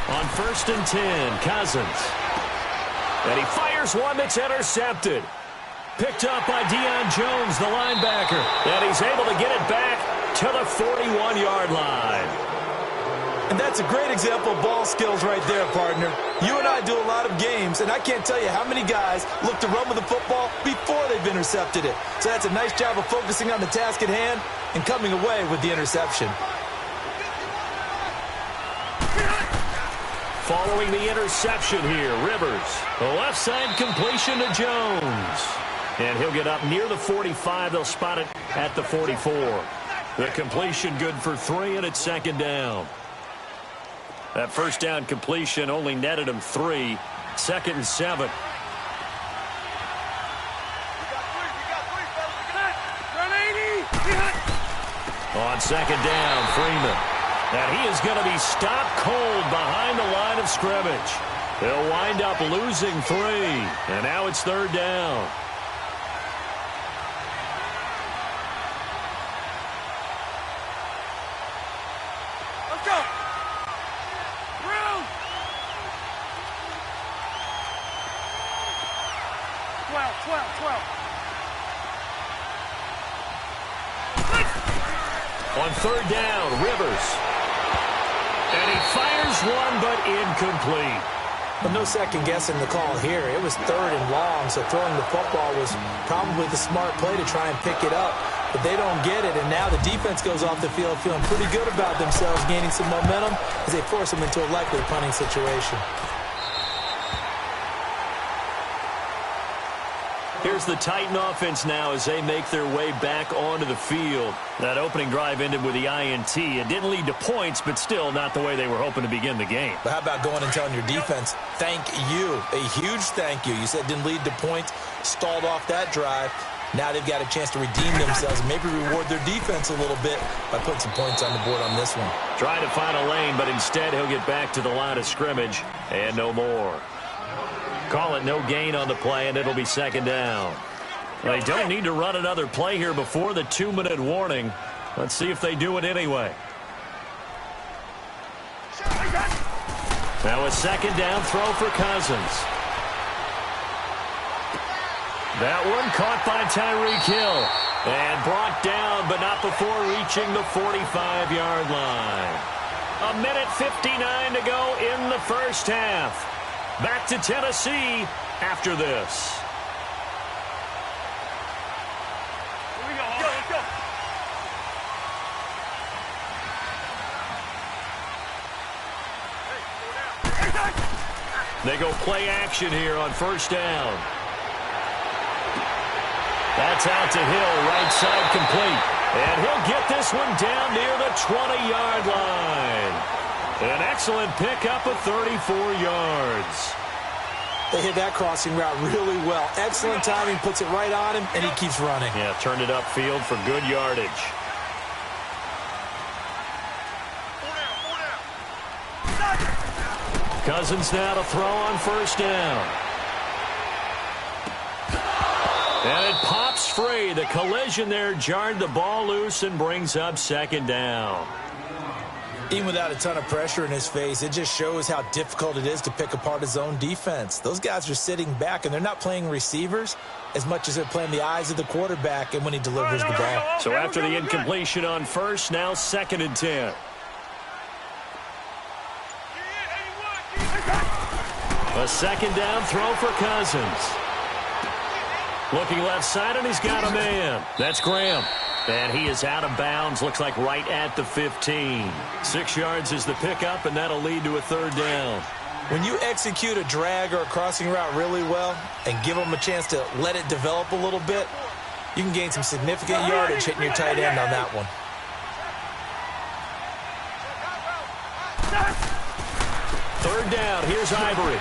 On 1st and 10, Cousins. And he fires one that's intercepted. Picked up by Deion Jones, the linebacker. And he's able to get it back to the 41-yard line. And that's a great example of ball skills right there, partner. You and I do a lot of games, and I can't tell you how many guys look to run with the football before they've intercepted it. So that's a nice job of focusing on the task at hand and coming away with the interception. Following the interception here, Rivers. The left side completion to Jones. And he'll get up near the 45. They'll spot it at the 44. The completion good for 3, and it's 2nd down. That 1st down completion only netted him 3. 2nd and 7. On 2nd down, Freeman. And he is going to be stopped cold behind the line of scrimmage. They'll wind up losing 3. And now it's 3rd down. Let's go. Room. 12. On 3rd down, Rivers. And he fires one, but incomplete. But no second guessing the call here. It was 3rd and long, so throwing the football was probably the smart play to try and pick it up. But they don't get it, and now the defense goes off the field feeling pretty good about themselves, gaining some momentum as they force them into a likely punting situation. Here's the Titan offense now as they make their way back onto the field. That opening drive ended with the INT. It didn't lead to points, but still not the way they were hoping to begin the game. But how about going and telling your defense, thank you, a huge thank you. You said it didn't lead to points, stalled off that drive. Now they've got a chance to redeem themselves and maybe reward their defense a little bit by putting some points on the board on this one. Trying to find a lane, but instead he'll get back to the line of scrimmage and no more. Call it no gain on the play, and it'll be second down. They don't need to run another play here before the 2-minute warning. Let's see if they do it anyway. Now a second down throw for Cousins. That one caught by Tyreek Hill and brought down, but not before reaching the 45-yard line. 1:59 to go in the first half. Back to Tennessee after this. Here we go. Let's go. They go play action here on first down. That's out to Hill, right side complete. And he'll get this one down near the 20-yard line. An excellent pickup of 34 yards. They hit that crossing route really well. Excellent timing, puts it right on him, and he keeps running. Yeah, turned it upfield for good yardage. Cousins now to throw on first down. And it pops free. The collision there jarred the ball loose and brings up second down. Even without a ton of pressure in his face, it just shows how difficult it is to pick apart his own defense. Those guys are sitting back, and they're not playing receivers as much as they're playing the eyes of the quarterback and when he delivers the ball. So after the incompletion on first, now 2nd and 10. A second down throw for Cousins. Looking left side, and he's got a man. That's Graham. And he is out of bounds, looks like right at the 15. 6 yards is the pickup, and that'll lead to a third down. When you execute a drag or a crossing route really well and give them a chance to let it develop a little bit, you can gain some significant yardage hitting your tight end on that one. Third down, here's Ivory.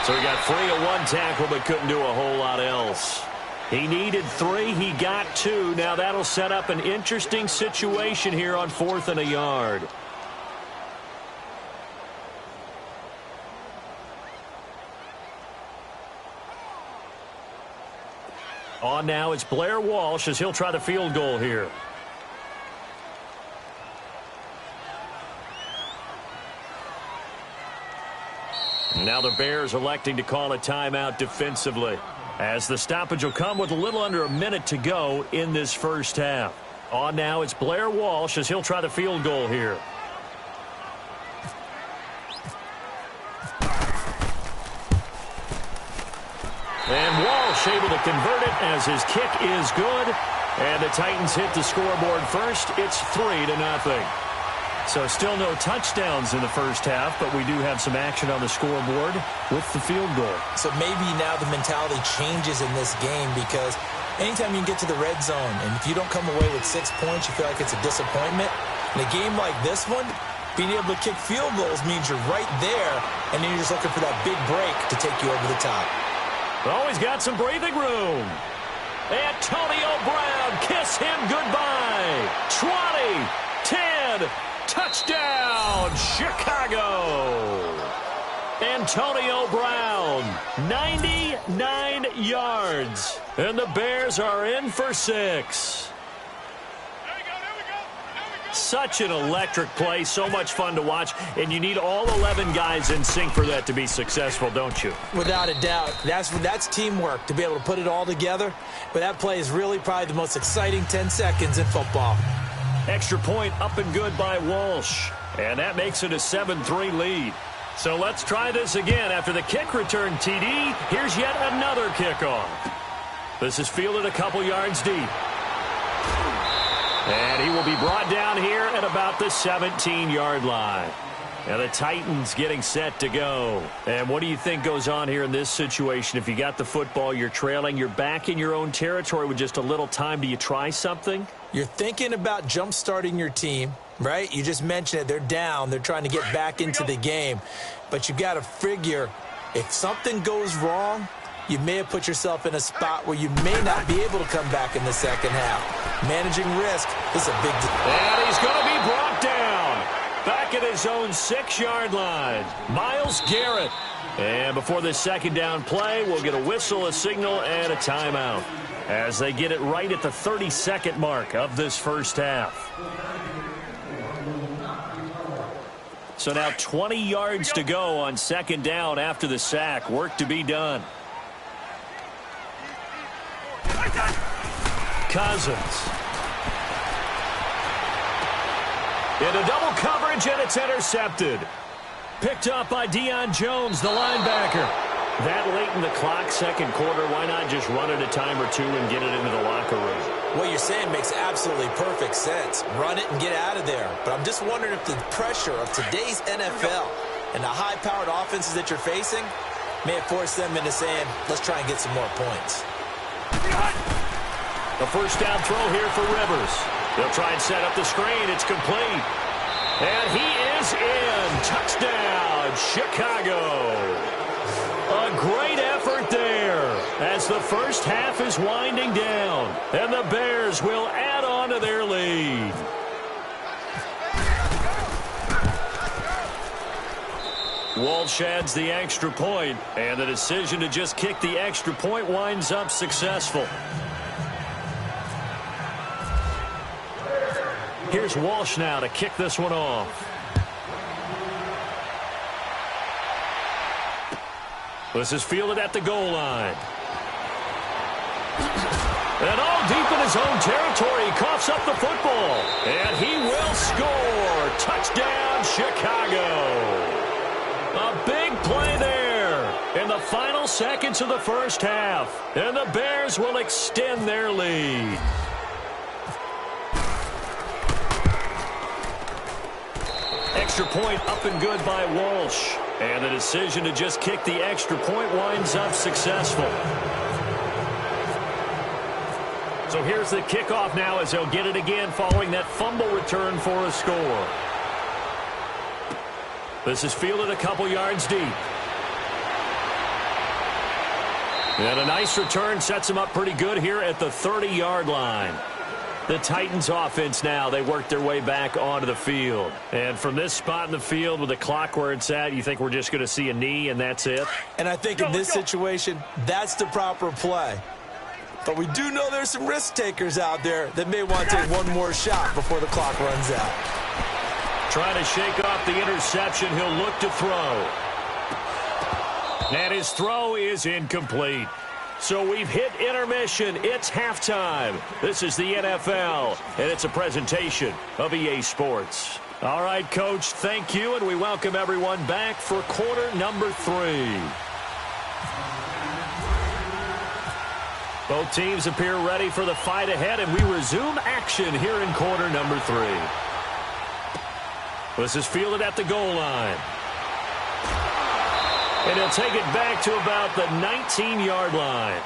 So he got free of one tackle but couldn't do a whole lot else. He needed 3, he got 2. Now that'll set up an interesting situation here on 4th and a yard. On now, it's Blair Walsh as he'll try the field goal here. Now the Bears electing to call a timeout defensively, as the stoppage will come with a little under a minute to go in this first half. On now, it's Blair Walsh as he'll try the field goal here. And Walsh able to convert it as his kick is good. And the Titans hit the scoreboard first. It's 3-0. So still no touchdowns in the first half, but we do have some action on the scoreboard with the field goal. So maybe now the mentality changes in this game, because anytime you can get to the red zone, and if you don't come away with 6 points, you feel like it's a disappointment. In a game like this one, being able to kick field goals means you're right there, and then you're just looking for that big break to take you over the top. Oh, he's got some breathing room. Antonio Brown, kiss him goodbye. 20, 10, touchdown, Chicago. Antonio Brown, 99 yards. And the Bears are in for 6. Such an electric play, so much fun to watch, and you need all 11 guys in sync for that to be successful, don't you? Without a doubt. That's teamwork, to be able to put it all together. But that play is really probably the most exciting 10 seconds in football. Extra point up and good by Walsh, and that makes it a 7-3 lead. So let's try this again. After the kick return TD, here's yet another kickoff. This is fielded a couple yards deep. And he will be brought down here at about the 17-yard line. And the Titans getting set to go. And what do you think goes on here in this situation? If you got the football, you're trailing, you're back in your own territory with just a little time. Do you try something? You're thinking about jump-starting your team, right? You just mentioned it. They're down. They're trying to get back into the game. But you got to figure, if something goes wrong, you may have put yourself in a spot where you may not be able to come back in the second half. Managing risk is a big deal. And he's going to be brought down. Back at his own 6-yard line. Myles Garrett. And before this second down play, we'll get a whistle, a signal, and a timeout as they get it right at the 32nd mark of this first half. So now 20 yards to go on second down after the sack. Work to be done. Cousins. Into double coverage, and it's intercepted. Picked up by Deion Jones, the linebacker. That late in the clock, second quarter, why not just run it a time or two and get it into the locker room? What you're saying makes absolutely perfect sense. Run it and get out of there. But I'm just wondering if the pressure of today's NFL and the high-powered offenses that you're facing may have forced them into saying, let's try and get some more points. The first down throw here for Rivers. They'll try and set up the screen. It's complete. And he is in. Touchdown, Chicago. A great effort there as the first half is winding down. And the Bears will add on to their lead. Walsh adds the extra point, and the decision to just kick the extra point winds up successful. Here's Walsh now to kick this one off. This is fielded at the goal line. And all deep in his own territory, he coughs up the football. And he will score. Touchdown, Chicago. A big play there in the final seconds of the first half. And the Bears will extend their lead. Extra point up and good by Walsh. And the decision to just kick the extra point winds up successful. So here's the kickoff now as they'll get it again following that fumble return for a score. This is fielded a couple yards deep. And a nice return sets him up pretty good here at the 30-yard line. The Titans offense now, they work their way back onto the field. And from this spot in the field with the clock where it's at, you think we're just going to see a knee and that's it? And I think in this situation, that's the proper play. But we do know there's some risk takers out there that may want to take one more shot before the clock runs out. Trying to shake off the interception, he'll look to throw. And his throw is incomplete. So we've hit intermission. It's halftime. This is the NFL, and it's a presentation of EA Sports. All right, Coach, thank you, and we welcome everyone back for quarter number 3. Both teams appear ready for the fight ahead, and we resume action here in quarter number 3. This is fielded at the goal line. And he'll take it back to about the 19-yard line.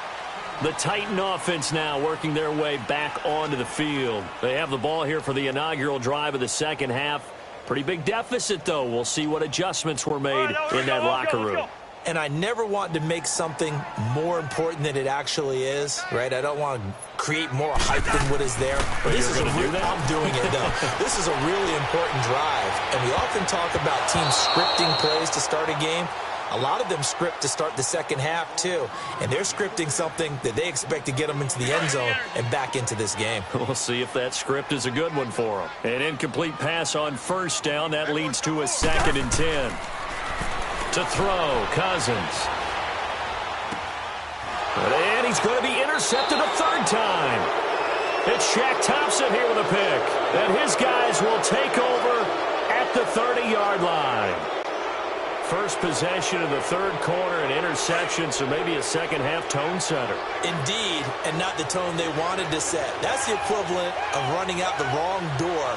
The Titan offense now working their way back onto the field. They have the ball here for the inaugural drive of the second half. Pretty big deficit, though. We'll see what adjustments were made in that locker room. And I never want to make something more important than it actually is, right? I don't want to create more hype than what is there. This is I'm doing it, though. This is a really important drive. And we often talk about teams scripting plays to start a game. A lot of them script to start the second half, too. And they're scripting something that they expect to get them into the end zone and back into this game. We'll see if that script is a good one for them. An incomplete pass on first down. That leads to a 2nd and 10. To throw, Cousins. And he's going to be intercepted a 3rd time. It's Shaq Thompson here with a pick. And his guys will take over at the 30-yard line. First possession of the 3rd quarter, an interception, so maybe a second-half tone setter. Indeed, and not the tone they wanted to set. That's the equivalent of running out the wrong door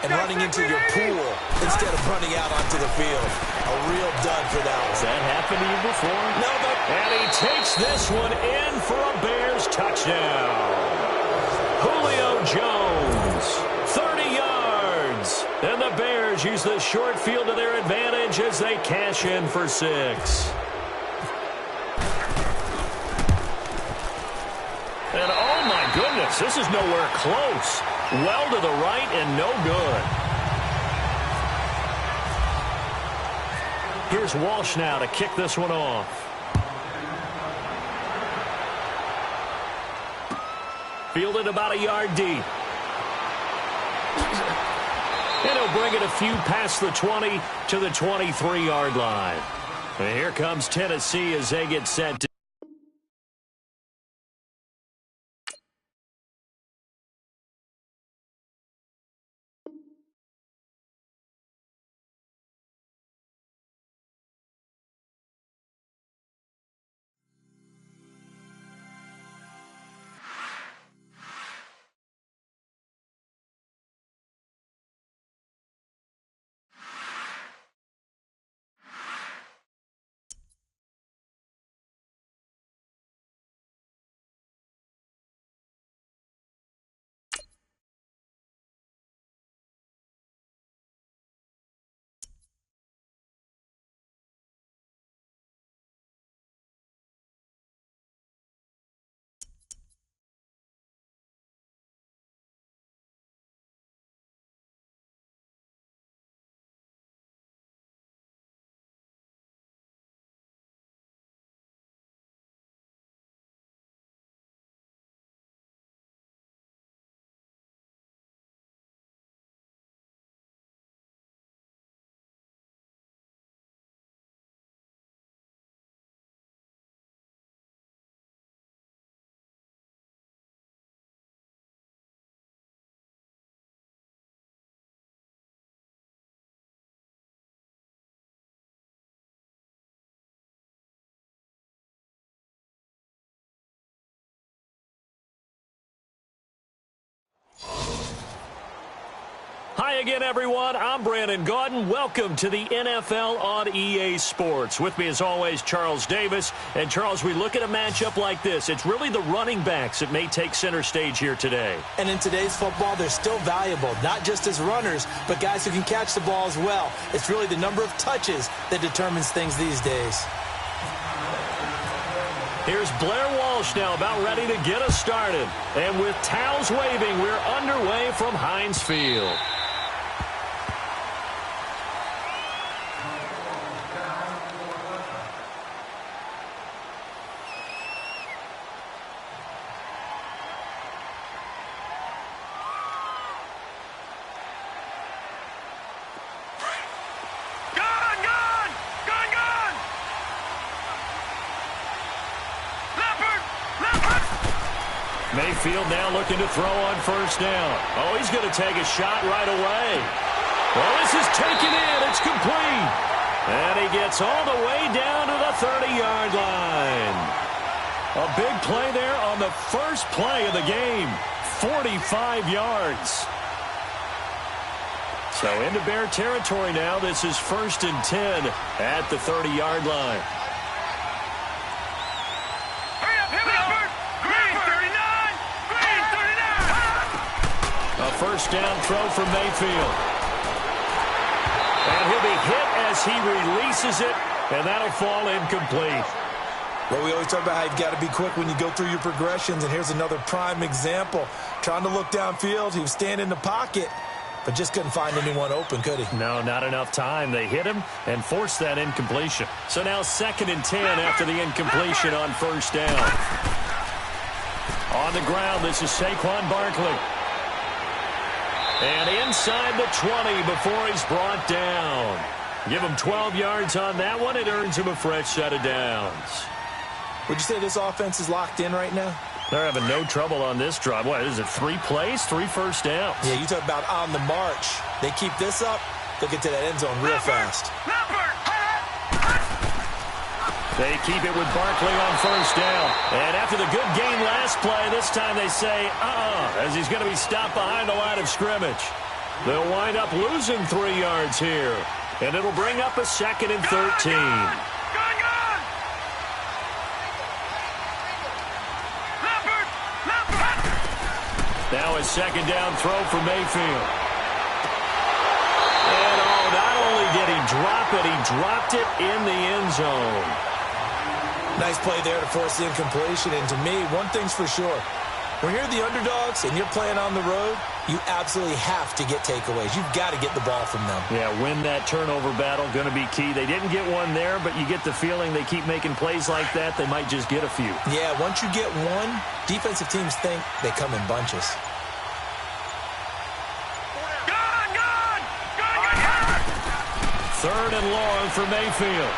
and running into your pool instead of running out onto the field. A real dud for that one. Has that happened to you before? No, but... And he takes this one in for a Bears touchdown. Julio Jones, 30 yards. And the Bears use the short field to their advantage as they cash in for 6. pass. This is nowhere close. Well to the right and no good. Here's Walsh now to kick this one off. Fielded about a yard deep. And he'll bring it a few past the 20 to the 23-yard line. And here comes Tennessee as they get set to. Hi again, everyone. I'm Brandon Gaudin. Welcome to the NFL on EA Sports. With me, as always, Charles Davis. And, Charles, we look at a matchup like this. It's really the running backs that may take center stage here today. And in today's football, they're still valuable, not just as runners, but guys who can catch the ball as well. It's really the number of touches that determines things these days. Here's Blair Walsh now about ready to get us started. And with towels waving, we're underway from Heinz Field. Mayfield now looking to throw on first down. Oh, he's going to take a shot right away. Well, this is taken in. It's complete. And he gets all the way down to the 30-yard line. A big play there on the first play of the game. 45 yards. So into Bear territory now. This is 1st and 10 at the 30-yard line. First down throw for Mayfield. And he'll be hit as he releases it, and that'll fall incomplete. Well, we always talk about how you've got to be quick when you go through your progressions, and here's another prime example. Trying to look downfield, he was standing in the pocket, but just couldn't find anyone open, could he? No, not enough time. They hit him and forced that incompletion. So now 2nd and 10 after the incompletion on first down. On the ground, this is Saquon Barkley. And inside the 20 before he's brought down. Give him 12 yards on that one. It earns him a fresh set of downs. Would you say this offense is locked in right now? They're having no trouble on this drive. What is it, 3 plays, 3 first downs? Yeah, you talk about on the march. They keep this up, they'll get to that end zone real fast. They keep it with Barkley on first down. And after the good game last play, this time they say, as he's going to be stopped behind the line of scrimmage. They'll wind up losing 3 yards here. And it'll bring up a 2nd and 13. Now a 2nd down throw for Mayfield. And not only did he drop it, he dropped it in the end zone. Nice play there to force the incompletion. And to me, one thing's for sure. When you're the underdogs and you're playing on the road, you absolutely have to get takeaways. You've got to get the ball from them. Yeah, win that turnover battle, going to be key. They didn't get one there, but you get the feeling they keep making plays like that, they might just get a few. Yeah, once you get one, defensive teams think they come in bunches. Third and long for Mayfield.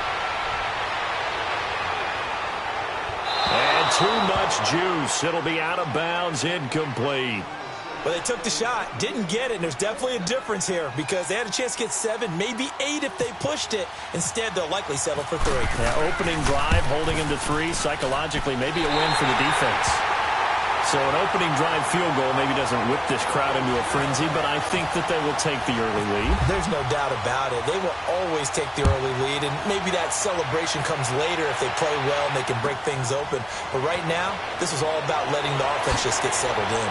And too much juice. It'll be out of bounds, incomplete. Well, they took the shot, didn't get it, and there's definitely a difference here because they had a chance to get 7, maybe 8 if they pushed it. Instead, they'll likely settle for 3. Yeah, opening drive, holding him to 3, psychologically, maybe a win for the defense. So an opening drive field goal maybe doesn't whip this crowd into a frenzy, but I think that they will take the early lead. There's no doubt about it. They will always take the early lead, and maybe that celebration comes later if they play well and they can break things open. But right now, this is all about letting the offense just get settled in.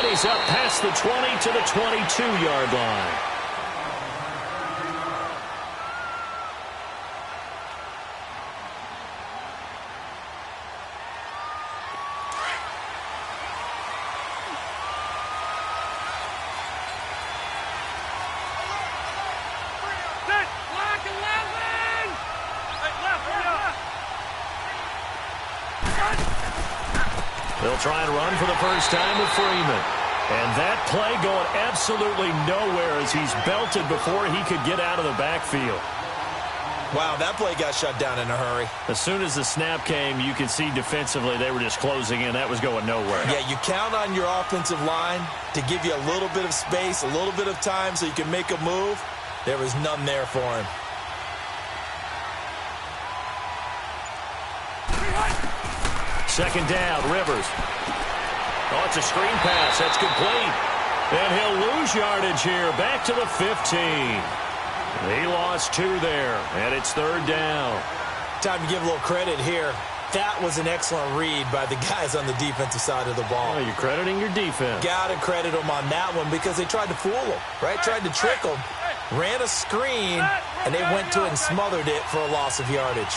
And he's up past the 20 to the 22-yard line. They'll try and run for the first time with Freeman. And that play going absolutely nowhere as he's belted before he could get out of the backfield. Wow, that play got shut down in a hurry. As soon as the snap came, you could see defensively they were just closing in. That was going nowhere. Yeah, you count on your offensive line to give you a little bit of space, a little bit of time so you can make a move. There was none there for him. Second down, Rivers. Oh, it's a screen pass. That's complete. And he'll lose yardage here. Back to the 15. He lost 2 there, and it's third down. Time to give a little credit here. That was an excellent read by the guys on the defensive side of the ball. Oh, you're crediting your defense. Got to credit them on that one because they tried to fool them, right? Tried to trick them. Ran a screen, and they went to it and smothered it for a loss of yardage.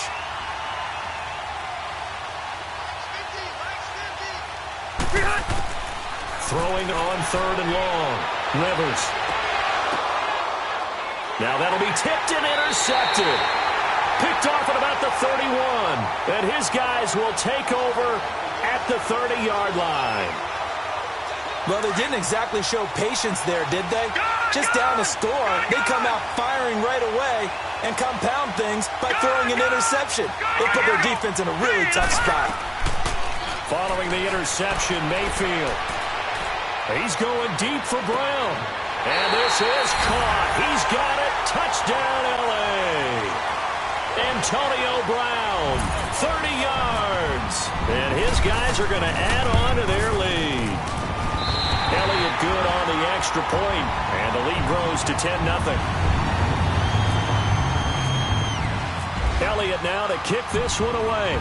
Throwing on third and long. Rivers. Now that'll be tipped and intercepted. Picked off at about the 31. And his guys will take over at the 30-yard line. Well, they didn't exactly show patience there, did they? Just down a score, they come out firing right away and compound things by throwing an interception. They put their defense in a really tough spot. Following the interception, Mayfield. He's going deep for Brown. And this is caught. He's got it. Touchdown, L.A. Antonio Brown, 30 yards. And his guys are going to add on to their lead. Elliott good on the extra point, and the lead grows to 10-0. Elliott now to kick this one away.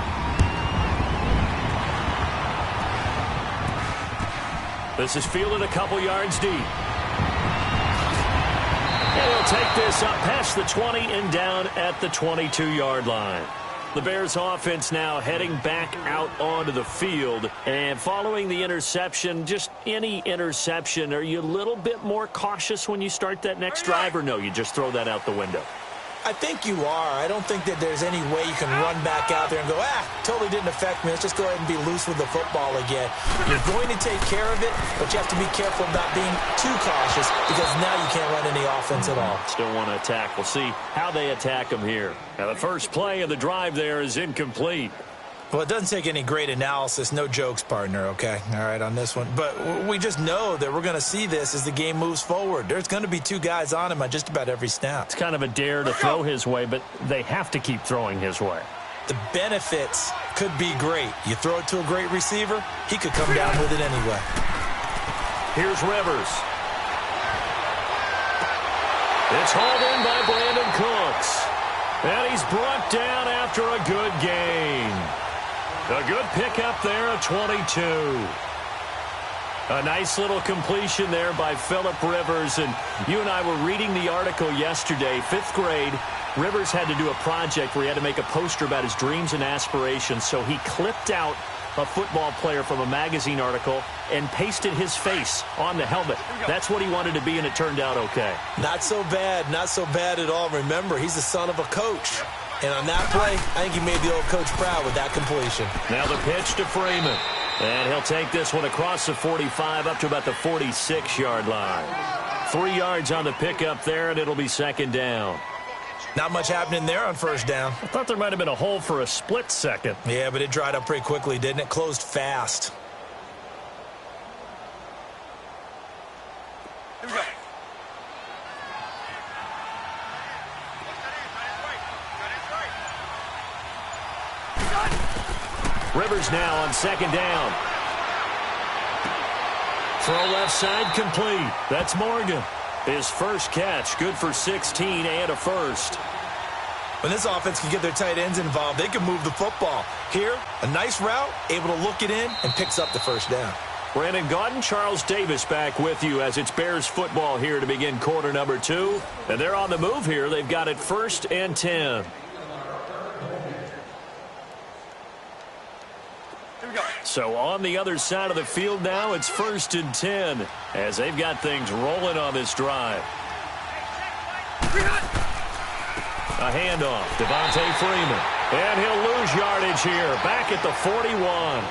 This is fielded a couple yards deep. And he'll take this up past the 20 and down at the 22-yard line. The Bears offense now heading back out onto the field. And following the interception, just any interception, are you a little bit more cautious when you start that next drive, or no, you just throw that out the window? I think you are. I don't think that there's any way you can run back out there and go, totally didn't affect me. Let's just go ahead and be loose with the football again. You're going to take care of it, but you have to be careful about being too cautious because now you can't run any offense at all. Still want to attack. We'll see how they attack them here. Now, the first play of the drive there is incomplete. Well, it doesn't take any great analysis. No jokes, partner, okay? All right, on this one. But we just know that we're going to see this as the game moves forward. There's going to be 2 guys on him on just about every snap. It's kind of a dare to throw his way, but they have to keep throwing his way. The benefits could be great. You throw it to a great receiver, he could come down with it anyway. Here's Rivers. It's hauled in by Brandon Cooks. And he's brought down after a good gain. A good pickup there at 22. A nice little completion there by Phillip Rivers. And you and I were reading the article yesterday, 5th grade. Rivers had to do a project where he had to make a poster about his dreams and aspirations. So he clipped out a football player from a magazine article and pasted his face on the helmet. That's what he wanted to be, and it turned out okay. Not so bad. Not so bad at all. Remember, he's the son of a coach. And on that play, I think he made the old coach proud with that completion. Now the pitch to Freeman. And he'll take this one across the 45 up to about the 46-yard line. 3 yards on the pickup there, and it'll be second down. Not much happening there on first down. I thought there might have been a hole for a split second. Yeah, but it dried up pretty quickly, didn't it? Closed fast. Here we go. Rivers now on second down. Throw left side complete. That's Morgan. His first catch, good for 16 and a first. When this offense can get their tight ends involved, they can move the football. Here, a nice route, able to look it in, and picks up the first down. Brandon Gaudin, Charles Davis back with you as it's Bears football here to begin quarter number 2. And they're on the move here. They've got it 1st and 10. So on the other side of the field now, it's 1st and 10 as they've got things rolling on this drive. A handoff, Devontae Freeman. And he'll lose yardage here, back at the 41.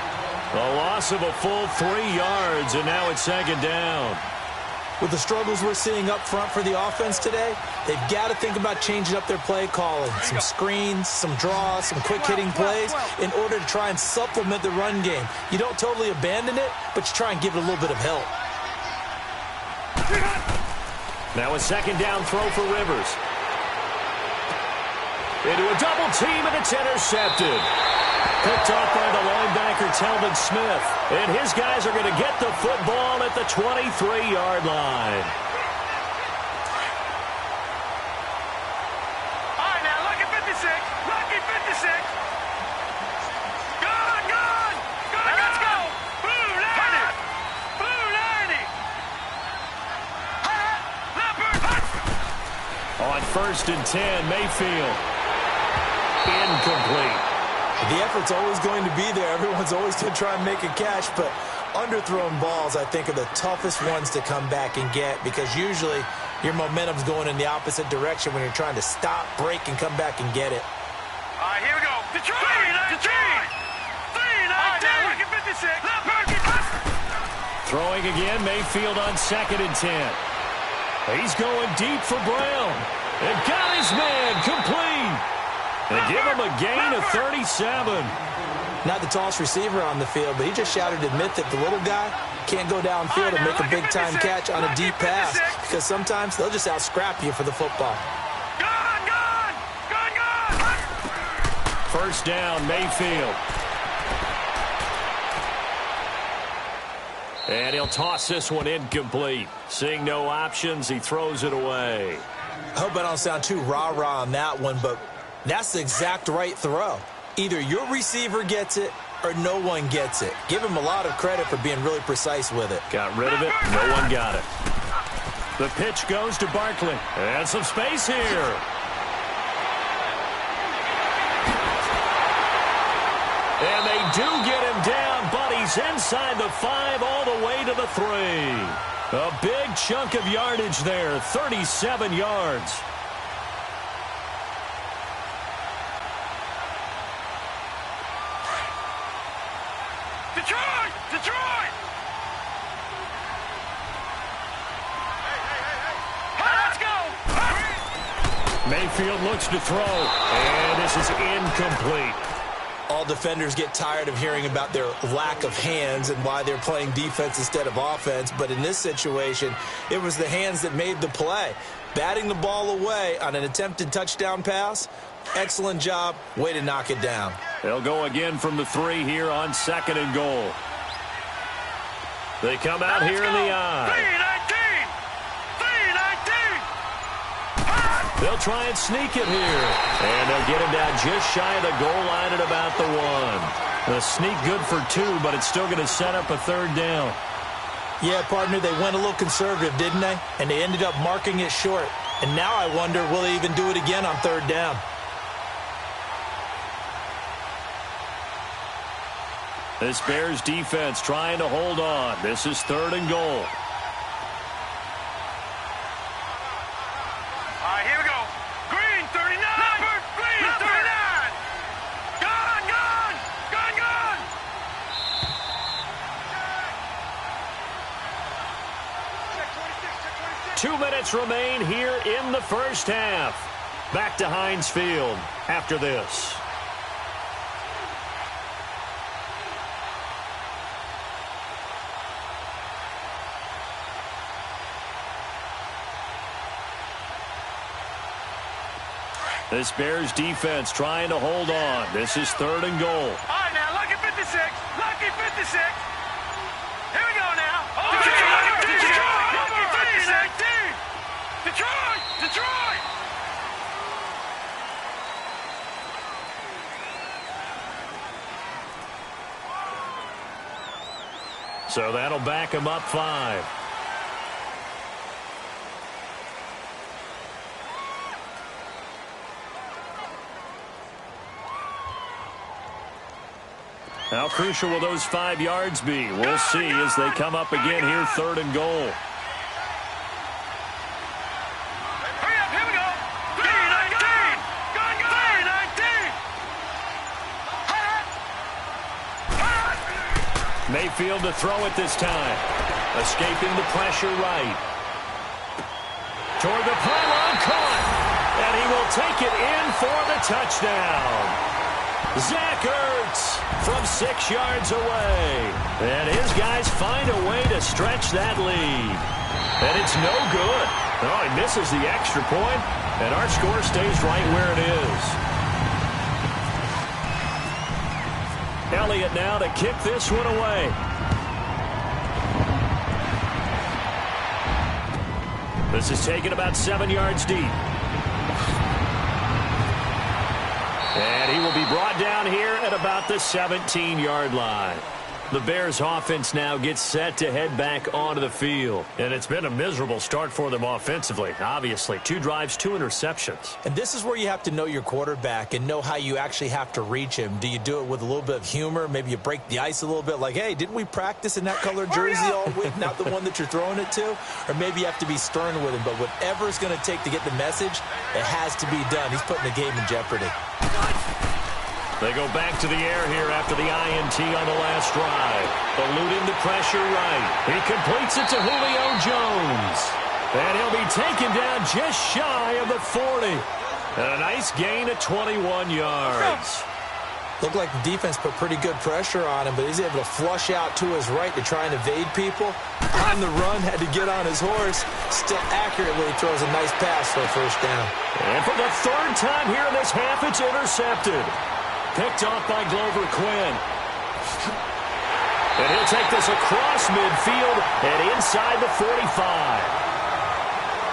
A loss of a full 3 yards, and now it's second down. With the struggles we're seeing up front for the offense today, they've got to think about changing up their play calling. Some screens, some draws, some quick-hitting plays in order to try and supplement the run game. You don't totally abandon it, but you try and give it a little bit of help. Now a second down throw for Rivers. Into a double team, and it's intercepted. Picked off by the linebacker, Telvin Smith. And his guys are going to get the football at the 23-yard line. All right, now, lucky 56. Lucky 56. Good, good. Good, now, let's go. Blue 90. Blue 90. Leopard. On 1st and 10, Mayfield. Incomplete. The effort's always going to be there. Everyone's always going to try and make a catch, but underthrown balls, I think, are the toughest ones to come back and get because usually your momentum's going in the opposite direction when you're trying to stop, break, and come back and get it. All right, here we go. Detroit. Detroit. 3-19. Lucky 56. Throwing again, Mayfield on 2nd and 10. He's going deep for Brown. And got his man complete. They give him a gain of 37. Not the tallest receiver on the field, but he just shouted to admit that the little guy can't go downfield and make a big-time catch on a deep pass because sometimes they'll just out-scrap you for the football. Gone. 1st down, Mayfield. And he'll toss this one incomplete. Seeing no options, he throws it away. I hope I don't sound too rah-rah on that one, but that's the exact right throw. Either your receiver gets it or no one gets it. Give him a lot of credit for being really precise with it. Got rid of it. No one got it. The pitch goes to Barkley. And some space here. And they do get him down, but he's inside the 5 all the way to the 3. A big chunk of yardage there, 37 yards. Detroit. Let's go. Mayfield looks to throw, and this is incomplete. All defenders get tired of hearing about their lack of hands and why they're playing defense instead of offense, but in this situation, it was the hands that made the play. Batting the ball away on an attempted touchdown pass, excellent job, way to knock it down. They'll go again from the 3 here on 2nd and goal. They come out here in the eye. 3-19. They'll try and sneak it here. And they'll get him down just shy of the goal line at about the 1. The sneak good for 2, but it's still going to set up a 3rd down. Yeah, partner, they went a little conservative, didn't they? And they ended up marking it short. And now I wonder, will they even do it again on 3rd down? This Bears defense trying to hold on. This is 3rd and goal. All right, here we go. Green, 39. Green, 39. Gone, gone. Gone, gone. Check 26, check 26. 2 minutes remain here in the first half. Back to Heinz Field after this. This Bears defense trying to hold on. This is 3rd and goal. All right, now, lucky 56. Lucky 56. Here we go now. Oh, Detroit! Detroit! Detroit! So that'll back him up 5. How crucial will those 5 yards be? We'll see as they come up again here, 3rd and goal. Hurry up, here we go. 3-19. 3-19. Mayfield to throw it this time. Escaping the pressure right. Toward the pylon, caught. And he will take it in for the touchdown. Zach Ertz from 6 yards away. And his guys find a way to stretch that lead. And it's no good. Oh, he misses the extra point, and our score stays right where it is. Elliott now to kick this one away. This is taken about 7 yards deep. And he will be brought down here at about the 17-yard line. The Bears offense now gets set to head back onto the field. And it's been a miserable start for them offensively. Obviously, 2 drives, 2 interceptions. And this is where you have to know your quarterback and know how you actually have to reach him. Do you do it with a little bit of humor? Maybe you break the ice a little bit like, hey, didn't we practice in that color jersey all week? Not the one that you're throwing it to? Or maybe you have to be stern with him. But whatever it's going to take to get the message, it has to be done. He's putting the game in jeopardy. They go back to the air here after the INT on the last drive. Eluding the pressure right. He completes it to Julio Jones. And he'll be taken down just shy of the 40. And a nice gain of 21 yards. Looked like the defense put pretty good pressure on him, but he's able to flush out to his right to try and evade people. On the run, had to get on his horse. Still accurately throws a nice pass for a first down. And for the 3rd time here in this half, it's intercepted. Picked off by Glover Quinn. And he'll take this across midfield and inside the 45.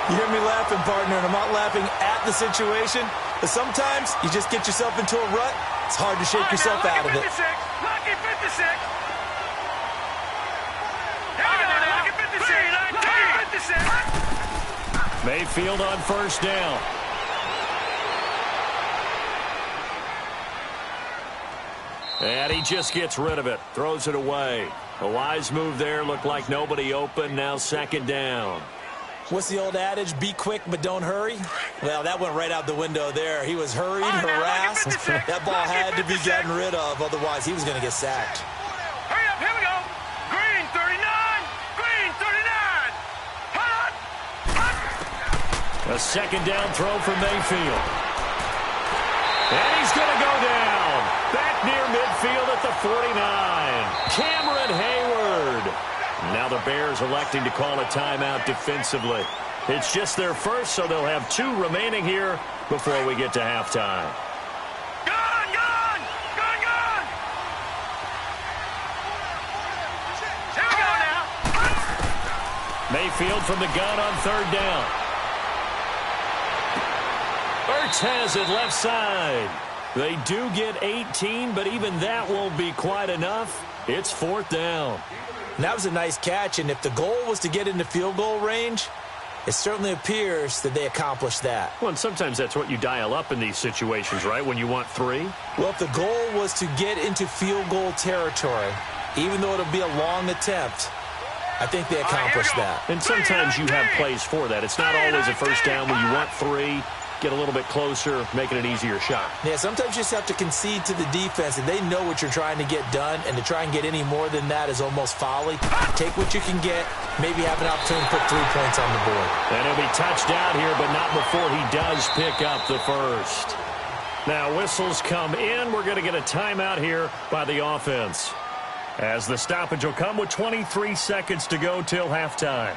You hear me laughing, partner, and I'm not laughing at the situation, but sometimes you just get yourself into a rut. It's hard to shake yourself out of it. Lucky 56. Here we go now. Lucky 56. Mayfield on first down. And he just gets rid of it. Throws it away. A wise move there. Looked like nobody open. Now 2nd down. What's the old adage? Be quick, but don't hurry. Well, that went right out the window there. He was hurried, harassed. That ball had to be gotten rid of. Otherwise, he was going to get sacked. Hurry up. Here we go. Green, 39. Green, 39. Hot. A 2nd down throw for Mayfield. And he's going to go down. Back near midfield at the 49. Cameron Hayward. Now the Bears electing to call a timeout defensively. It's just their first, so they'll have 2 remaining here before we get to halftime. Gone, gone. Gone, gone. Here we go now. Mayfield from the gun on 3rd down. Ertz has it left side. They do get 18, but even that won't be quite enough. It's 4th down. And that was a nice catch, and if the goal was to get into field goal range, It certainly appears that they accomplished that. Well, and sometimes that's what you dial up in these situations, right, when you want 3? Well, if the goal was to get into field goal territory, even though it'll be a long attempt, I think they accomplished that. And sometimes you have plays for that. It's not always a first down when you want 3. Get a little bit closer, making it easier shot. Yeah, sometimes you just have to concede to the defense, and they know what you're trying to get done, and to try and get any more than that is almost folly. Take what you can get, maybe have an opportunity to put 3 points on the board. And he'll be touched down here, but not before he does pick up the first. Now, whistles come in. We're going to get a timeout here by the offense, as the stoppage will come with 23 seconds to go till halftime.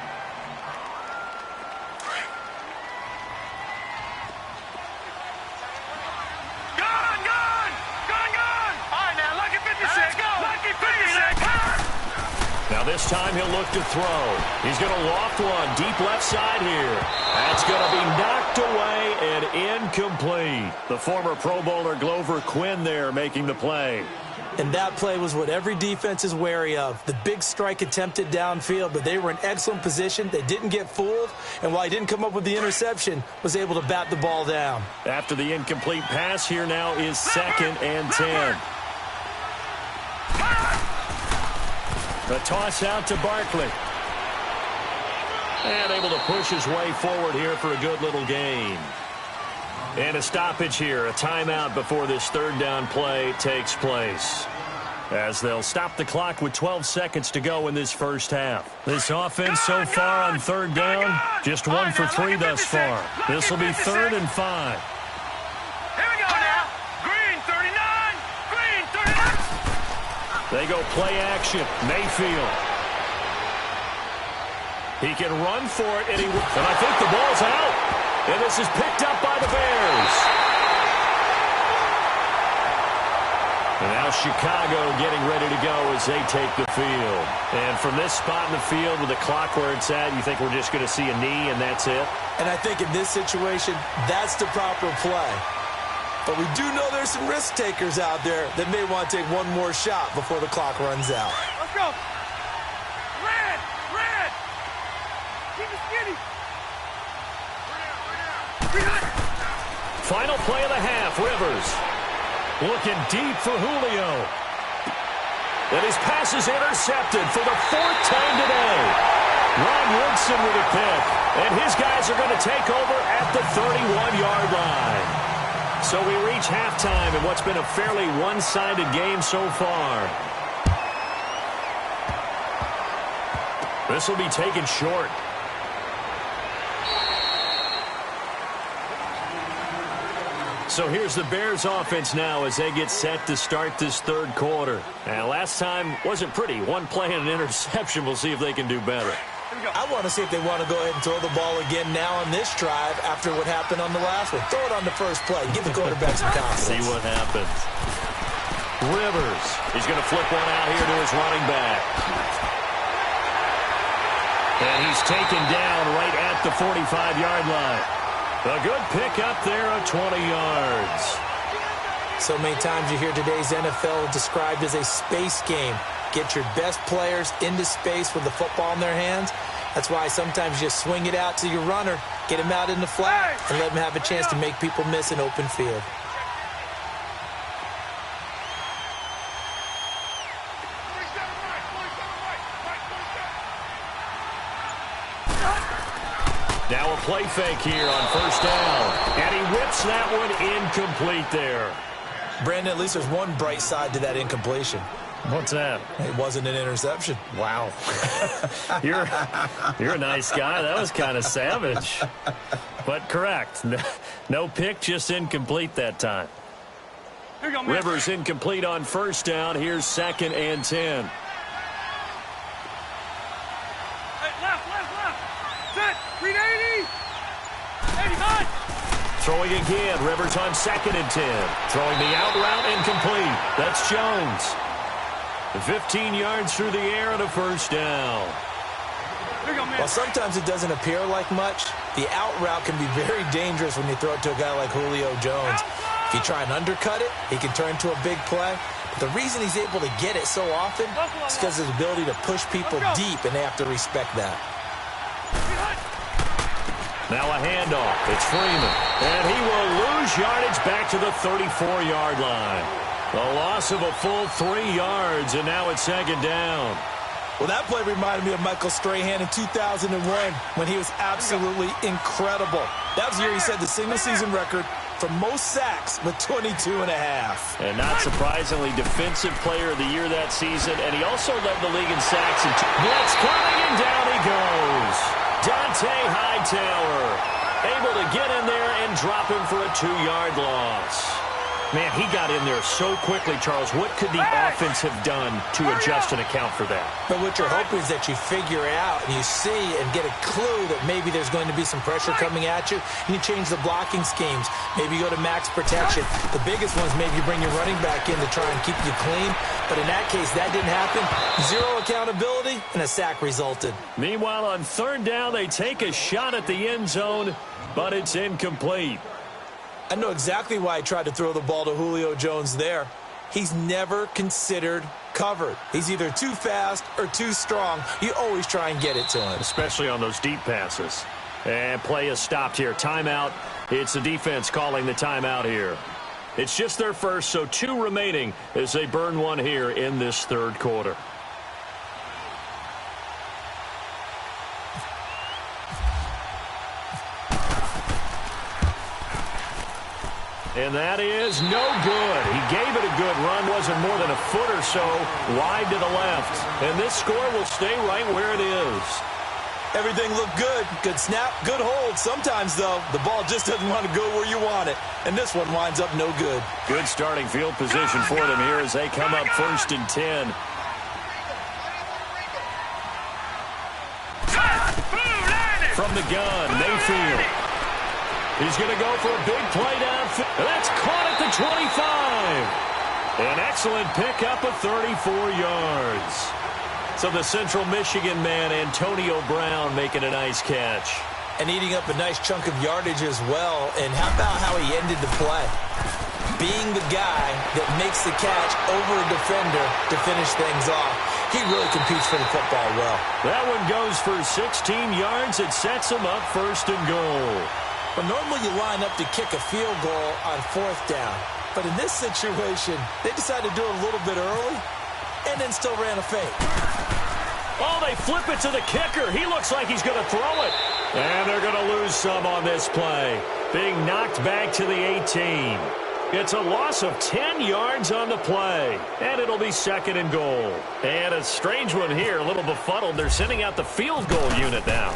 Now this time he'll look to throw. He's going to loft one deep left side here. That's going to be knocked away and incomplete. The former Pro Bowler Glover Quinn there making the play. And that play was what every defense is wary of. The big strike attempted downfield, but they were in excellent position. They didn't get fooled, and while he didn't come up with the interception, was able to bat the ball down. After the incomplete pass, here now is 2nd and 10. The toss out to Barkley. And able to push his way forward here for a good little gain. And a stoppage here, a timeout before this 3rd down play takes place, as they'll stop the clock with 12 seconds to go in this first half. This offense so far on 3rd down, just 1 for 3 thus far. This will be 3rd and 5. Here we go now. Green 39. Green 39. They go play action. Mayfield. He can run for it, and I think the ball's out. And this is picked up by the Bears. And now Chicago getting ready to go as they take the field. And from this spot in the field with the clock where it's at, you think we're just going to see a knee and that's it? And I think in this situation, that's the proper play. But we do know there's some risk takers out there that may want to take one more shot before the clock runs out. Let's go. Red. Keep it skinny. Final play of the half, Rivers. Looking deep for Julio. And his pass is intercepted for the 4th time today. Ron Woodson with a pick. And his guys are going to take over at the 31-yard line. So we reach halftime in what's been a fairly one-sided game so far. This will be taken short. So here's the Bears offense now as they get set to start this 3rd quarter. And last time wasn't pretty. 1 play and an interception. We'll see if they can do better. I want to see if they want to go ahead and throw the ball again now on this drive after what happened on the last one. Throw it on the first play. Give the quarterback some confidence. See what happens. Rivers. He's going to flip one out here to his running back. And he's taken down right at the 45-yard line. A good pick up there of 20 yards. So many times you hear today's NFL described as a space game. Get your best players into space with the football in their hands. That's why sometimes you just swing it out to your runner, get him out in the flat, and let him have a chance to make people miss an open field. Now a play fake here on 1st down. And he whips that one incomplete there. Brandon, at least there's one bright side to that incompletion. What's that? It wasn't an interception. Wow. You're a nice guy. That was kind of savage. But correct. No pick, just incomplete that time. Here you go, man. Rivers incomplete on 1st down. Here's 2nd and 10. Hey, left. Set. Read 80. 85. Throwing again. Rivers on 2nd and 10. Throwing the out route incomplete. That's Jones. 15 yards through the air and a 1st down. Here you go, man. While sometimes it doesn't appear like much, the out route can be very dangerous when you throw it to a guy like Julio Jones. If you try and undercut it, he can turn into a big play. But the reason he's able to get it so often is because of his ability to push people deep, and they have to respect that. Now a handoff. It's Freeman. And he will lose yardage back to the 34-yard line. A loss of a full 3 yards, and now it's second down. Well, that play reminded me of Michael Strahan in 2001 when he was absolutely incredible. That was the year he set the single-seaseason record for most sacks with 22.5. And not surprisingly, defensive player of the year that season. And he also led the league in sacks. Blitz coming, and down he goes. Dante Hightower able to get in there and drop him for a 2-yard loss. Man, he got in there so quickly, Charles. What could the offense have done to adjust and account for that? But what you're hoping is that you figure out and you see and get a clue that maybe there's going to be some pressure coming at you, and you change the blocking schemes. Maybe you go to max protection. The biggest one is maybe you bring your running back in to try and keep you clean. But in that case, that didn't happen. Zero accountability, and a sack resulted. Meanwhile, on third down, they take a shot at the end zone, but it's incomplete. I know exactly why he tried to throw the ball to Julio Jones there. He's never considered covered. He's either too fast or too strong. You always try and get it to him. Especially on those deep passes. And play is stopped here. Timeout. It's the defense calling the timeout here. It's just their first, so 2 remaining as they burn one here in this third quarter. And that is no good. He gave it a good run. Wasn't more than a foot or so wide to the left. And this score will stay right where it is. Everything looked good. Good snap, good hold. Sometimes, though, the ball just doesn't want to go where you want it. And this one winds up no good. Good starting field position for them here as they come up 1st and 10. From the gun, Mayfield. He's going to go for a big play downfield. That's caught at the 25. An excellent pickup of 34 yards. So the Central Michigan man, Antonio Brown, making a nice catch. And eating up a nice chunk of yardage as well. And how about how he ended the play? Being the guy that makes the catch over a defender to finish things off. He really competes for the football well. That one goes for 16 yards. It sets him up 1st and goal. But normally you line up to kick a field goal on 4th down. But in this situation, they decided to do it a little bit early and then still ran a fake. Oh, they flip it to the kicker. He looks like he's going to throw it. And they're going to lose some on this play. Being knocked back to the 18. It's a loss of 10 yards on the play. And it'll be 2nd and goal. And a strange one here, a little befuddled. They're sending out the field goal unit now.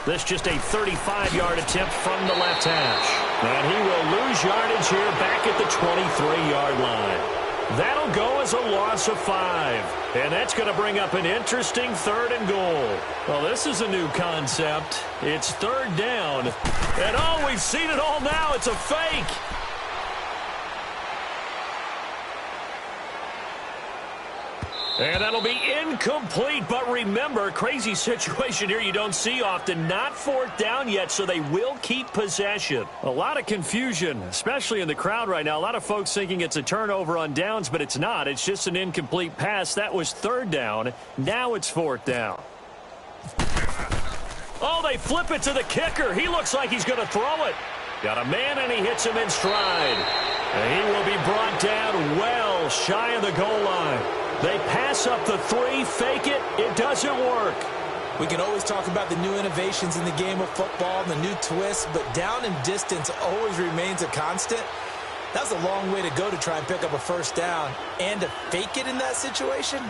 This just a 35-yard attempt from the left hash. And he will lose yardage here back at the 23-yard line. That'll go as a loss of 5. And that's going to bring up an interesting 3rd and goal. Well, this is a new concept. It's 3rd down. And oh, we've seen it all now. It's a fake. And that'll be incomplete. But remember, crazy situation here you don't see often. Not 4th down yet, so they will keep possession. A lot of confusion, especially in the crowd right now. A lot of folks thinking it's a turnover on downs, but it's not. It's just an incomplete pass. That was 3rd down. Now it's 4th down. Oh, they flip it to the kicker. He looks like he's going to throw it. Got a man, and he hits him in stride. And he will be brought down well shy of the goal line. They pass up the 3, fake it. It doesn't work. We can always talk about the new innovations in the game of football, the new twists, but down and distance always remains a constant. That's a long way to go to try and pick up a 1st down and to fake it in that situation.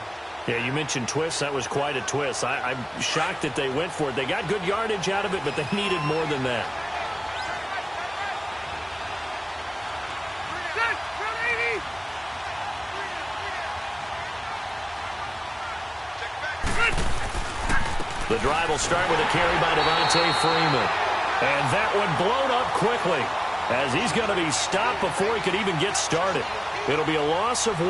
Yeah, you mentioned twists. That was quite a twist. I'm shocked that they went for it. They got good yardage out of it, but they needed more than that. The drive will start with a carry by Devontae Freeman. And that one blown up quickly as he's going to be stopped before he could even get started. It'll be a loss of 1,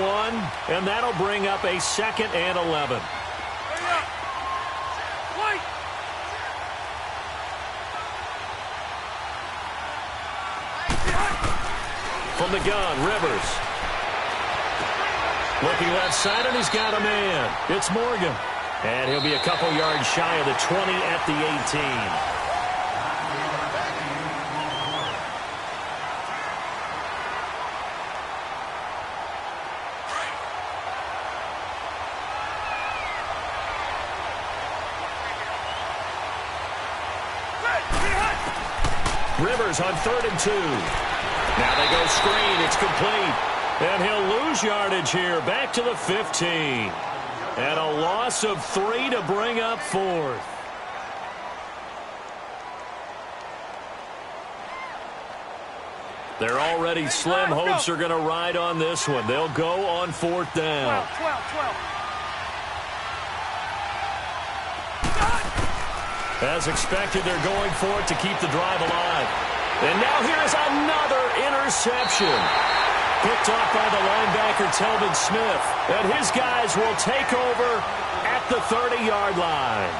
and that'll bring up a 2nd and 11. From the gun, Rivers. Looking left side, and he's got a man. It's Morgan. And he'll be a couple yards shy of the 20 at the 18. Rivers on 3rd and 2. Now they go screen. It's complete. And he'll lose yardage here. Back to the 15. And a loss of 3 to bring up 4th. They're already slim. Hopes are going to ride on this one. They'll go on 4th down. 12. As expected, they're going for it to keep the drive alive. And now here is another interception. Picked up by the linebacker, Telvin Smith. And his guys will take over at the 30-yard line.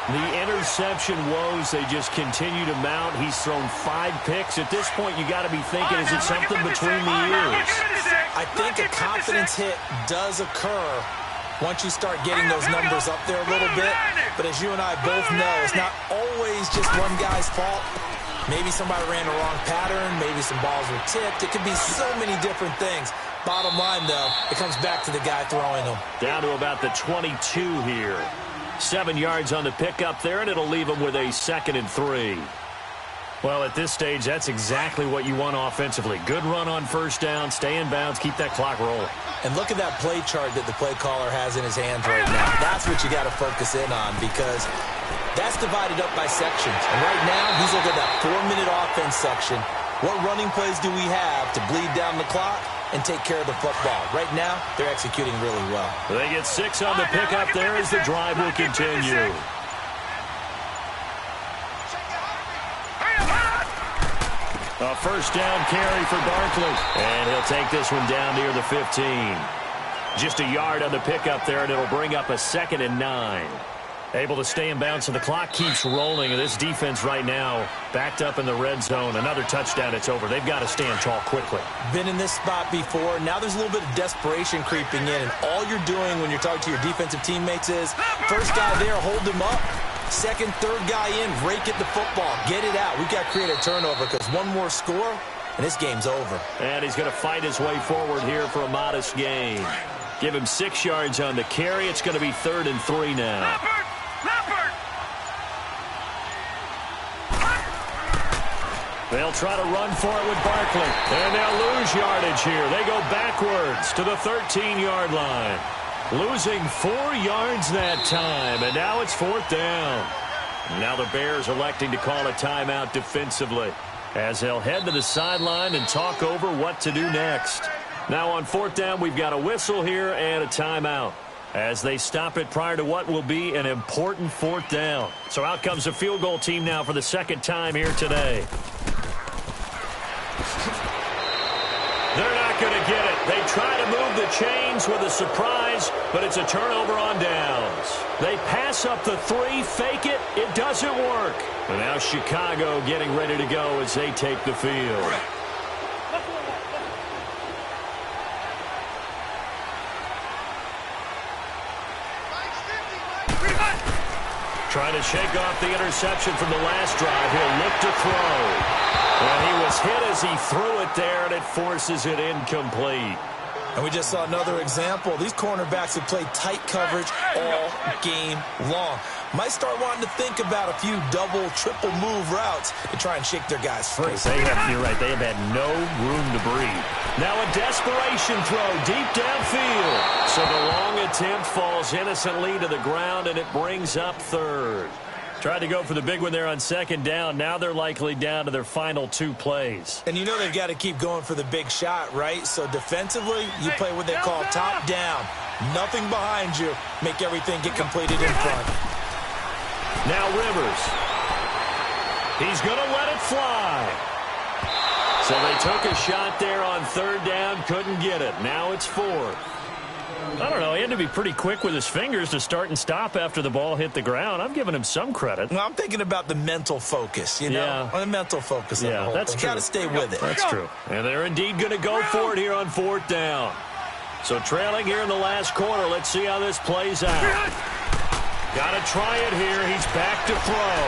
The interception woes, they just continue to mount. He's thrown 5 picks. At this point, you got to be thinking, is it something between the ears? I think a confidence hit does occur once you start getting those numbers up there a little bit. But as you and I both know, it's not always just one guy's fault. Maybe somebody ran the wrong pattern. Maybe some balls were tipped. It could be so many different things. Bottom line, though, it comes back to the guy throwing them. Down to about the 22 here. 7 yards on the pickup there, and it'll leave them with a 2nd and 3. Well, at this stage, that's exactly what you want offensively. Good run on 1st down, stay in bounds, keep that clock rolling. And look at that play chart that the play caller has in his hands right now. That's what you got to focus in on, because that's divided up by sections. And right now, he's looking at that 4-minute offense section. What running plays do we have to bleed down the clock and take care of the football? Right now, they're executing really well. They get 6 on the pickup there as the drive will continue. A 1st down carry for Barkley. And he'll take this one down near the 15. Just a yard on the pickup there, and it'll bring up a 2nd and 9. Able to stay in bounds, so the clock keeps rolling. And this defense right now backed up in the red zone. Another touchdown, it's over. They've got to stand tall quickly. Been in this spot before. Now there's a little bit of desperation creeping in. And all you're doing when you're talking to your defensive teammates is, first guy there, hold him up. 2nd, 3rd guy in, rake at the football. Get it out. We've got to create a turnover, because one more score, and this game's over. And he's going to fight his way forward here for a modest gain. Give him 6 yards on the carry. It's going to be 3rd and 3 now. They'll try to run for it with Barkley. And they'll lose yardage here. They go backwards to the 13-yard line. Losing 4 yards that time. And now it's 4th down. Now the Bears electing to call a timeout defensively, as they'll head to the sideline and talk over what to do next. Now on 4th down, we've got a whistle here and a timeout, as they stop it prior to what will be an important 4th down. So out comes the field goal team now for the 2nd time here today. They're not going to get it. They try to move the chains with a surprise, but it's a turnover on downs. They pass up the 3, fake it. It doesn't work. And now Chicago getting ready to go as they take the field. Trying to shake off the interception from the last drive. He'll look to throw. And he was hit as he threw it there, and it forces it incomplete. And we just saw another example. These cornerbacks have played tight coverage all game long. Might start wanting to think about a few double, triple move routes to try and shake their guys free. You're right. They have had no room to breathe. Now a desperation throw deep downfield. So the long attempt falls innocently to the ground, and it brings up 3rd. Tried to go for the big one there on 2nd down. Now they're likely down to their final 2 plays. And you know they've got to keep going for the big shot, right? So defensively, you play what they call top down. Nothing behind you. Make everything get completed in front. Now Rivers. He's going to let it fly. So they took a shot there on 3rd down. Couldn't get it. Now it's 4th. I don't know. He had to be pretty quick with his fingers to start and stop after the ball hit the ground. I'm giving him some credit. Well, I'm thinking about the mental focus, you know? The mental focus. Yeah, that's true. Got to stay with it. That's true. And they're indeed going to go for it here on 4th down. So trailing here in the last quarter. Let's see how this plays out. Got to try it here. He's back to throw.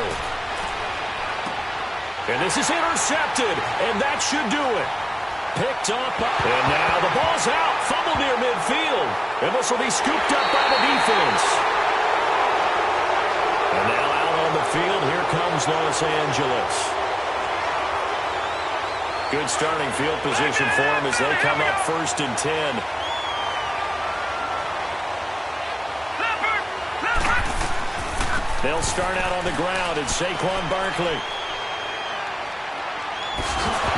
And this is intercepted, and that should do it. Picked up, and now the ball's out. Fumble near midfield. And this will be scooped up by the defense. And now out on the field, here comes Los Angeles. Good starting field position for them as they come up 1st and 10. They'll start out on the ground, and Saquon Barkley.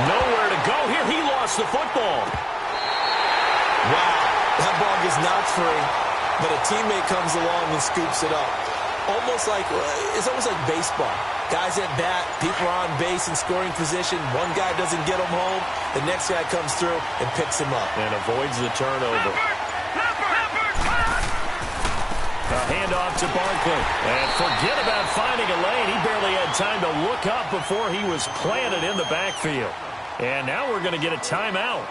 Nowhere to go here. He lost the football. Wow, that ball gets knocked free, but a teammate comes along and scoops it up. It's almost like baseball. Guys at bat, people are on base in scoring position. One guy doesn't get him home. The next guy comes through and picks him up. And avoids the turnover. A handoff to Barkley. And forget about finding a lane. He barely had time to look up before he was planted in the backfield. And now we're going to get a timeout.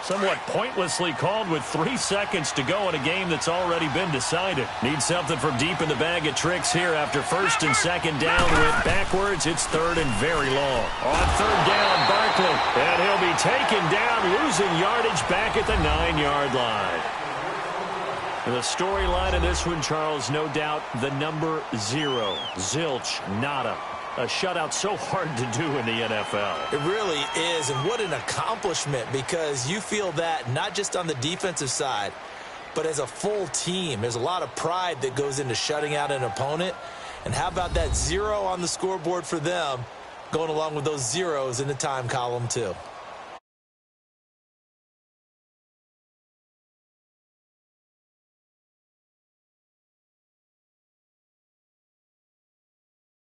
Somewhat pointlessly called with 3 seconds to go in a game that's already been decided. Need something from deep in the bag of tricks here after 1st and 2nd down. Went backwards. It's 3rd and very long. On 3rd down, Barkley. And he'll be taken down, losing yardage back at the 9-yard line. The storyline in this one, Charles, no doubt the number 0. Zilch, nada. A shutout so hard to do in the NFL. It really is, and what an accomplishment, because you feel that not just on the defensive side, but as a full team. There's a lot of pride that goes into shutting out an opponent. And how about that 0 on the scoreboard for them, going along with those zeros in the time column too.